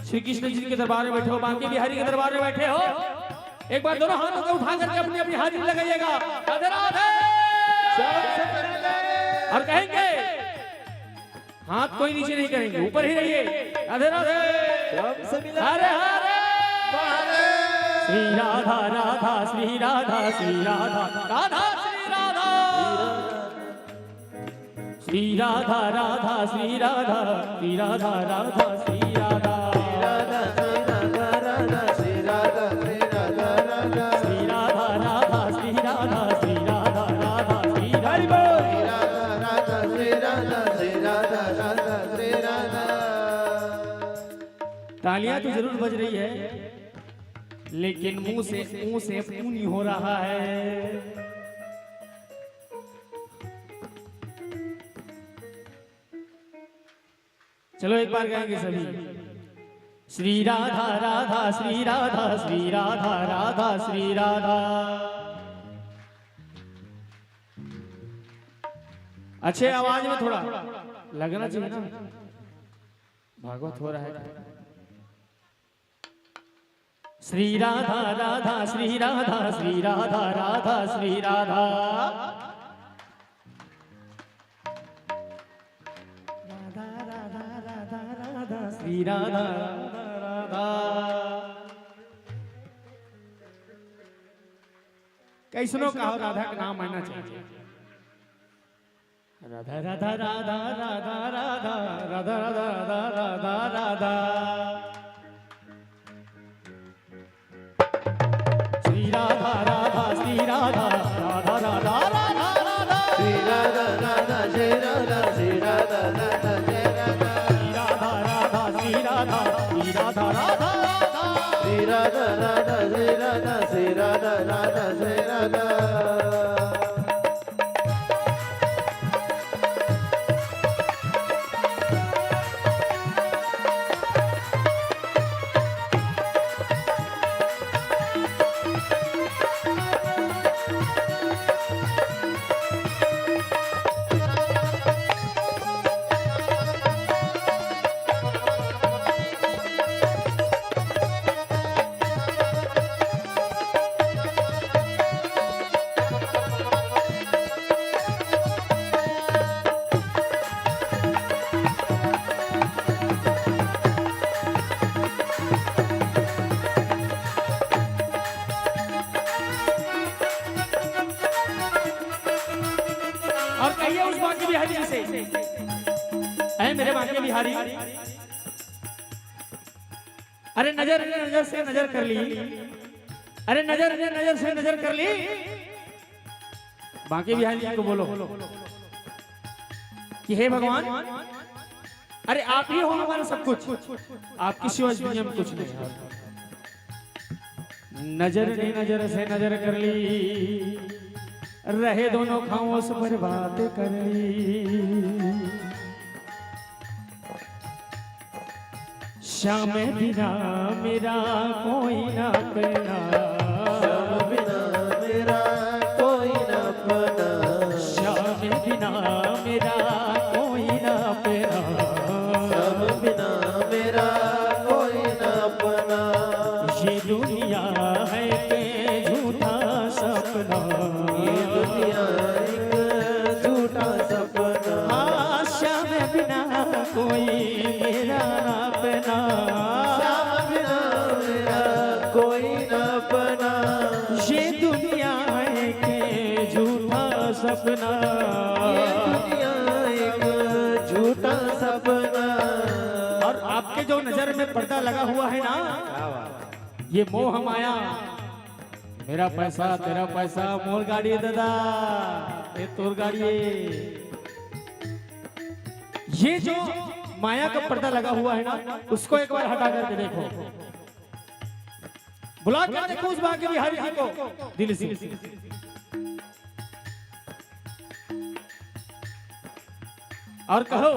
श्री कृष्ण जी के दरबार में बैठे हो, बांके बिहारी के दरबार में बैठे हो, एक बार दोनों हाथों को उठा करके अपनी अपनी हाजिरी लगाइएगा। राधे राधे। और कहेंगे हाथ कोई नीचे नहीं करेंगे, ऊपर ही रहिए। राधे राधे हरे हरे श्री राधा राधा श्री राधा श्री राधा राधा श्री राधा श्री राधा राधा श्री राधा श्री राधा राधा श्री राधा श्री राधा राधा श्री राधा श्री राधा राधा श्री राधा। तालियां तो जरूर बज रही है, लेकिन मुंह से पूं नहीं हो रहा है। चलो एक बार गाएंगे सभी। श्री राधा राधा श्री राधा श्री राधा राधा श्री राधा। अच्छे आवाज में थोड़ा लगना चाहिए ना, भागवत हो रहा है। श्री राधा राधा श्री राधा श्री राधा राधा श्री राधा श्री राधा राधा। कैसनो कहो राधा का नाम आना चाहिए। राधा राधा राधा राधा राधा राधा राधा राधा राधा। श्री राधा राधा श्री राधा राधा राधा राधा राधा श्री राधा राधा श्री राधा श्री राधा राधा श्री राधा राधा श्री राधा श्री राधा राधा श्री राधा राधा श्री राधा श्री राधा राधा श्री राधा। और कहिए उस बांके बिहारी जी से, ऐ मेरे बांके बिहारी, अरे नजर नजर से नजर कर ली, अरे नजर नजर से नजर कर ली। बांके बिहारी जी को बोलो कि हे भगवान, अरे आप ही हो हमारा सब कुछ, आपकी सिवा इस दुनिया में कुछ नहीं है। नजर ने नजर से नजर कर ली, रहे दोनों खाओस पर बात कर ली। श्याम बिना मेरा कोई ना अपना, श्याम बिना मेरा कोई ना अपना, श्याम बिना मेरा कोई ना अपना, श्याम बिना मेरा कोई ना अपना। ये दुनिया है के झूठा सपना, ये दुनिया एक झूठा सपना। हाँ श्याम बिना कोई मेरा ना अपना, श्याम बिना मेरा कोई ना अपना। ये दुनिया है के झूठा सपना, ये दुनिया एक झूठा सपना। और आपके जो नजर में पर्दा लगा हुआ है ना, ये मोह माया, मेरा पैसा तेरा पैसा, मोर गाड़ी दादा ये तोर गाड़ी। ये जो माया का पर्दा लगा हुआ है ना, उसको एक बार हटा करके देखो, बुला कर देखो उस बांके बिहारी जी को दिल से। और कहो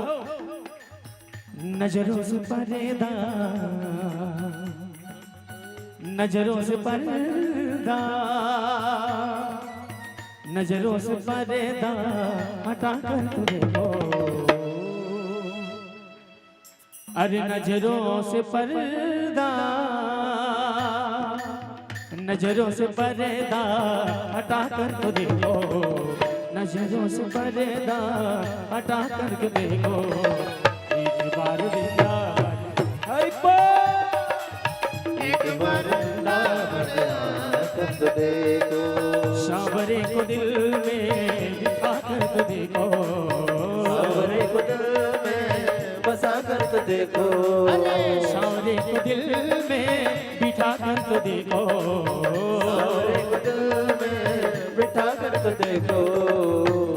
नजरों से पर्दा, नजरों से पर्दा, नजरों से पर्दा हटा कर तू देखो। अरे नजरों से पर्दा, नजरों से पर्दा हटा कर तो देखो, नजरों से पर्दा हटा करके देखो एक बार वृंदावन
एक बार वृंदावन आकर तो देखो,
सांवरे को दिल में बिठा कर तो देखो,
सांवरे को दिल में बसा कर तो देखो,
सांवरे को दिल में बिठा कर तो देखो,
सांवरे को दिल में बिठा कर तो देखो,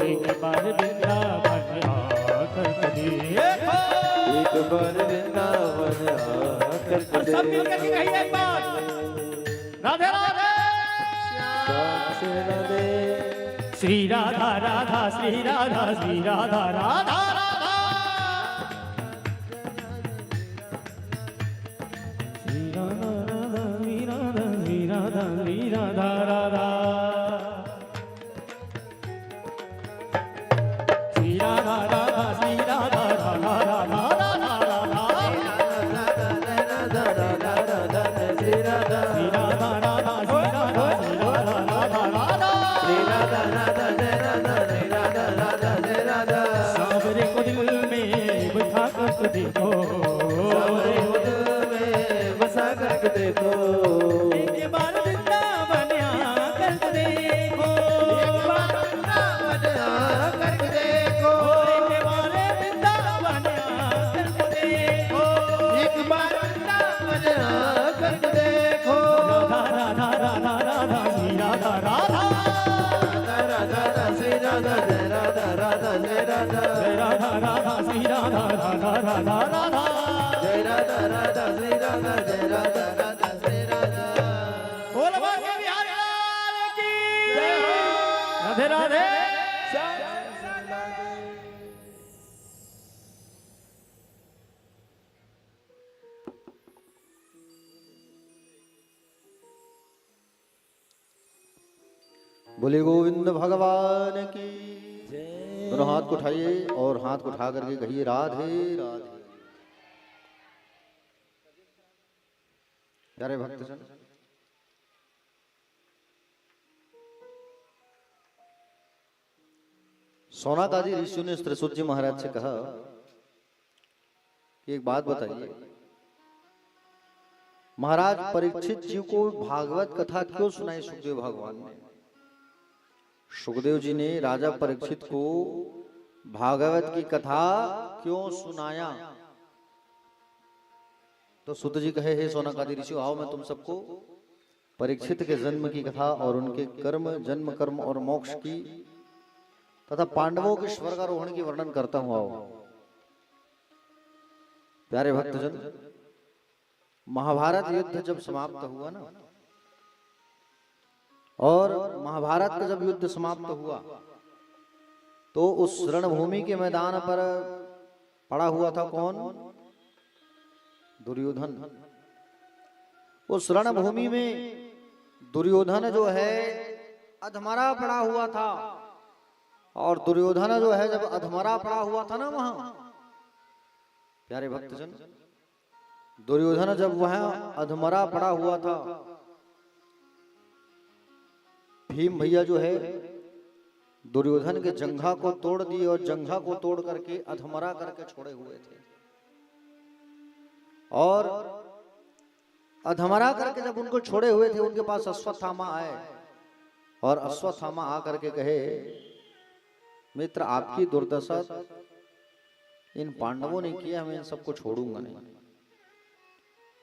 एक बार वृंदावन आकर तो देखो।
एक बार वृंदावन आकर तो
सब मिलकर के कहिए एक बार राधे राधे
श्याम राधे,
श्री राधा राधा श्री राधा श्री राधा राधा राधा श्री राधा राधा श्री राधा श्री राधा श्री राधा राधा श्री राधा राधा श्री राधा राधा राधा
श्री राधा
श्री राधा राधा श्री राधा श्री राधा राधा राधा सांवरे को दिल में बिठा कर तो देखो,
सांवरे को दिल में बसा कर देखो,
एक बार वृंदावन आकर तो देखो,
एक बार वृंदावन आकर देखो,
एक बार वृंदावन आकर तो देखो,
एक बार वृंदावन आकर देखो,
राधा राधा राधा राधा श्री राधा राधा
राधा राधा श्री राधा जय राधा राधा जय राधा,
जय राधा राधा श्री राधा राधा राधा राधा
जय राधा राधा श्री राधा जय राधा राधा श्री राधा।
बोल भाग्य बिहारी लाल की जय हो। राधे राधे
बोले गोविंद भगवान की। दोनों हाथ को उठाइए और हाथ को उठा करके कहिए राधे राधे। प्यारे भक्तजन, सोनाकादि ऋषियों ने त्रिशूल जी महाराज से कहा कि एक बात बताइए, महाराज परीक्षित जी को भागवत कथा क्यों सुनाई सुखदेव भगवान ने? सुखदेव जी ने राजा परीक्षित को भागवत की कथा क्यों सुनाया? तो सुत जी कहे, हे सोनाकादि ऋषियों, आओ मैं तुम सबको परीक्षित के जन्म की कथा और उनके कर्म, जन्म कर्म और मोक्ष की तथा पांडवों के स्वर्गारोहण की वर्णन करता हूं। आओ प्यारे भक्तजन, महाभारत युद्ध जब समाप्त हुआ ना, और महाभारत का जब युद्ध समाप्त हुआ तो उस रणभूमि के मैदान पर पड़ा हुआ था कौन? दुर्योधन। उस रणभूमि में दुर्योधन जो है अधमरा पड़ा हुआ था, और दुर्योधन जो है जब अधमरा पड़ा हुआ था ना वहां, प्यारे भक्तजन, दुर्योधन जब वहां अधमरा पड़ा हुआ था, भीम भैया जो है दुर्योधन के जंघा को तोड़ दिए और जंघा को तोड़ करके अधमरा करके छोड़े हुए थे। और अधमरा करके जब उनको छोड़े हुए थे, उनके पास अश्वत्थामा आए और अश्वत्थामा आकर के कहे, मित्र आपकी दुर्दशा इन पांडवों ने किया, मैं इन सबको छोड़ूंगा नहीं।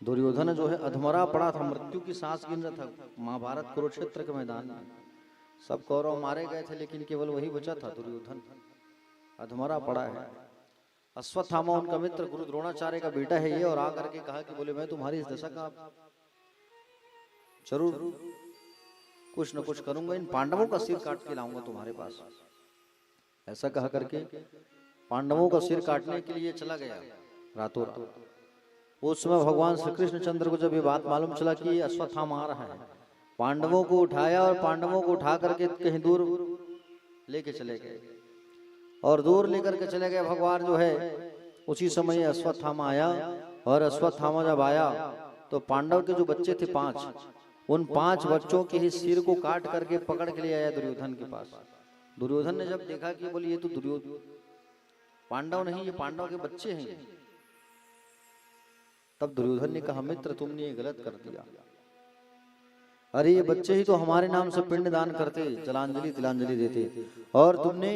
दुर्योधन जो है अधमरा पड़ा था, मृत्यु की सांस गिन रहा था। महाभारत कुरुक्षेत्र के मैदान में सब कौरव मारे गए थे, लेकिन केवल वही बचा था, दुर्योधन अधमरा पड़ा है। अश्वत्थामा उनका मित्र गुरु द्रोणाचार्य का बेटा है ये, और आकर के कहा कि बोले मैं तुम्हारी इस दशा का जरूर कुछ न कुछ करूंगा, इन पांडवों का सिर काट के लाऊंगा तुम्हारे पास। ऐसा कहा करके पांडवों का सिर काटने के लिए चला गया रातों रात। उस समय भगवान श्री कृष्ण चंद्र को जब ये बात मालूम चला कि अश्वत्थामा आ रहा है, पांडवों को उठाया और पांडवों को उठा करके कहीं दूर लेके चले गए, और दूर लेकर के चले गए भगवान जो है। उसी समय अश्वत्थामा आया, और अश्वत्थामा जब आया तो पांडव के जो बच्चे थे 5, उन 5 बच्चों के ही सिर को काट करके पकड़ के ले आया दुर्योधन के पास। दुर्योधन ने जब देखा कि बोले ये तो दुर्योधन पांडव नहीं, ये पांडव के बच्चे हैं, तब दुर्योधन ने कहा मित्र तुमने ये गलत कर दिया। अरे ये बच्चे ही तो हमारे नाम से पिंड दान करते, जलांजलि तिलांजलि देते, और तुमने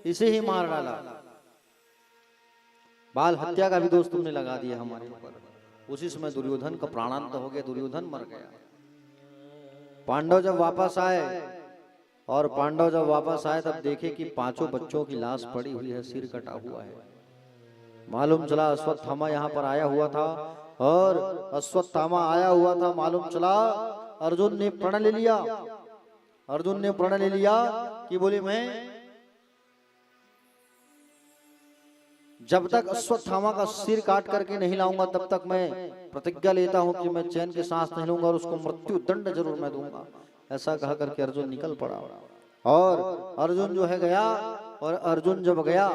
इसे ही मार डाला। बाल हत्या का भी दोष तुमने लगा दिया हमारे ऊपर। उसी समय दुर्योधन का प्राणांत हो गया, दुर्योधन मर गया। पांडव जब वापस आए, और पांडव जब वापस आए तब देखे कि 5 बच्चों की लाश पड़ी हुई है, सिर कटा हुआ है। मालूम चला अश्वत्थामा यहाँ पर आया हुआ था, और अश्वत्थामा आया हुआ था, मालूम चला अर्जुन ने प्रण ले लिया। अर्जुन ने प्रण ले लिया कि बोले मैं जब तक अश्वत्थामा का सिर काट करके नहीं लाऊंगा तब तक मैं प्रतिज्ञा लेता हूं कि मैं चैन के सांस नहीं लूंगा और उसको मृत्यु दंड जरूर मैं दूंगा। ऐसा कहा करके अर्जुन निकल पड़ा, और अर्जुन जो है गया, और अर्जुन जब गया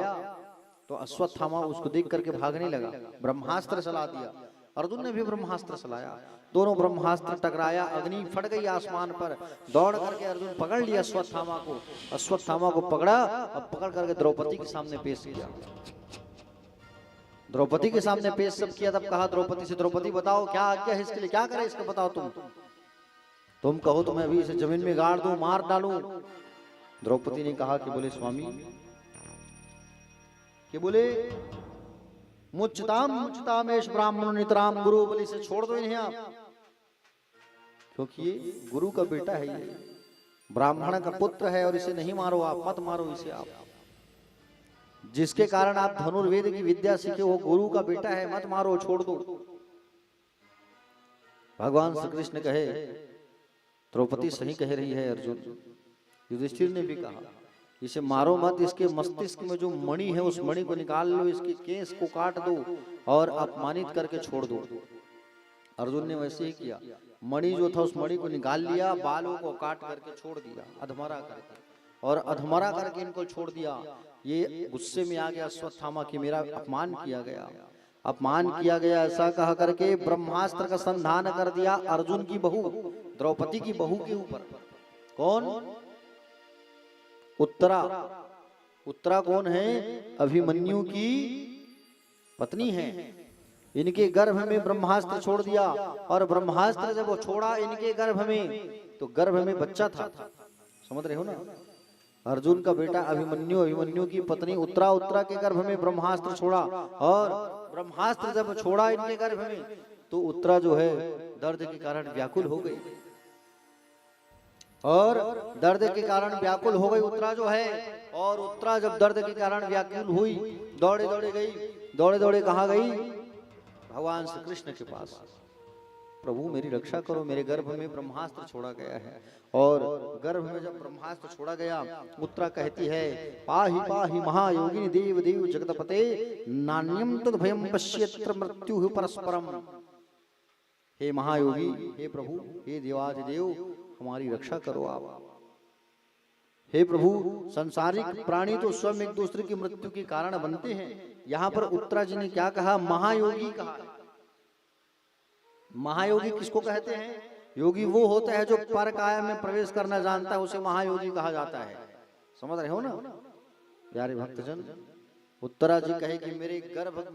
तो अश्वत्थामा उसको देख करके भागने लगा, ब्रह्मास्त्र चला दिया। अर्जुन ने भी ब्रह्मास्त्र चलाया, दोनों ब्रह्मास्त्र टकराया, अग्नि फट गई आसमान पर। दौड़ करके अर्जुन पकड़ लिया अश्वत्थामा को, अश्वत्थामा को पकड़ा, अब पकड़ करके द्रौपदी के सामने पेश किया। द्रौपदी के सामने पेश सब किया, तब कहा द्रौपदी से, द्रौपदी बताओ क्या आज्ञा है इसके लिए, क्या करे इसको बताओ, तुम कहो तो मैं अभी इसे जमीन में गाड़ दूं, मार डालूं। द्रौपदी ने कहा कि बोले स्वामी, कि बोले मुच्यताम मुच्यतामेश ब्राह्मण नितराम गुरु, बोले इसे छोड़ दो इन्हें आप, क्योंकि ये गुरु का बेटा है, ये ब्राह्मण का पुत्र है, और इसे नहीं मारो आप, मत मारो इसे आप। जिसके कारण आप धनुर्वेद की विद्या सीखे वो गुरु का बेटा है, मत मारो, छोड़ दो। भगवान श्री कृष्ण कहे द्रौपदी सही कह रही है अर्जुन। युधिष्ठिर ने भी कहा इसे मारो मत, इसके मस्तिष्क में जो मणि है उस मणि को निकाल लो, इसके केस को काट दो और अपमानित करके छोड़ दो। अर्जुन ने वैसे ही किया, मणि जो था उस मणि को निकाल लिया, बालों को काट करके छोड़ दिया, अधमरा करके, और अधमरा करके इनको छोड़ दिया। ये गुस्से में आ गया अश्वत्थामा कि मेरा अपमान किया गया, अपमान किया गया, ऐसा कहा करके ब्रह्मास्त्र का संधान कर दिया अर्जुन की बहू द्रौपदी की बहू के ऊपर। कौन? उत्तरा। उत्तरा कौन है? अभिमन्यु की पत्नी है। इनके गर्भ में ब्रह्मास्त्र छोड़ दिया, और ब्रह्मास्त्र जब वो छोड़ा इनके गर्भ में, तो गर्भ में बच्चा था। समझ रहे हो ना? अर्जुन का बेटा अभिमन्यु, अभिमन्यु की पत्नी उत्तरा, उत्तरा के गर्भ में ब्रह्मास्त्र छोड़ा, और ब्रह्मास्त्र जब छोड़ा इनके गर्भ में तो उत्तरा जो है दर्द के कारण व्याकुल हो गई, और दर्द के कारण व्याकुल हो गई उत्तरा जो है। और उत्तरा जब दर्द के कारण व्याकुल हुई, दौड़े दौड़े गई, दौड़े दौड़े कहाँ गई? भगवान श्री कृष्ण के पास। प्रभु मेरी रक्षा करो, मेरे गर्भ में ब्रह्मास्त्र छोड़ा गया है। और गर्भ में जब ब्रह्मास्त्र छोड़ा गया, उत्तरा कहती है पाहि पाहि महायोगिनी देव देव जगतपते नान्यम तद भयम पश्यत्र मृत्यु परस्परम। हे महायोगी, हे प्रभु, हे देवाधिदेव, हमारी रक्षा करो आप। हे प्रभु, संसारिक प्राणी तो स्वयं एक दूसरे की मृत्यु के कारण बनते हैं। यहाँ पर उत्तरा जी ने क्या कहा? महायोगी कहा। महायोगी किसको कहते हैं? योगी वो होता है जो पर काया में प्रवेश करना जानता है, उसे महायोगी कहा जाता है। समझ रहे हो ना प्यारे भक्तजन? उत्तरा जी कहे कि मेरे गर्भ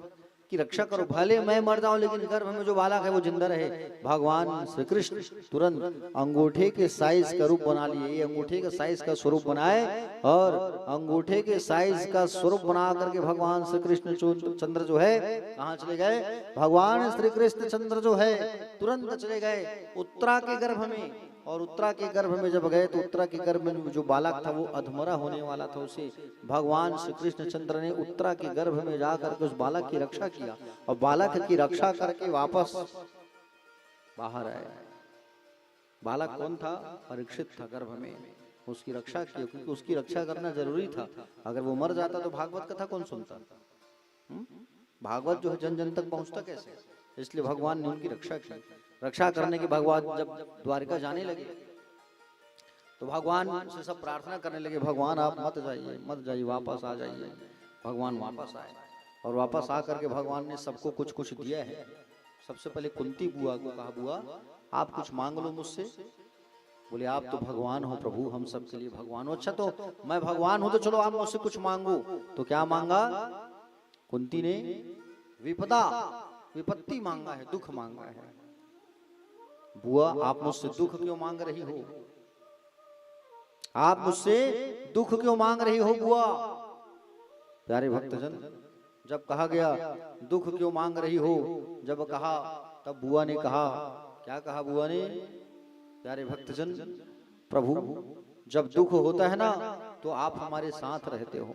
की रक्षा करो, भले मैं मर जाऊं लेकिन गर्भ में जो बालक है वो जिंदा रहे। भगवान श्री कृष्ण तुरंत अंगूठे के साइज का रूप बना लिए। ये अंगूठे के साइज का स्वरूप बनाए, और अंगूठे के साइज का स्वरूप बना करके भगवान श्री कृष्ण चंद्र जो है कहाँ चले गए? भगवान श्री कृष्ण चंद्र जो है तुरंत चले गए उत्तरा के गर्भ में। और उत्तरा के गर्भ में जब गए तो उत्तरा के गर्भ में जो बालक था वो अधमरा होने वाला था, उसे भगवान श्री कृष्ण चंद्र ने उत्तरा के गर्भ में जाकर के उस बालक की रक्षा किया, और बालक की रक्षा करके वापस बाहर आए। बालक कौन था? परीक्षित था गर्भ में, उसकी रक्षा की, क्योंकि उसकी रक्षा करना जरूरी था। अगर वो मर जाता तो भागवत कथा कौन सुनता? भागवत जो है जन जन तक पहुंचता कैसे? इसलिए भगवान ने उनकी रक्षा की। रक्षा करने के भगवान जब द्वारिका जाने लगे तो भगवान से सब प्रार्थना करने लगे, भगवान आप मत जाइए, मत जाइए, वापस आ जाइए। भगवान वापस आए, और वापस आकर के भगवान ने सबको कुछ कुछ दिया है। सबसे पहले कुंती बुआ को कहा, बुआ आप कुछ मांग लो मुझसे, बोले आप तो भगवान हो प्रभु, हम सबके लिए भगवान हो। अच्छा तो मैं भगवान हूं तो चलो आप मुझसे कुछ मांगो। तो क्या मांगा कुंती ने? विपदा, विपत्ति मांगा है, दुख मांगा है। बुआ आप मुझसे दुख क्यों मांग रही हो? आप मुझसे दुख क्यों मांग रही हो बुआ? प्यारे भक्तजन, जब कहा गया दुख क्यों मांग रही हो, जब कहा तब बुआ ने कहा, क्या कहा बुआ ने? प्यारे भक्तजन, प्रभु जब दुख होता है ना तो आप हमारे साथ रहते हो,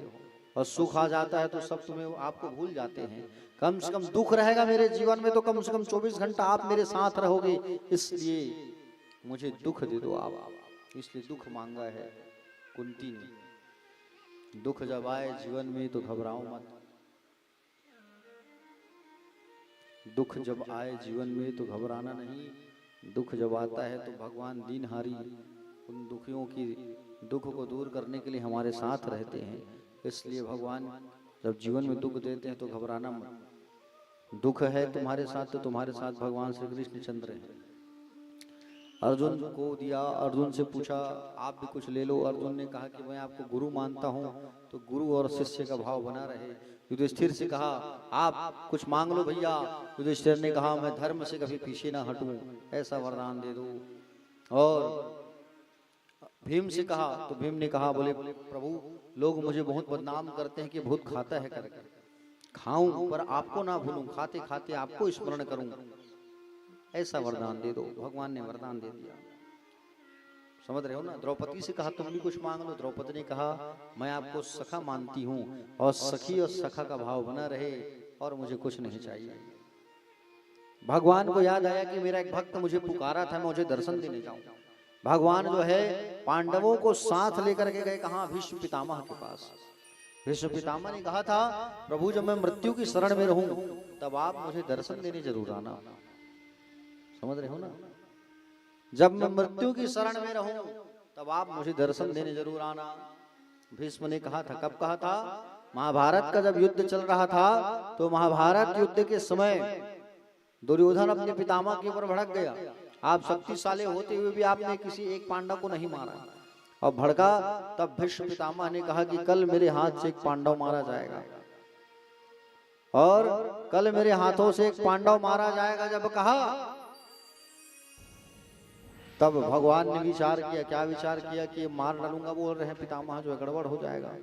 और सुख आ जाता है तो सब तुम्हें आपको भूल जाते हैं। कम से कम दुख रहेगा मेरे जीवन में तो कम से कम 24 घंटा आप मेरे साथ रहोगे, इसलिए मुझे दुख दे दो आप। इसलिए दुख मांगा है कुंती ने। दुख जब आए जीवन में तो घबराओ मत। दुख जब आए जीवन में तो घबराना नहीं। दुख जब आता है तो भगवान दीनहारी उन दुखियों की दुख को दूर करने के लिए हमारे साथ रहते हैं। इसलिए भगवान जब जीवन में दुख देते हैं तो घबराना मत। दुख है तुम्हारे साथ तो तुम्हारे साथ भगवान श्री कृष्ण चंद्र हैं। अर्जुन को दिया, अर्जुन से पूछा आप भी कुछ ले लो। अर्जुन ने कहा कि मैं आपको गुरु मानता हूँ, तो गुरु और शिष्य का भाव बना रहे। युधिष्ठिर से कहा आप कुछ मांग लो भैया। युधिष्ठिर ने कहा मैं धर्म से कभी पीछे ना हटूं, ऐसा वरदान दे दो। और भीम से कहा तो भीम ने कहा बोले प्रभु लोग मुझे बहुत बदनाम करते हैं कि बहुत खाता है करके, खाऊं पर आपको ना भूलूं, खाते खाते आपको स्मरण करूं, ऐसा वरदान दे दो। भगवान ने वरदान दे दिया। समझ रहे हो ना? द्रौपदी से कहा तुम भी कुछ मांग लो। द्रौपदी ने कहा मैं आपको सखा मानती हूँ, और सखी और सखा का भाव बना रहे, और मुझे कुछ नहीं चाहिए। भगवान को याद आया कि मेरा एक भक्त मुझे पुकारा था, मैं मुझे दर्शन देने जाऊं। भगवान जो है पांडवों को साथ लेकर के गए, कहा भीष्म पितामह के पास। भीष्म पितामह ने कहा था प्रभु जब मैं मृत्यु की शरण में रहूं तब आप मुझे दर्शन देने जरूर आना। समझ रहे हो ना? जब मैं मृत्यु की शरण में रहूं तब आप मुझे दर्शन देने जरूर आना। भीष्म ने कहा था, कब कहा था? महाभारत का जब युद्ध चल रहा था तो महाभारत युद्ध के समय दुर्योधन अपने पितामह के ऊपर भड़क गया। आप शक्तिशाली होते हुए भी आपने किसी एक पांडव को नहीं मारा, और भड़का। तब भीष्म पितामह ने कहा कि कल मेरे हाथ से एक पांडव मारा जाएगा, और कल मेरे हाथों से एक पांडव मारा जाएगा। जब कहा तब भगवान ने विचार किया। क्या विचार किया? कि मार डालूंगा बोल रहे हैं पितामह, जो गड़बड़ हो जाएगा।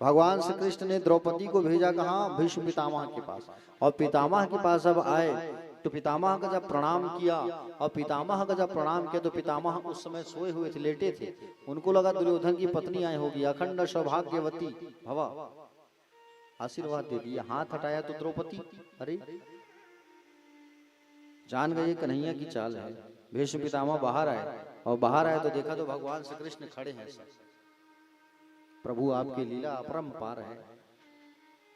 भगवान श्री कृष्ण ने द्रौपदी को भेजा कहा? भीष्म पितामह के पास। और पितामह के पास जब आए तो पितामह का जब प्रणाम किया, और पितामह का जब प्रणाम किया तो पितामह उस समय सोए हुए थे, लेटे थे। उनको लगा दुर्योधन की पत्नी आई होगी, अखंड सौभाग्यवती भवा, आशीर्वाद दे दिया। हाथ हटाया तो द्रौपदी, अरे जान गए कन्हैया की चाल है। भीष्म पितामह बाहर आए, और बाहर आए तो देखा तो भगवान श्री कृष्ण खड़े हैं। प्रभु आपकी लीला अपरंपार है।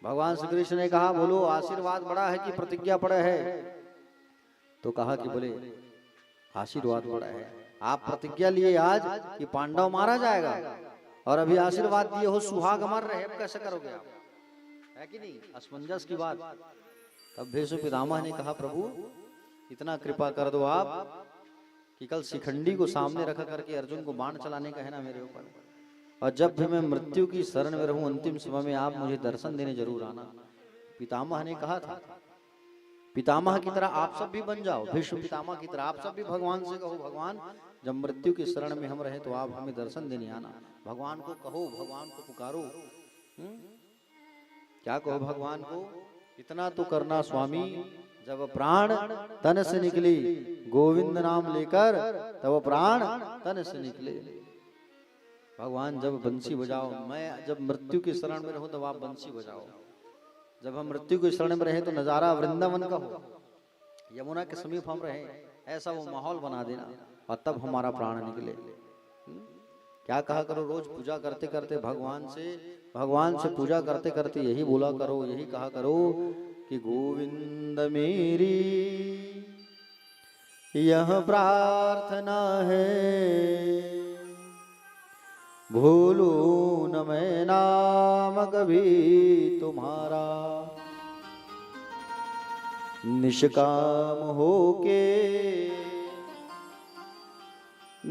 भगवान श्री कृष्ण ने कहा बोलो आशीर्वाद बड़ा है कि प्रतिज्ञा बड़ा है? तो कहा कि बोले आशीर्वाद बड़ा है। आप प्रतिज्ञा लिए आज कि पांडव मारा जाएगा, और अभी आशीर्वाद दिए हो सुहाग मर रहे, अब कैसे करोगे आप? है कि नहीं? असमंजस की बात। तब भीष्म पितामह ने कहा प्रभु इतना कृपा कर दो आप कि कल शिखंडी को सामने रखा करके अर्जुन को बाण चलाने का है ना मेरे ऊपर, और जब भी मैं मृत्यु की शरण में रहूं अंतिम समय में आप मुझे दर्शन देने जरूर आना। पितामह ने कहा था पितामह की तरह आप सब भी बन जाओ। भीष्म पितामह की तरह आप सब भी भगवान से कहो भगवान जब मृत्यु की शरण में हम रहे तो आप हमें दर्शन देने आना। भगवान को कहो, भगवान को पुकारो। क्या कहो भगवान को? इतना तो करना स्वामी, जब प्राण तन से निकली गोविंद नाम लेकर, तब प्राण तन से निकले। भगवान जब बंसी बजाओ, मैं जब मृत्यु की शरण में रहूं तब आप बंसी बजाओ। जब हम मृत्यु की शरण में रहे तो नजारा वृंदावन का हो, यमुना के समीप हम रहे, ऐसा वो माहौल बना देना, और तब हमारा प्राण निकले। क्या कहा करो? रोज पूजा करते करते भगवान से पूजा करते करते यही बोला करो, यही कहा करो कि गोविंद मेरी यह प्रार्थना है, भूलूं न मैं नाम कभी तुम्हारा, निष्काम होके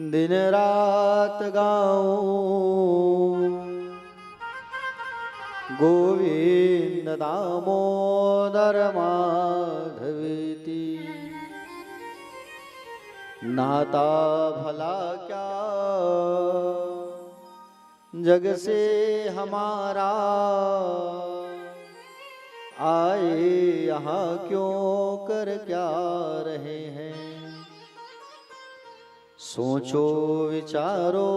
दिन रात गाऊं गोविंद दामोदर माधवेति। नाता भला क्या जग से हमारा, आए यहाँ क्यों कर क्या रहे हैं। सोचो विचारो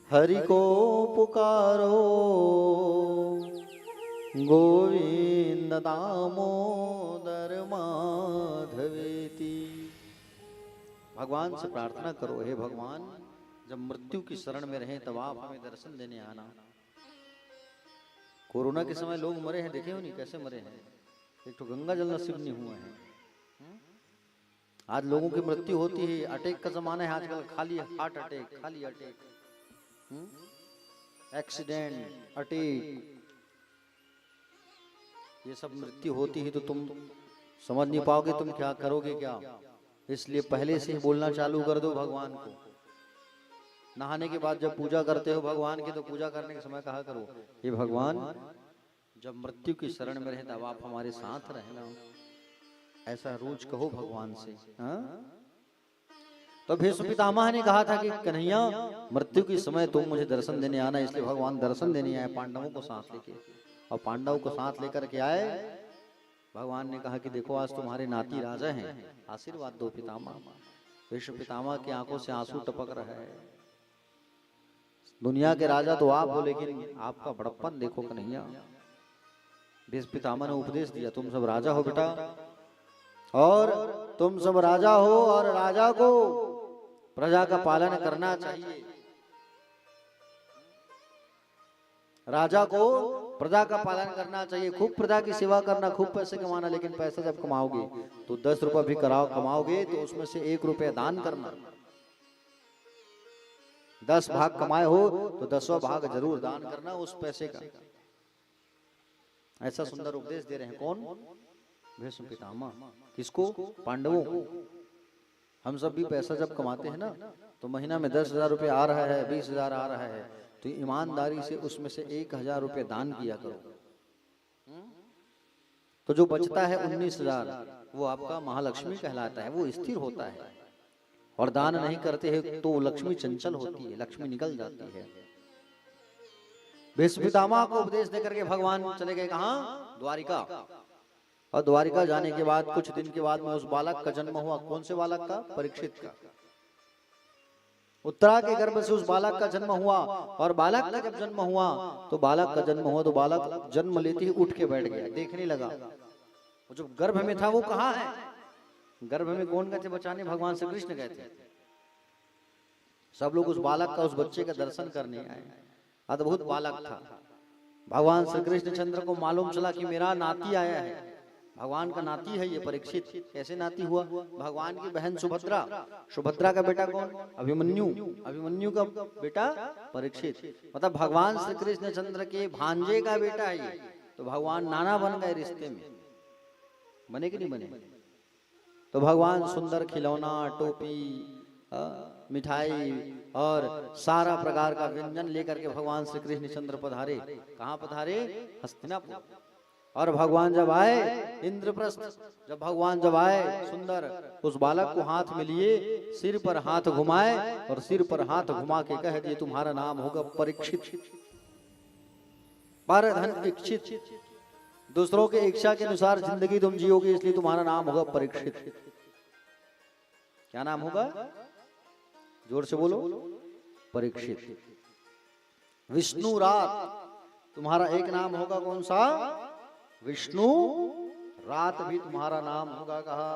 हरि को पुकारो, गोविंद दामोदर माधवेति। भगवान से प्रार्थना करो, हे भगवान जब मृत्यु की शरण में रहें तब आप हमें दर्शन देने आना। कोरोना के समय लोग मरे हैं, देखे हो नहीं कैसे मरे हैं। एक तो गंगा जल नसीब नहीं हुआ है। आज लोगों की मृत्यु होती है, अटैक का जमाना है आजकल, खाली हार्ट अटैक, खाली अटैक, एक्सीडेंट, अटैक, ये सब मृत्यु होती है तो तुम समझ नहीं पाओगे तुम क्या करोगे क्या। इसलिए पहले से ही बोलना चालू कर दो भगवान को। नहाने के बाद जब पूजा करते हो भगवान की, तो पूजा करने के समय कहा करो, हे भगवान जब मृत्यु की शरण में रहे तब आप हमारे साथ रहना। ऐसा रोज कहो भगवान से। तो भीष्म पितामह ने कहा था कि कन्हैया मृत्यु के समय तुम मुझे दर्शन देने आना, इसलिए भगवान दर्शन देने आए पांडवों को साथ लेके। और पांडवों को साथ लेकर के आए। भगवान ने कहा कि देखो आज तुम्हारे नाती राजा हैं, आशीर्वाद दो पितामह। भीष्म पितामह की आंखों से आंसू टपक रहा है। दुनिया के राजा तो आप हो, लेकिन आपका बड़प्पन देखो कन्हैया। भीष्म पितामह ने उपदेश दिया, तुम सब राजा हो बेटा, और तुम सब राजा हो, और राजा को प्रजा का पालन करना चाहिए। राजा को प्रजा का पालन करना चाहिए, खूब प्रजा की सेवा करना, खूब पैसे कमाना। लेकिन पैसे जब कमाओगे तो 10 रुपए भी कमाओगे तो उसमें से 1 रुपया दान करना। 10 भाग कमाए हो तो 10वां भाग जरूर दान करना उस पैसे का। ऐसा सुंदर उपदेश दे रहे हैं कौन? भीष्म पितामह। किसको? पांडवों को। हम सब भी पैसा जब कमाते हैं ना, तो महीना में 10,000 रुपये आ रहा है, 20,000 आ रहा है, तो ईमानदारी से उसमें से 1,000 रुपये दान किया करो। तो जो बचता है 19,000 वो आपका महालक्ष्मी कहलाता है, वो स्थिर होता है। और दान नहीं करते हैं तो लक्ष्मी चंचल होती है, लक्ष्मी निकल जाती है। भीष्म पितामह को उपदेश देकर के भगवान चले गए कहाँ? द्वारिका। और द्वारिका जाने के बाद कुछ दिन के बाद में उस बालक का जन्म हुआ। कौन से बालक का? परीक्षित का। उत्तरा के गर्भ से उस बालक का जन्म हुआ। और बालक का जब जन्म हुआ तो बालक जन्म लेते ही उठ के बैठ गया, देखने लगा। वो जो गर्भ में था वो कहाँ है? गर्भ में कौन गए थे बचाने? भगवान श्री कृष्ण गए थे। सब लोग उस बालक का, उस बच्चे का दर्शन करने आए। अद्भुत बालक था। भगवान श्री कृष्ण चंद्र को मालूम चला कि मेरा नाती आया है, भगवान का नाती है ये परीक्षित। कैसे नाती हुआ? भगवान की बहन सुभद्रा, सुभद्रा का बेटा कौन? अभिमन्यु, अभिमन्यु का बेटा परीक्षित। मतलब भगवान श्री कृष्ण चंद्र के भांजे का बेटा है ये। तो भगवान नाना बन गए रिश्ते में। बने कि नहीं बने? तो भगवान सुंदर खिलौना, टोपी, मिठाई और सारा प्रकार का व्यंजन लेकर के भगवान श्री कृष्ण चंद्र पधारे। कहाँ पधारे? हस्तिनापुर। और भगवान जब आए इंद्रप्रस्थ, जब भगवान जब आए सुंदर, उस बालक को हाथ में लिए, सिर पर हाथ घुमाए और सिर पर हाथ घुमा के कह दिए तुम्हारा नाम होगा परीक्षित। परधन इच्छित, दूसरों के इच्छा के अनुसार जिंदगी तुम जियोगे, इसलिए तुम्हारा नाम होगा परीक्षित। क्या नाम होगा? जोर से बोलो। परीक्षित। विष्णु रात तुम्हारा एक नाम होगा। कौन सा? विष्णु रात भी तुम्हारा नाम होगा। कहा।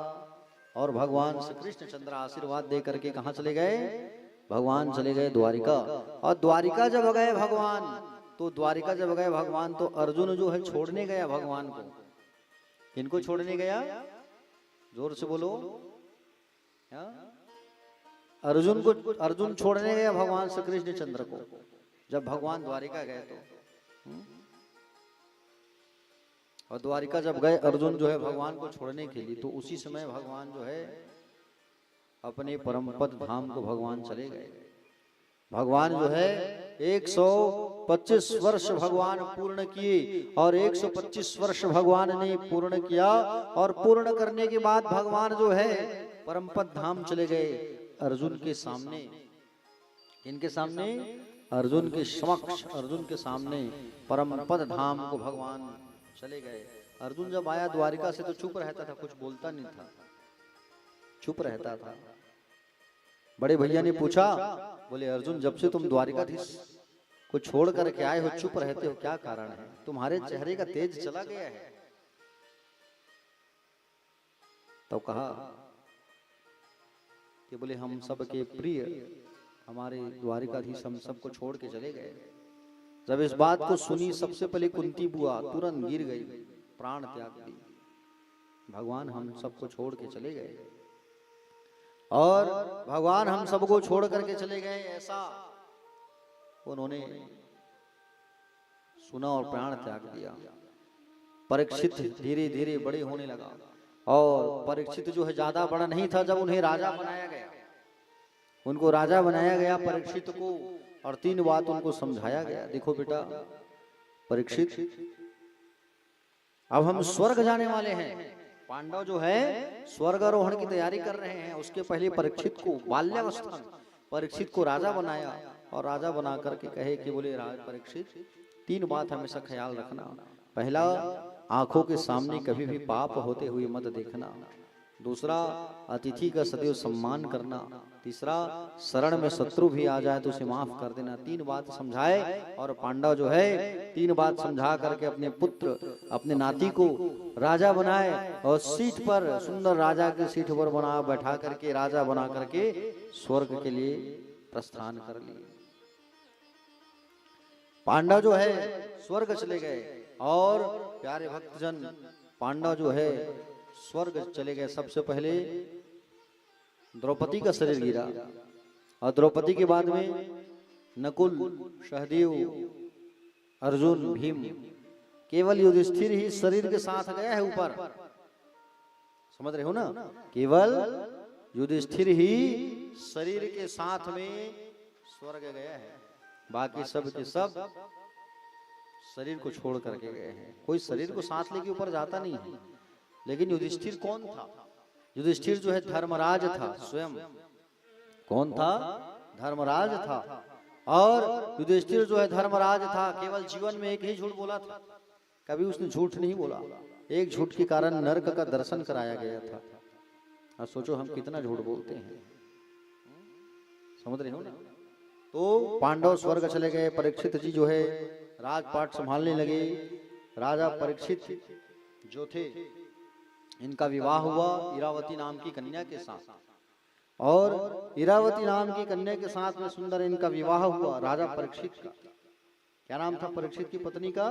और भगवान श्री कृष्ण चंद्र आशीर्वाद दे करके कहाँ चले गए? भगवान चले गए द्वारिका। और द्वारिका जब गए भगवान, तो द्वारिका जब गए भगवान, तो अर्जुन जो है छोड़ने गया भगवान को। किनको छोड़ने गया? जोर से बोलो। अर्जुन छोड़ने गया भगवान श्री कृष्ण चंद्र को। जब भगवान द्वारिका गए तो, और द्वारिका जब गए अर्जुन जो है भगवान को छोड़ने के लिए, तो उसी समय भगवान जो है अपने परम पद धाम को भगवान चले गए। भगवान जो है 125 वर्ष भगवान पूर्ण किए और 125 वर्ष भगवान ने पूर्ण किया और पूर्ण करने के बाद भगवान जो है परम पद धाम चले गए अर्जुन के सामने। इनके सामने अर्जुन के समक्ष, अर्जुन के सामने परम पद धाम को भगवान चले गए। अर्जुन जब आया द्वारिका से तो चुप रहता था, कुछ बोलता नहीं था, चुप रहता था। बड़े भैया ने पूछा, बोले अर्जुन जब से तुम द्वारिकाधीश को छोड़ करके आए हो चुप रहते हो, क्या कारण है? तुम्हारे चेहरे का तेज चला गया है। तो कहा कि बोले हम सबके प्रिय हमारे द्वारिकाधीश हम सबको छोड़ के चले गए। जब इस बात को सुनी सबसे पहले कुंती बुआ तुरंत गिर गई, प्राण त्याग दी। भगवान हम सबको छोड़ के चले गए और भगवान हम सबको छोड़ करके चले गए, ऐसा उन्होंने सुना और प्राण त्याग दिया। परीक्षित धीरे धीरे बड़े होने लगा और परीक्षित जो है ज्यादा बड़ा नहीं था जब उन्हें राजा बनाया गया। उनको राजा बनाया गया परीक्षित को और 3 बात उनको समझाया गया। देखो बेटा परीक्षित, अब हम स्वर्ग जाने वाले हैं। पांडव जो है स्वर्गारोहण की तैयारी कर रहे हैं। उसके पहले परीक्षित को बाल्यावस्था में परीक्षित को राजा बनाया और राजा बना करके कहे कि बोले परीक्षित 3 बात हमेशा ख्याल रखना। पहला, आंखों के सामने कभी भी पाप होते हुए मत देखना। दूसरा, अतिथि का सदैव सम्मान करना। तीसरा, शरण में शत्रु भी आ जाए तो उसे माफ कर देना। 3 बात समझाए और पांडव जो है 3 बात समझा करके अपने पुत्र अपने नाती को राजा बनाए और सीट पर सुंदर राजा की सीट पर बना बैठा करके राजा बना करके स्वर्ग के लिए प्रस्थान कर लिए। पांडव जो है स्वर्ग चले गए और प्यारे भक्तजन पांडव जो है स्वर्ग चले गए। सबसे पहले द्रौपदी का शरीर गिरा और द्रौपदी के बाद में नकुल, सहदेव, अर्जुन, भीम, केवल युधिष्ठिर ही शरीर के साथ गया है ऊपर। समझ रहे हो ना? केवल युधिष्ठिर ही शरीर के साथ में स्वर्ग गया है, बाकी सब के सब शरीर को छोड़ करके गए हैं। कोई शरीर को साथ लेके ऊपर जाता नहीं है। लेकिन युधिष्ठिर कौन था? युधिष्ठिर जो है धर्मराज था स्वयं। कौन था? धर्मराज था। और युधिष्ठिर जो है धर्मराज था, केवल जीवन में एक ही झूठ बोला था, कभी उसने झूठ नहीं बोला। एक झूठ के कारण नरक का दर्शन कराया गया था। अब सोचो हम कितना झूठ बोलते हैं। समझ रहे हो ना? तो पांडव स्वर्ग चले गए। परीक्षित जी जो है राजपाट संभालने लगे। राजा परीक्षित जो थे इनका विवाह हुआ इरावती नाम की कन्या के साथ और इरावती नाम की कन्या के साथ में सुंदर इनका विवाह हुआ राजा परीक्षित का। क्या नाम था परीक्षित की पत्नी का?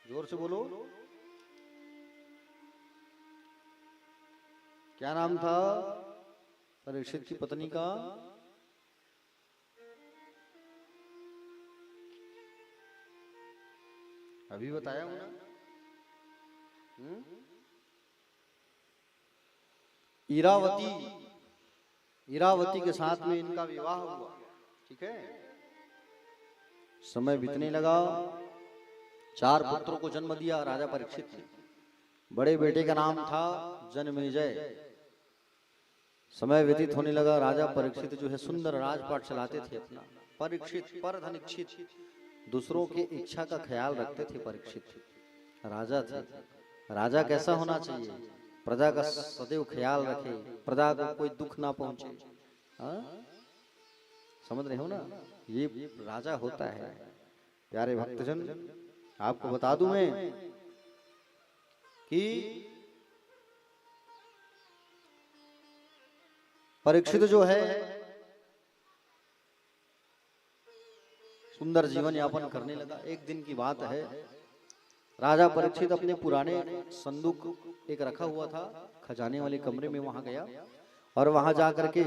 जोर से बोलो, क्या नाम था परीक्षित की पत्नी का? अभी बताया हूं ना। इरावती, इरावती के साथ में इनका विवाह हुआ। ठीक है, समय बीतने लगा। 4 पुत्रों को जन्म दिया राजा परीक्षित ने। बड़े बेटे का नाम था जन्मेजय। समय व्यतीत होने लगा। राजा परीक्षित जो है सुंदर राजपाट चलाते थे अपना। परीक्षित पर धनिक्षित, दूसरों की इच्छा का ख्याल रखते थे। परीक्षित राजा थे। राजा कैसा होना चाहिए? प्रजा का सदैव ख्याल रखे, प्रजा को कोई दुख ना पहुंचे। समझ रहे हो ना? ये राजा होता है। प्यारे भक्तजन, आपको बता दूं मैं कि परीक्षित जो है सुंदर जीवन यापन करने लगा। एक दिन की बात है, राजा परीक्षित अपने पुराने संदूक एक रखा हुआ था खजाने वाले कमरे में, वहां गया और वहां जाकर के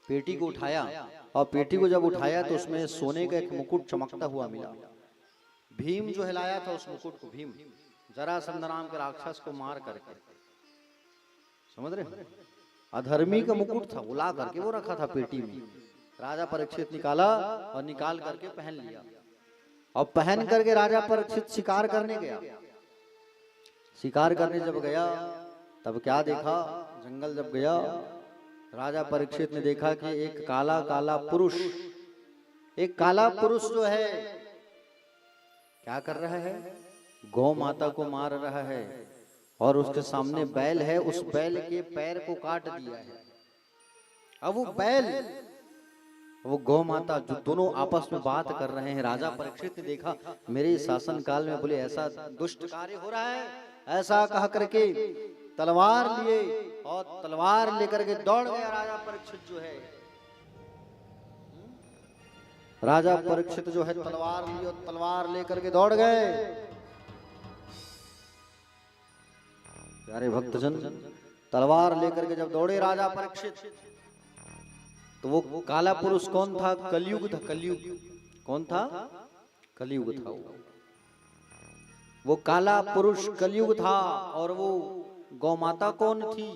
पेटी को उठाया और पेटी को जब उठाया तो उसमें सोने का एक मुकुट चमकता हुआ मिला। भीम जो है लाया था उस मुकुट को, भीम जरासंध नाम के राक्षस को मार करके। समझ रहे हो? अधर्मी का मुकुट था, वो ला करके वो रखा था पेटी में। राजा परीक्षित निकाला और निकाल करके पहन लिया। और पहन करके राजा परीक्षित शिकार करने गया। शिकार करने जब गया तब क्या देखा, जंगल जब गया राजा परीक्षित ने देखा कि एक काला काला पुरुष, एक काला पुरुष जो है क्या कर रहा है, गौ माता को मार रहा है। और उसके सामने बैल है, उस बैल के पैर को काट दिया है। अब वो बैल, वो गौ माता, जो दोनों आपस में बात कर रहे हैं। राजा परीक्षित ने देखा मेरे शासन काल में बोले ऐसा दुष्ट कार्य हो रहा है, ऐसा कह करके तलवार लिए और तलवार लेकर के दौड़ गया राजा परीक्षित जो है। राजा परीक्षित जो है तलवार लिए और तलवार लेकर के दौड़ गए। प्यारे भक्तजन, तलवार लेकर के जब दौड़े राजा परीक्षित, तो वो काला पुरुष कौन था, कलयुग था। कलयुग कौन था, कलयुग था। वो काला पुरुष कलयुग था। और वो गौ माता कौन थी,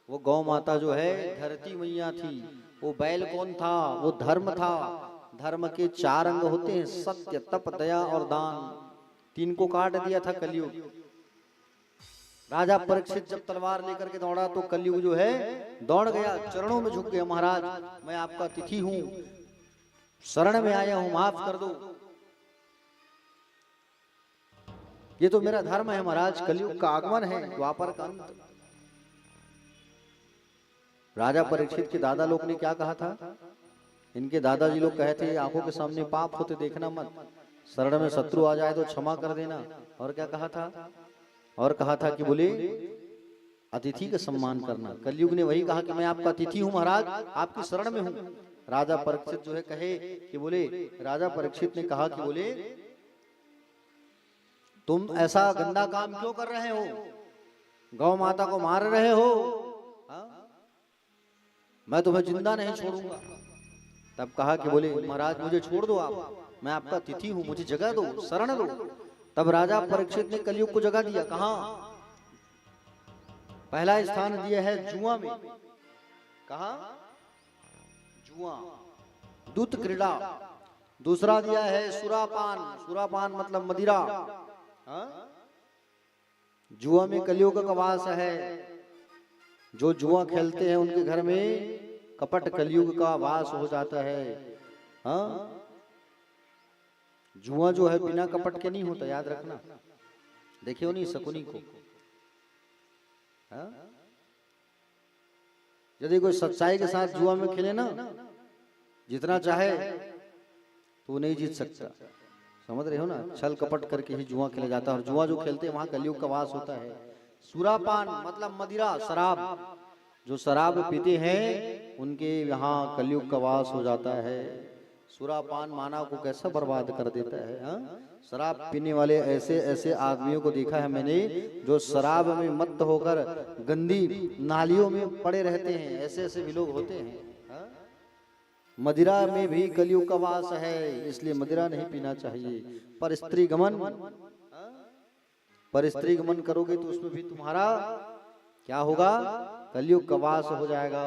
वो गौ माता जो है धरती मैया थी। वो बैल कौन था, वो धर्म था। धर्म के 4 अंग होते हैं, सत्य, तप, दया और दान। 3 को काट दिया था कलयुग। राजा परीक्षित जब तलवार लेकर के दौड़ा तो कलयुग जो है दौड़ गया, चरणों में झुक गया, महाराज मैं आपका अतिथि हूं, शरण में आया हूं, माफ कर दो। ये तो मेरा धर्म है महाराज, कलयुग का आगमन है, द्वापर का अंत। राजा परीक्षित के दादा लोग ने क्या कहा था, इनके दादाजी लोग कहे थे आंखों के सामने पाप होते देखना मत, शरण में शत्रु आ जाए तो क्षमा कर देना। और क्या कहा था, और कहा था कि बोले अतिथि का सम्मान करना। कलयुग ने वही कहा कि मैं आपका अतिथि हूं महाराज, आपकी शरण में हूं। राजा परीक्षित जो है कहे कि बोले, राजा परीक्षित ने कहा कि बोले तुम ऐसा गंदा काम क्यों कर रहे हो, गौ माता को मार रहे हो, मैं तुम्हें जिंदा नहीं छोड़ूंगा। तब कहा कि बोले महाराज मुझे छोड़ दो आप, मैं आपका अतिथि हूं, मुझे जगह दो, शरण दो। तब राजा परीक्षित ने कलयुग को जगह दिया। कहां, पहला स्थान दिया है जुआ में। कहा, जुआ, दूत क्रीड़ा। दूसरा दिया है सुरापान, सुरापान मतलब मदिरा। जुआ में कलयुग का वास है। जो जुआ खेलते हैं उनके घर में कपट कलयुग का वास हो जाता है। हाँ, जुआ जो है बिना कपट के नहीं होता, याद रखना। देखियो नहीं शकुनी को, हाँ? यदि कोई सच्चाई के साथ जुआ में खेले ना, जितना चाहे तो नहीं जीत सकता। समझ रहे हो ना, छल कपट करके ही जुआ खेला जाता है। और जुआ जो खेलते हैं वहां कलयुग का वास होता है। सुरापान मतलब मदिरा, शराब, जो शराब पीते हैं उनके यहाँ कलयुग का वास हो जाता है। सुरापान मानव को कैसा बर्बाद कर देता है। हाँ? शराब पीने वाले ऐसे ऐसे आदमियों को देखा है मैंने, जो शराब में मत्त होकर गंदी नालियों में पड़े रहते हैं। ऐसे ऐसे भी लोग होते हैं। हाँ? मदिरा में भी कलयुग का वास है, इसलिए मदिरा नहीं पीना चाहिए। पर स्त्री गमन, पर स्त्री गमन करोगे तो उसमें भी तुम्हारा क्या होगा, कलयुग का वास हो जाएगा।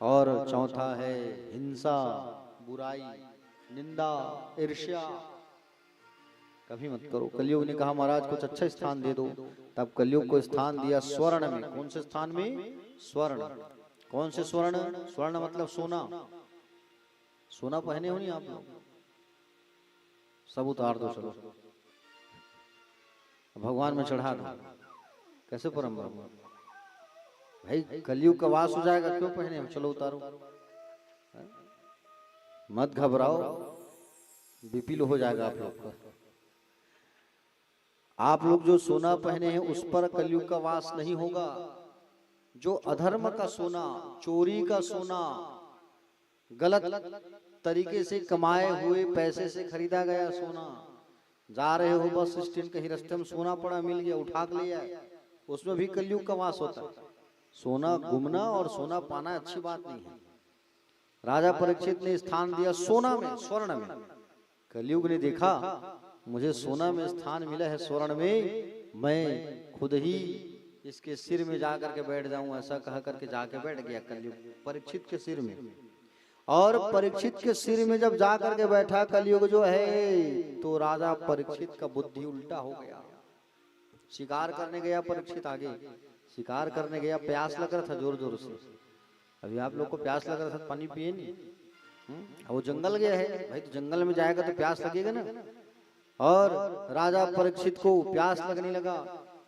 और चौथा है हिंसा, बुराई, निंदा, ईर्ष्या, कभी मत करो। कलयुग ने कहा महाराज कुछ अच्छा स्थान दे दो। तब कलयुग को स्थान दिया स्वर्ण में। कौन से स्थान में, स्वर्ण। कौन से स्वर्ण, स्वर्ण मतलब सोना। सोना पहने हो नहीं आप लोग, सब उतार दो, चलो भगवान में चढ़ा दो। कैसे परम ब्रह्म भाई, कलयुग का वास हो जाएगा, क्यों पहने हम, चलो उतारो। मत घबराओ, बीपी लो हो जाएगा आप लोग का। आप लोग जो सोना पहने हैं उस पर कलयुग का वास नहीं होगा। जो अधर्म का सोना, चोरी का सोना, गलत तरीके से कमाए हुए पैसे से खरीदा गया सोना, जा रहे हो बस स्टैंड, कहीं रास्ते में सोना पड़ा मिल गया, उठा के लिया, उसमें भी कलयुग का वास होता है। सोना गुमना और सोना पाना अच्छी बात नहीं है। राजा परीक्षित ने स्थान दिया सोना में, स्वर्ण में। कलयुग ने देखा मुझे सोना में स्थान मिला है, स्वर्ण में, मैं खुद ही इसके सिर में जा करके बैठ जाऊं, ऐसा कह करके जाके बैठ गया कलयुग परीक्षित के सिर में। और परीक्षित के सिर में जब जा करके बैठा कलयुग जो है, तो राजा परीक्षित का बुद्धि उल्टा हो गया। शिकार करने गया परीक्षित, आगे शिकार करने गया, प्यास लग रहा था जोर जोर से। अभी आप लोग को प्यास लग रहा था, पानी पिए नहीं। वो जंगल गया है भाई, तो जंगल में जाएगा तो प्यास लगेगा ना। और राजा परीक्षित को प्यास लगने लगा।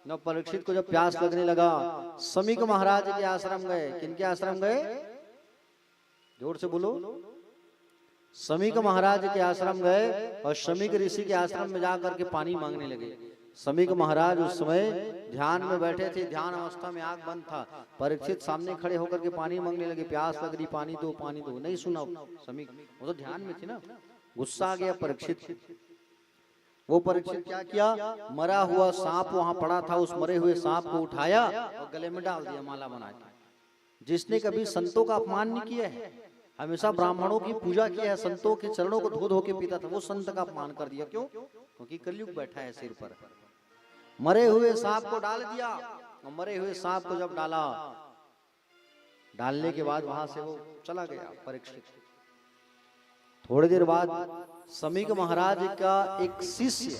न परीक्षित को जब प्यास लगने लगा, समीक महाराज के आश्रम गए। किनके आश्रम गए? जोर से बोलो। समीक महाराज के आश्रम गए और समीक ऋषि के आश्रम में जाकर के पानी मांगने लगे। समीक महाराज उस समय ध्यान में बैठे थे, ध्यान अवस्था में, आंख बंद था। परीक्षित सामने खड़े होकर के पानी मांगने लगे, प्यास लग रही, पानी दो पानी दो। नहीं सुना समीक, वो तो ध्यान में थे ना। गुस्सा आ गया परीक्षित। वो परीक्षित क्या किया, मरा हुआ सांप वहां पड़ा था, उस मरे हुए सांप को उठाया और गले में डाल दिया माला बना के। जिसने कभी संतों का अपमान नहीं किया है, हमेशा ब्राह्मणों की पूजा किया है, संतों के चरणों को धो धो के पीता था, वो संत का अपमान कर दिया। क्यों? क्योंकि कलयुग बैठा है सिर पर। मरे हुए सांप को डाल दिया। और मरे हुए सांप को जब डाला, डालने के बाद वहां से वो चला गया परीक्षित। थोड़ी देर बाद समीक महाराज का एक शिष्य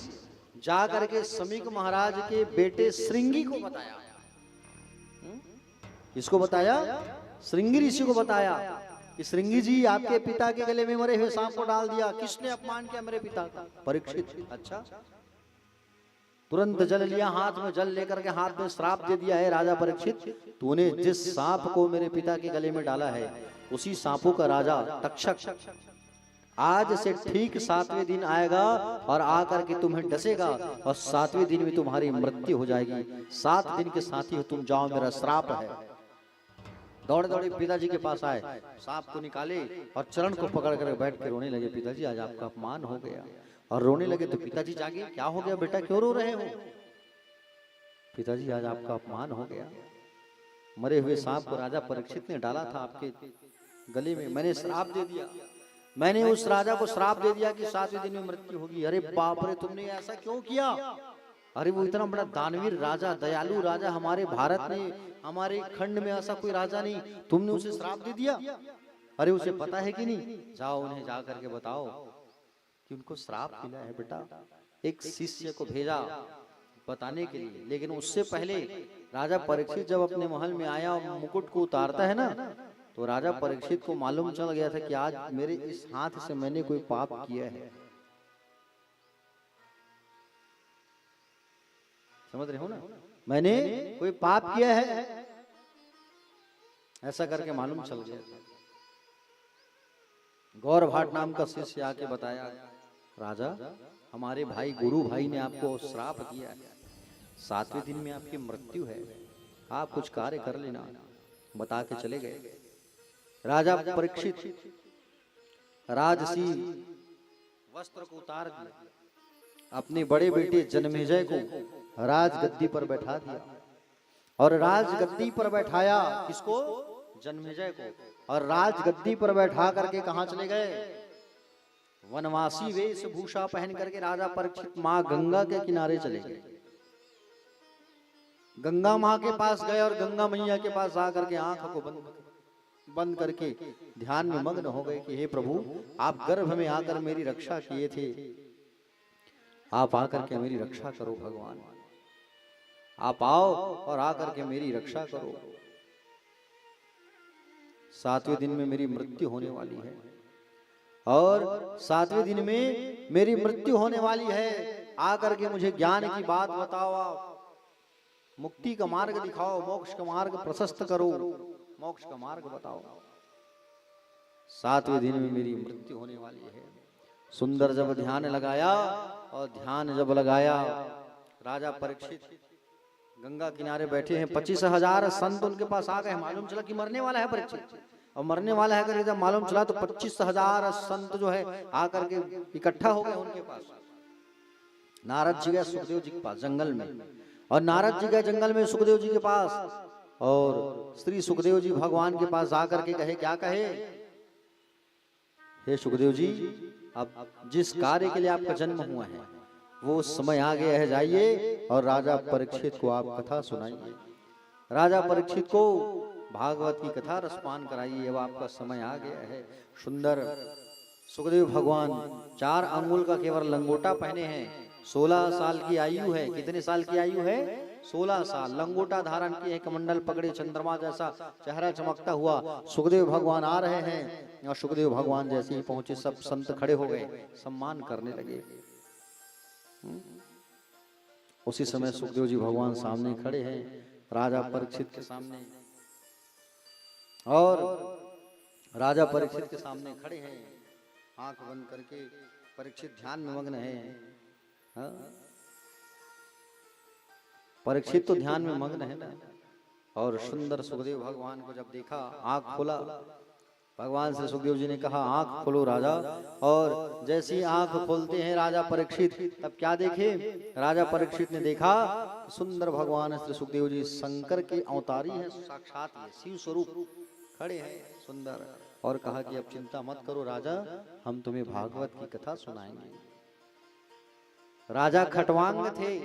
जा करके समीक महाराज के बेटे श्रृंगी को बताया। इसको बताया, श्रृंगी ऋषि को बताया कि श्रृंगी जी, आपके पिता के गले में मरे हुए सांप को डाल दिया। किसने अपमान किया मेरे पिता का? परीक्षित। अच्छा। तुरंत जल लिया, हाथ में जल लेकर के हाथ में श्राप दे दिया है, राजा परीक्षित, तूने जिस सांप को मेरे पिता के गले में डाला है, उसी सांपों का राजा तक्षक आज से ठीक 7वें दिन आएगा और आकर के तुम्हें डसेगा और 7वें दिन में तुम्हारी मृत्यु हो जाएगी। 7 दिन के साथ ही तुम जाओ, मेरा श्राप है। दौड़े दौड़े पिताजी के पास आए, सांप को निकाले और चरण को पकड़ कर बैठ के रोने लगे। पिताजी, आज आपका अपमान हो गया। और रोने लगे तो पिताजी जागे, क्या हो गया बेटा, क्यों रो रहे हो? पिताजी, आज आपका अपमान हो गया। मरे हुए सांप को राजा परीक्षित ने डाला था आपके गले में, मैंने श्राप दे दिया। मैंने उस राजा को श्राप दे दिया कि 7वें दिन में मृत्यु होगी। अरे बाप रे, तुमने ऐसा क्यों किया? अरे वो इतना बड़ा दानवीर राजा, दयालु राजा, हमारे भारत में, हमारे खंड में ऐसा कोई राजा नहीं, तुमने उसे श्राप दे दिया? अरे उसे पता है कि नहीं? जाओ उन्हें जा करके बताओ कि उनको श्राप मिला है। बेटा, एक शिष्य को भेजा बताने के लिए, लेकिन उससे पहले राजा परीक्षित जब अपने महल में आया और मुकुट को उतारता है ना, तो राजा परीक्षित को मालूम चल गया था कि आज मेरे इस हाथ से मैंने कोई पाप किया है। समझ रहे हो ना, मैंने कोई पाप किया है, ऐसा करके मालूम चल गया था। गौर भाट नाम का शिष्य आके बताया, राजा, हमारे भाई गुरु भाई ने आपको श्राप दिया है, 7वें दिन में आपकी मृत्यु है, आप कुछ कार्य कर लेना। बता के चले गए। राजा परीक्षित राजसी वस्त्र को उतार दिया, अपने बड़े बेटे जन्मेजय को राजगद्दी पर बैठा दिया। और राजगद्दी पर बैठाया किसको? जन्मेजय को। और राजगद्दी पर बैठा करके कहां चले गए? वनवासी वेशभूषा पहन करके राजा परीक्षित मां गंगा के किनारे चले गए। गंगा मां के पास गए और गंगा मैया के पास आकर के आंख को बंद करके ध्यान में मग्न हो गए कि हे प्रभु, आप गर्भ में आकर मेरी रक्षा किए थे, आप आकर के मेरी रक्षा करो भगवान, आप आओ और आकर के मेरी रक्षा करो। 7वें दिन में मेरी मृत्यु होने वाली है और 7वें दिन में मेरी मृत्यु होने वाली है, आकर के मुझे ज्ञान की बात बताओ, आप मुक्ति का मार्ग दिखाओ, मोक्ष का मार्ग प्रशस्त करो, मोक्ष का मार्ग बताओ। 7वें दिन में मेरी मृत्यु होने वाली है। सुंदर जब ध्यान लगाया और ध्यान जब लगाया, राजा परीक्षित गंगा किनारे बैठे हैं, 25,000 संत उनके पास आ गए। मालूम चला कि मरने वाला है परीक्षित, और मरने वाला है करके जब मालूम चला तो 25,000 संत जो है आकर के इकट्ठा हो गए उनके पास। नारद जी गए सुखदेव जी के पास जंगल में, और नारद जी गए जंगल में सुखदेव जी के पास, और श्री सुखदेव जी भगवान के पास जाकर के कहे, क्या कहे? हे सुखदेव जी, अब जिस कार्य के लिए आपका जन्म हुआ है वो समय आ गया है, जाइए और राजा परीक्षित को आप कथा सुनाइए। राजा परीक्षित को भागवत की कथा रसपान कराइए, अब आपका समय आ गया है। सुंदर सुखदेव भगवान 4 अंगुल का केवल लंगोटा पहने हैं, 16 साल की आयु है। कितने साल की आयु है? 16 साल। लंगोटा धारण किए हैं, कमंडल पकड़े, चंद्रमा जैसा चेहरा चमकता हुआ सुखदेव भगवान आ रहे हैं। और सुखदेव भगवान जैसे ही पहुंचे, सब संत खड़े हो गए, सम्मान करने लगे। उसी समय सुखदेव जी भगवान सामने खड़े हैं, राजा परीक्षित के सामने। और राजा परीक्षित के सामने खड़े हैं, आंख बंद करके परीक्षित ध्यान में मग्न है। हाँ? परीक्षित तो ध्यान में मग्न है ना। और सुंदर सुखदेव भगवान को जब देखा, आंख खोला, भगवान से सुखदेव जी ने कहा आंख खोलो राजा। और जैसी आंख खोलते हैं राजा परीक्षित, तब क्या देखे? राजा परीक्षित ने देखा सुंदर भगवान श्री सुखदेव जी शंकर के अवतारी हैं, साक्षात ये शिव स्वरूप खड़े हैं सुंदर। और कहा कि अब चिंता मत करो राजा, हम तुम्हें भागवत की कथा सुनाएंगे। राजा खटवांग थे,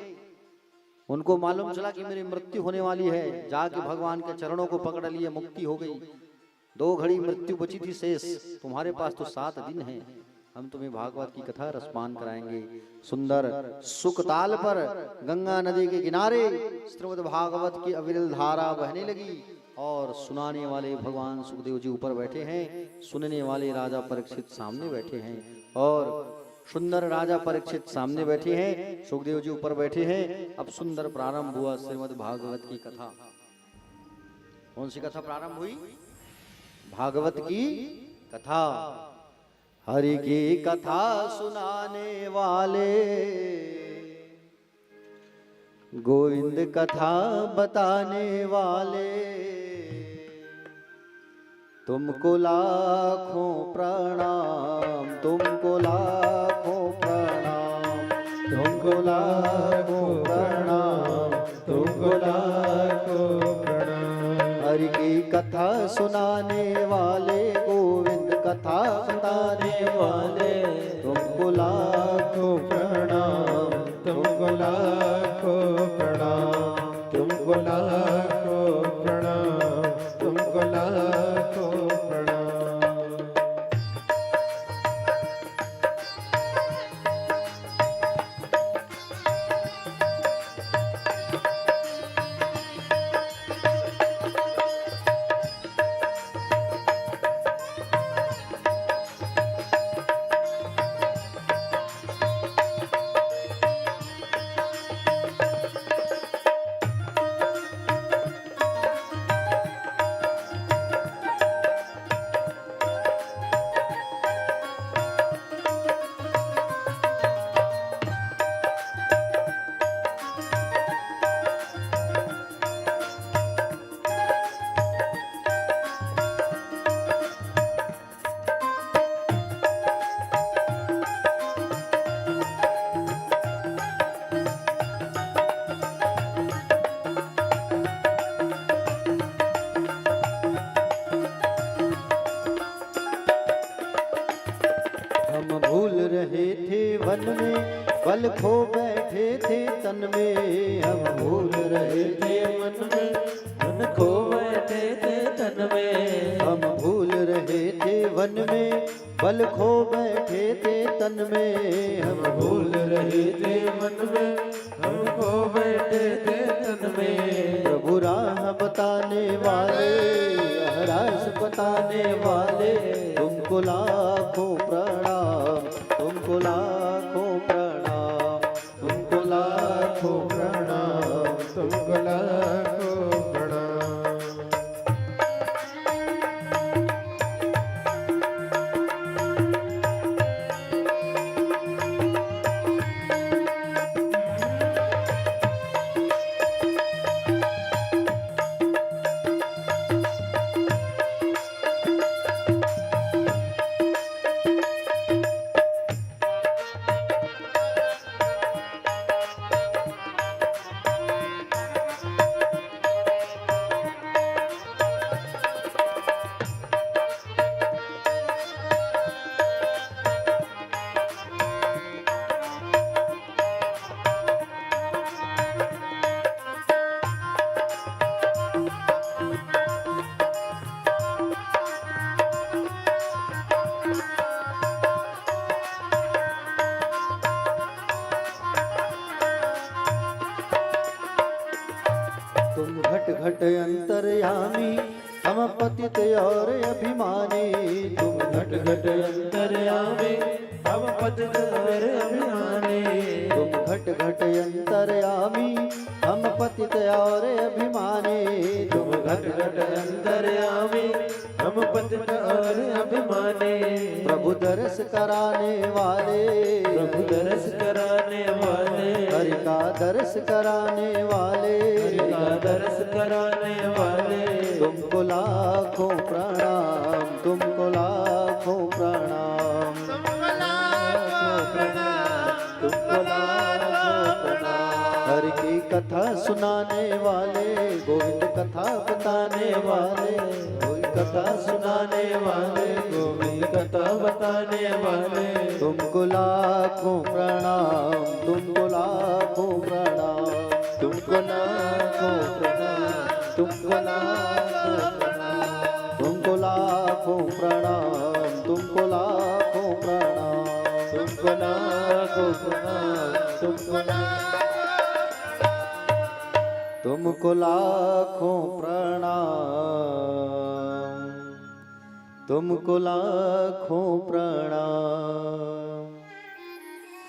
उनको मालूम चला कि मेरी मृत्यु होने वाली है। जाके भगवान के चरणों को पकड़ लिए, मुक्ति हो गई। 2 घड़ी मृत्यु बची थी शेष, तुम्हारे पास तो 7 दिन हैं, हम तुम्हें भागवत की कथा रसपान कराएंगे। सुंदर सुकताल पर गंगा नदी के किनारे श्रीमद् भागवत की अविरल धारा बहने लगी। और सुनाने वाले भगवान सुखदेव जी ऊपर बैठे हैं, सुनने वाले राजा परीक्षित सामने बैठे हैं। और सुंदर राजा परीक्षित सामने बैठे हैं, सुखदेव जी ऊपर बैठे हैं। अब सुंदर प्रारंभ हुआ श्रीमद् भागवत की कथा। कौन सी कथा प्रारंभ हुई? भागवत की कथा। हरि की कथा सुनाने वाले, गोविंद कथा बताने वाले, तुमको लाखों प्रणाम, तुमको लाखों प्रणाम, तुमको लाखों प्रणाम, तुमको लाखों प्रणाम। हरि की कथा सुनाने वाले, गोविंद कथा बताने वाले, तुमको लाखों प्रणाम, तुमको लाखों प्रणाम, तुमको लाखों प्रणाम, तुमको लाखों प्रणाम। वन में बल खो बैठे थे तन में, हम भूल रहे थे मन में मन खो बैठे थे तन में, हम भूल रहे थे वन में बल खो बैठे थे तन में, हम भूल रहे थे मन में हम खो बैठे थे तन में। प्रभु राह बताने वाले, रास बताने वाले, तुमको लाखों प्रणाम, तुमको लाखों प्रणाम, तुमको लाखों प्रणाम, तुमको लाखों प्रणाम। घट अंतर्यामी हम पतित और अभिमानी। तुम घट घट
अंतर्यामी हम पतित और अभिमानी।
तुम घट घट अंतर्यामी हम पतित और अभिमानी।
तुम घट घट अंतर्यामी हम पतित और अभिमानी।
प्रभु दर्श कराने वाले,
प्रभु दर्श कराने वाले,
हरि का दर्श कराने वाले,
हरि का दर्श कराने वाले।
तुमको लाखों प्रणाम, तुमको लाखों प्रणाम,
तुमको लाखों प्रणाम।
हरि की कथा सुनाने वाले, गोविंद कथा बताने वाले,
कोई कथा सुनाने वाले, गोविंद कथा बताने वाले।
तुमको लाखों प्रणाम, तुमको लाखों प्रणाम,
तुमको लाखों प्रणाम, तुमको लाखों प्रणाम।
तुमको लाखों प्रणाम, तुमको लाखों प्रणाम,
तुमको लाखों प्रणाम, तुमको
तुमको लाखों प्रणाम, तुमको लाखों प्रणाम।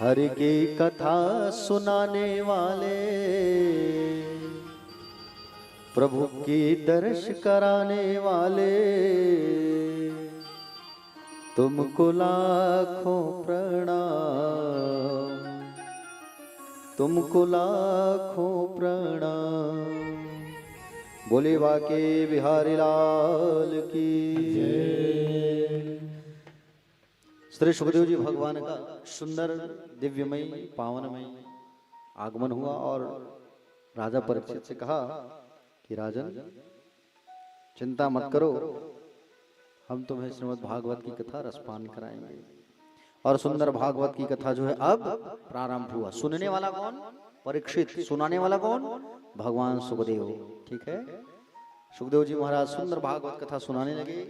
हरि की कथा सुनाने वाले, प्रभु की दर्श कराने वाले, तुमको लाखों प्रणाम, तुमको लाखों प्रणाम। बोले बाके बिहारी लाल की जय। श्री सुखदेव जी भगवान का सुंदर दिव्यमय पावनमय आगमन हुआ और राजा परीक्षित से कहा कि राजन चिंता मत करो, हम तुम्हें श्रीमद् भागवत की कथा रसपान कराएंगे। और सुंदर भागवत की कथा जो है अब प्रारंभ हुआ। सुनने वाला कौन? परीक्षित। सुनाने वाला कौन? भगवान सुखदेव। ठीक है, सुखदेव जी महाराज सुंदर भागवत कथा सुनाने लगे।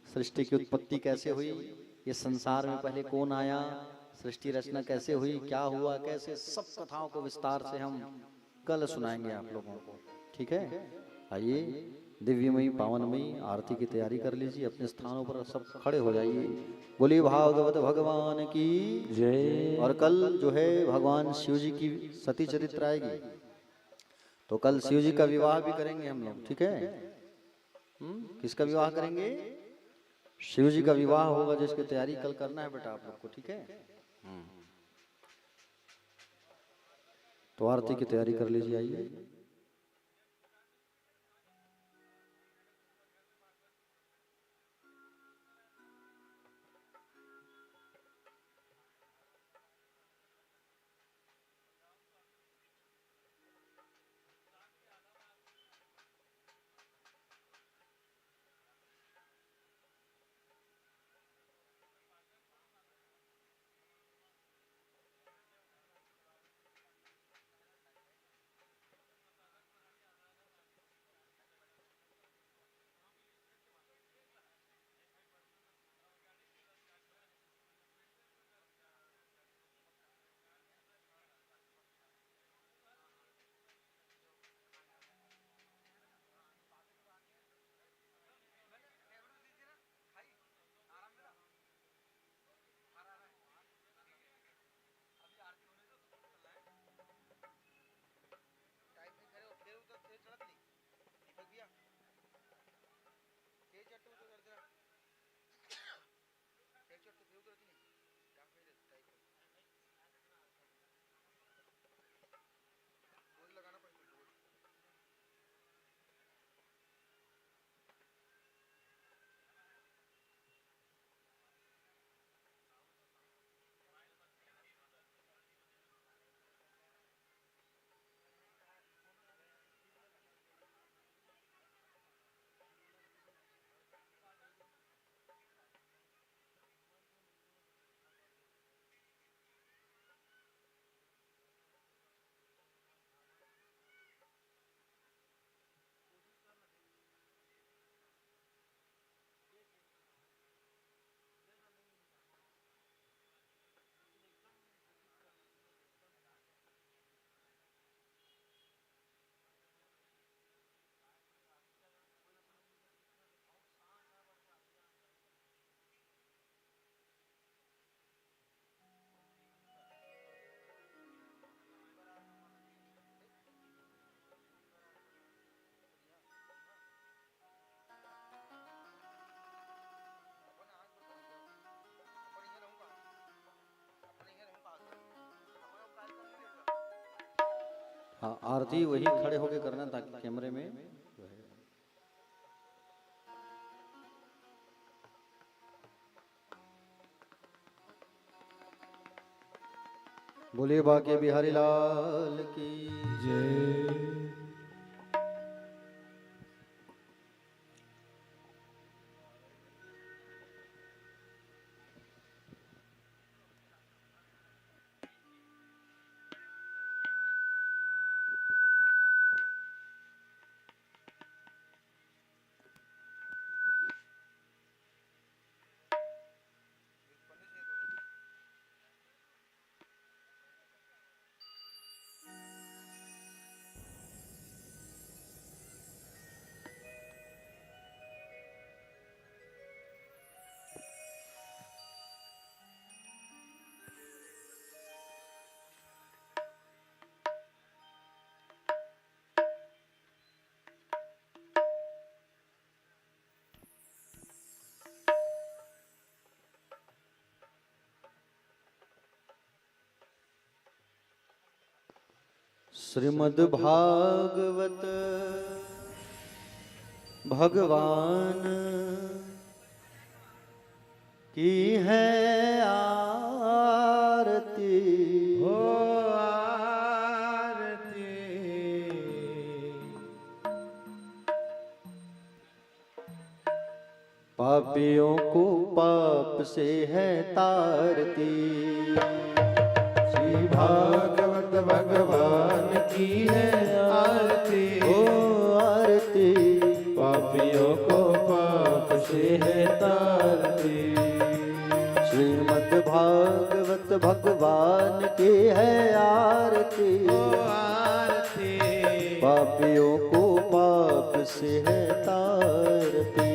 सृष्टि की उत्पत्ति कैसे हुई, ये संसार में पहले कौन आया, सृष्टि रचना कैसे हुई, क्या हुआ कैसे, सब कथाओं को विस्तार से हम कल सुनाएंगे आप लोगों को। ठीक है, आइए दिव्यमयी पावनमयी आरती की तैयारी कर लीजिए, अपने स्थानों पर सब खड़े हो जाइए। बोलिए भागवत भगवान की
जय।
और कल जो है भगवान शिव जी की सती चरित्र आएगी, तो कल शिव जी का विवाह भी करेंगे हम लोग। ठीक है, किसका विवाह करेंगे? शिव जी का विवाह होगा, जिसकी तैयारी कल करना है बेटा आप लोग को। ठीक है, तो आरती की तैयारी कर लीजिए। आइए हाँ आरती वही खड़े होके करना ताकि कैमरे में बोलिए बाके बिहारी लाल की
जय।
श्रीमद् भागवत भगवान की है आरती
हो आरती
पापियों को पाप से है तारती श्री
भागवत भगवान की है आरती
ओ आरती
पापियों को पाप से है तारती
श्रीमद् भागवत भगवान की है आरती
ओ आरती
पापियों को पाप से है तारती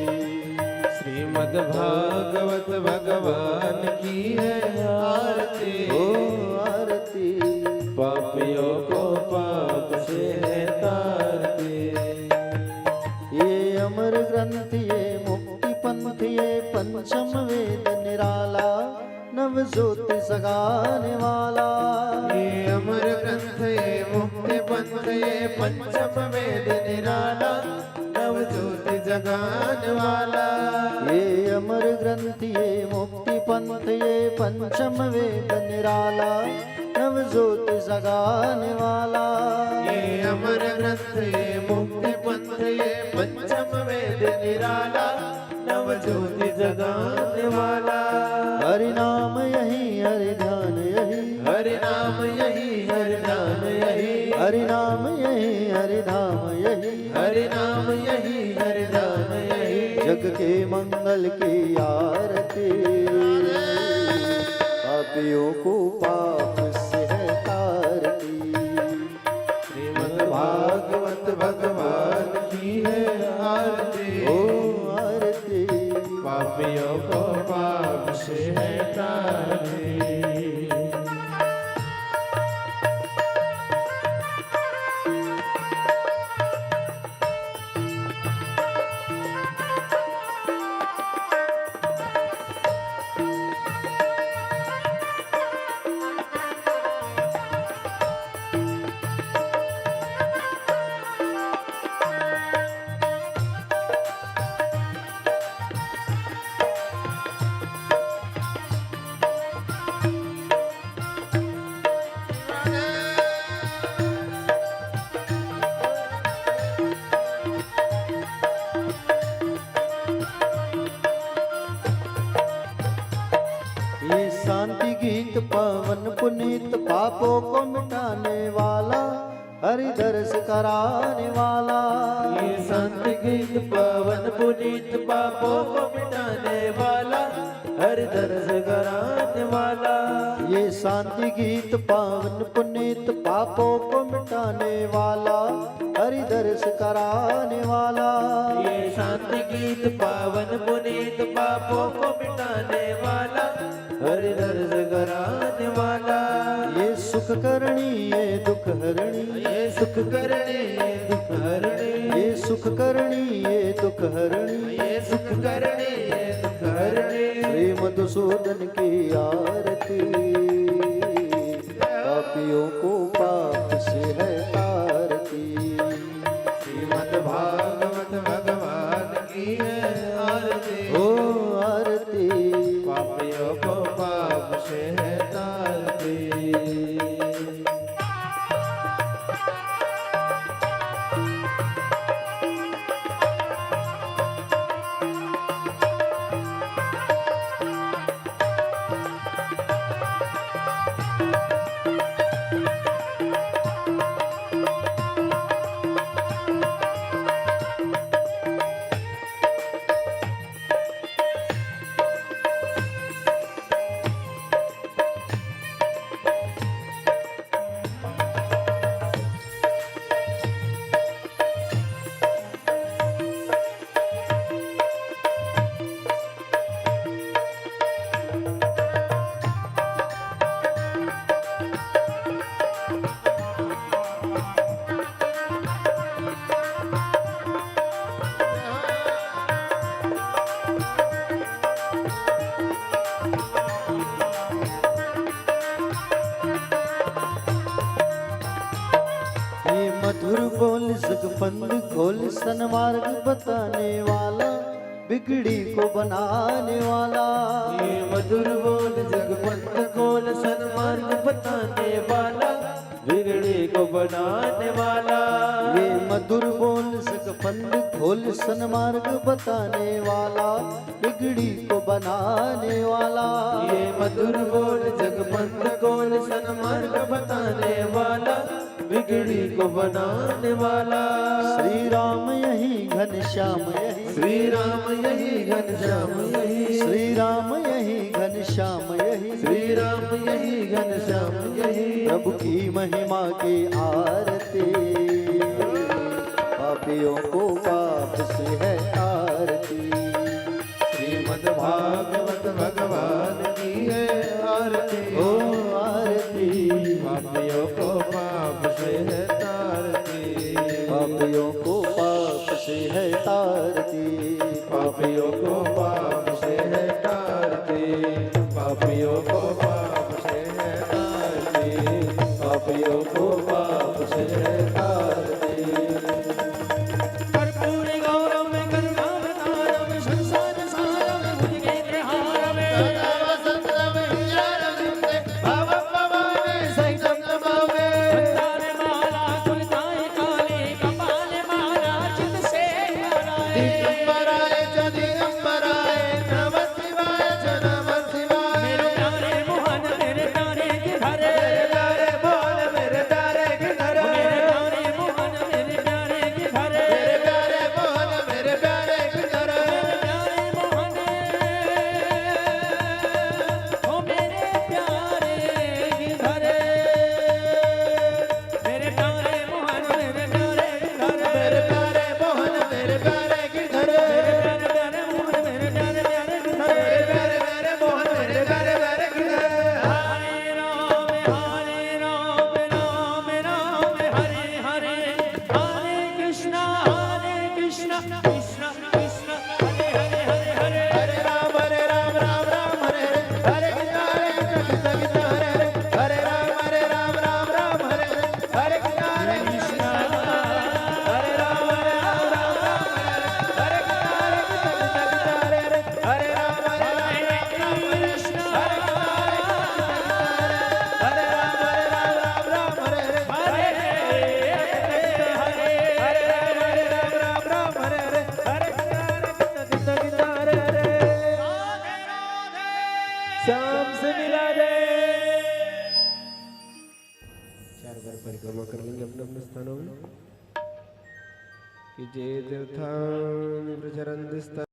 श्रीमद् भागवत भगवान की है आरती
ओ आरती
पापियों को पाप से है तारती
ये अमर ग्रंथ ये मुक्ति पंथ ये पंचम वेद निराला नव ज्योति सगाने वाला
ये अमर ग्रंथ ये मुक्ति पंथ ये पंचम वेद निराला नव ज्योति जगाने वाला
ये अमर ग्रंथ ये मुक्ति पंथ ये पंचम वेद निराला नव ज्योति सगाने वाला
ये अमर ग्रंथ ये मुक्ति पंथ ये पंचम वेद निराला नव ज्योति जगाने वाला
हरि नाम यही हरि ध्यान यही
हरि नाम यही हरि नाम यही
हरि नाम यही हरि धाम यही
हरि नाम यही हरि नाम यही
जग के मंगल की आरती पापियों को पाप से है तारती
श्रीमद् भागवत भगवान की है आरती
ओ आरती
पापियों को पाप से है तारती
ये शांति गीत पवन पुनीत पापों को मिटाने वाला हरि दर्श कराने वाला
ये संत गीत पवन पुनीत पापों को मिटाने वाला हर दर्द कराने वाला
ये शांति गीत पावन पुनीत पापों को मिटाने वाला हरि दर्श कराने वाला
ये शांत गीत पावन पुनीत पापों को मिटाने वाला हर दर्द कराने वाला
ये सुख करणी ये दुख हरणी
ये सुख करने ये दुख हरणे
ये सुख करणी ये दुख हरणी
ये सुख करने ये दुख हरणे
श्री मधुसूदन की आरती पापियों को पाप से है तारती बोल जगबंद खोल सन्मार्ग बताने वाला बिगड़ी को बनाने वाला।
ये मधुर बोल जगबंद खोल सन्मार्ग बताने वाला बिगड़ी को बनाने वाला।
ये मधुर बोल जगबंद खोल सन्मार्ग बताने वाला बिगड़ी को बनाने वाला।
ये मधुर बोल जगबंद खोल सन्मार्ग बताने वाला बिगड़ी को बनाने वाला।
श्री राम यही घनश्याम यही,
श्री राम यही घनश्याम यही,
श्री राम यही घनश्याम यही,
श्री राम यही घनश्याम यही।
प्रभु की महिमा की आरती पापियों को पाप से है आरती।
श्रीमद् भागवत भगवान की है आरती।
ओ आरती
पापियों को पाप से है तारती।
पापियों को पाप से है तारती।
पापियों को पाप से है तारती। पापियों को पाप से है तारती। पापियों को पाप से है तारती।
कर्पूरी गौरम करुणावतारम संसार सारम भुजगेन्द्रहारम वंदने माला तुलताय काले कपाले माला चित से हराए। मेरे प्यारे मोहन मेरे प्यारे गिरधरे, मेरे प्यारे मोहन मेरे प्यारे गिरधरे, मेरे प्यारे मोहन मेरे प्यारे गिरधरे, मेरे प्यारे मोहन ओ मेरे प्यारे गिरधरे, मेरे प्यारे मोहन मेरे प्यारे गिरधरे, मेरे प्यारे मोहन मेरे प्यारे गिरधरे, मेरे प्यारे मोहन मेरे प्यारे प्यारे गिरधरे, मेरे प्यारे मोहन मेरे प्यारे प्यारे गिरधरे। हरे राम राम राम हरे हरे, हरे कृष्णा कृष्ण कृष्ण हरे हरे हरे हरे, हरे राम राम राम हरे हरे, हरे कृष्णा कृष्ण हरे हरे, हरे राम राम हरे हरे कृष्णा हरे राम हरे कृष्णा हरे हरे, हरे राम कृष्ण हरे हरे राम हरे हरे, हरे राम हरे हरे, हरे कृष्ण कृष्ण हरे हरे।
श्याम से मिला दे। चार बार परिक्रमा कर लेंगे अपने अपने स्थानों में कि जय तीर्थान प्रचरंत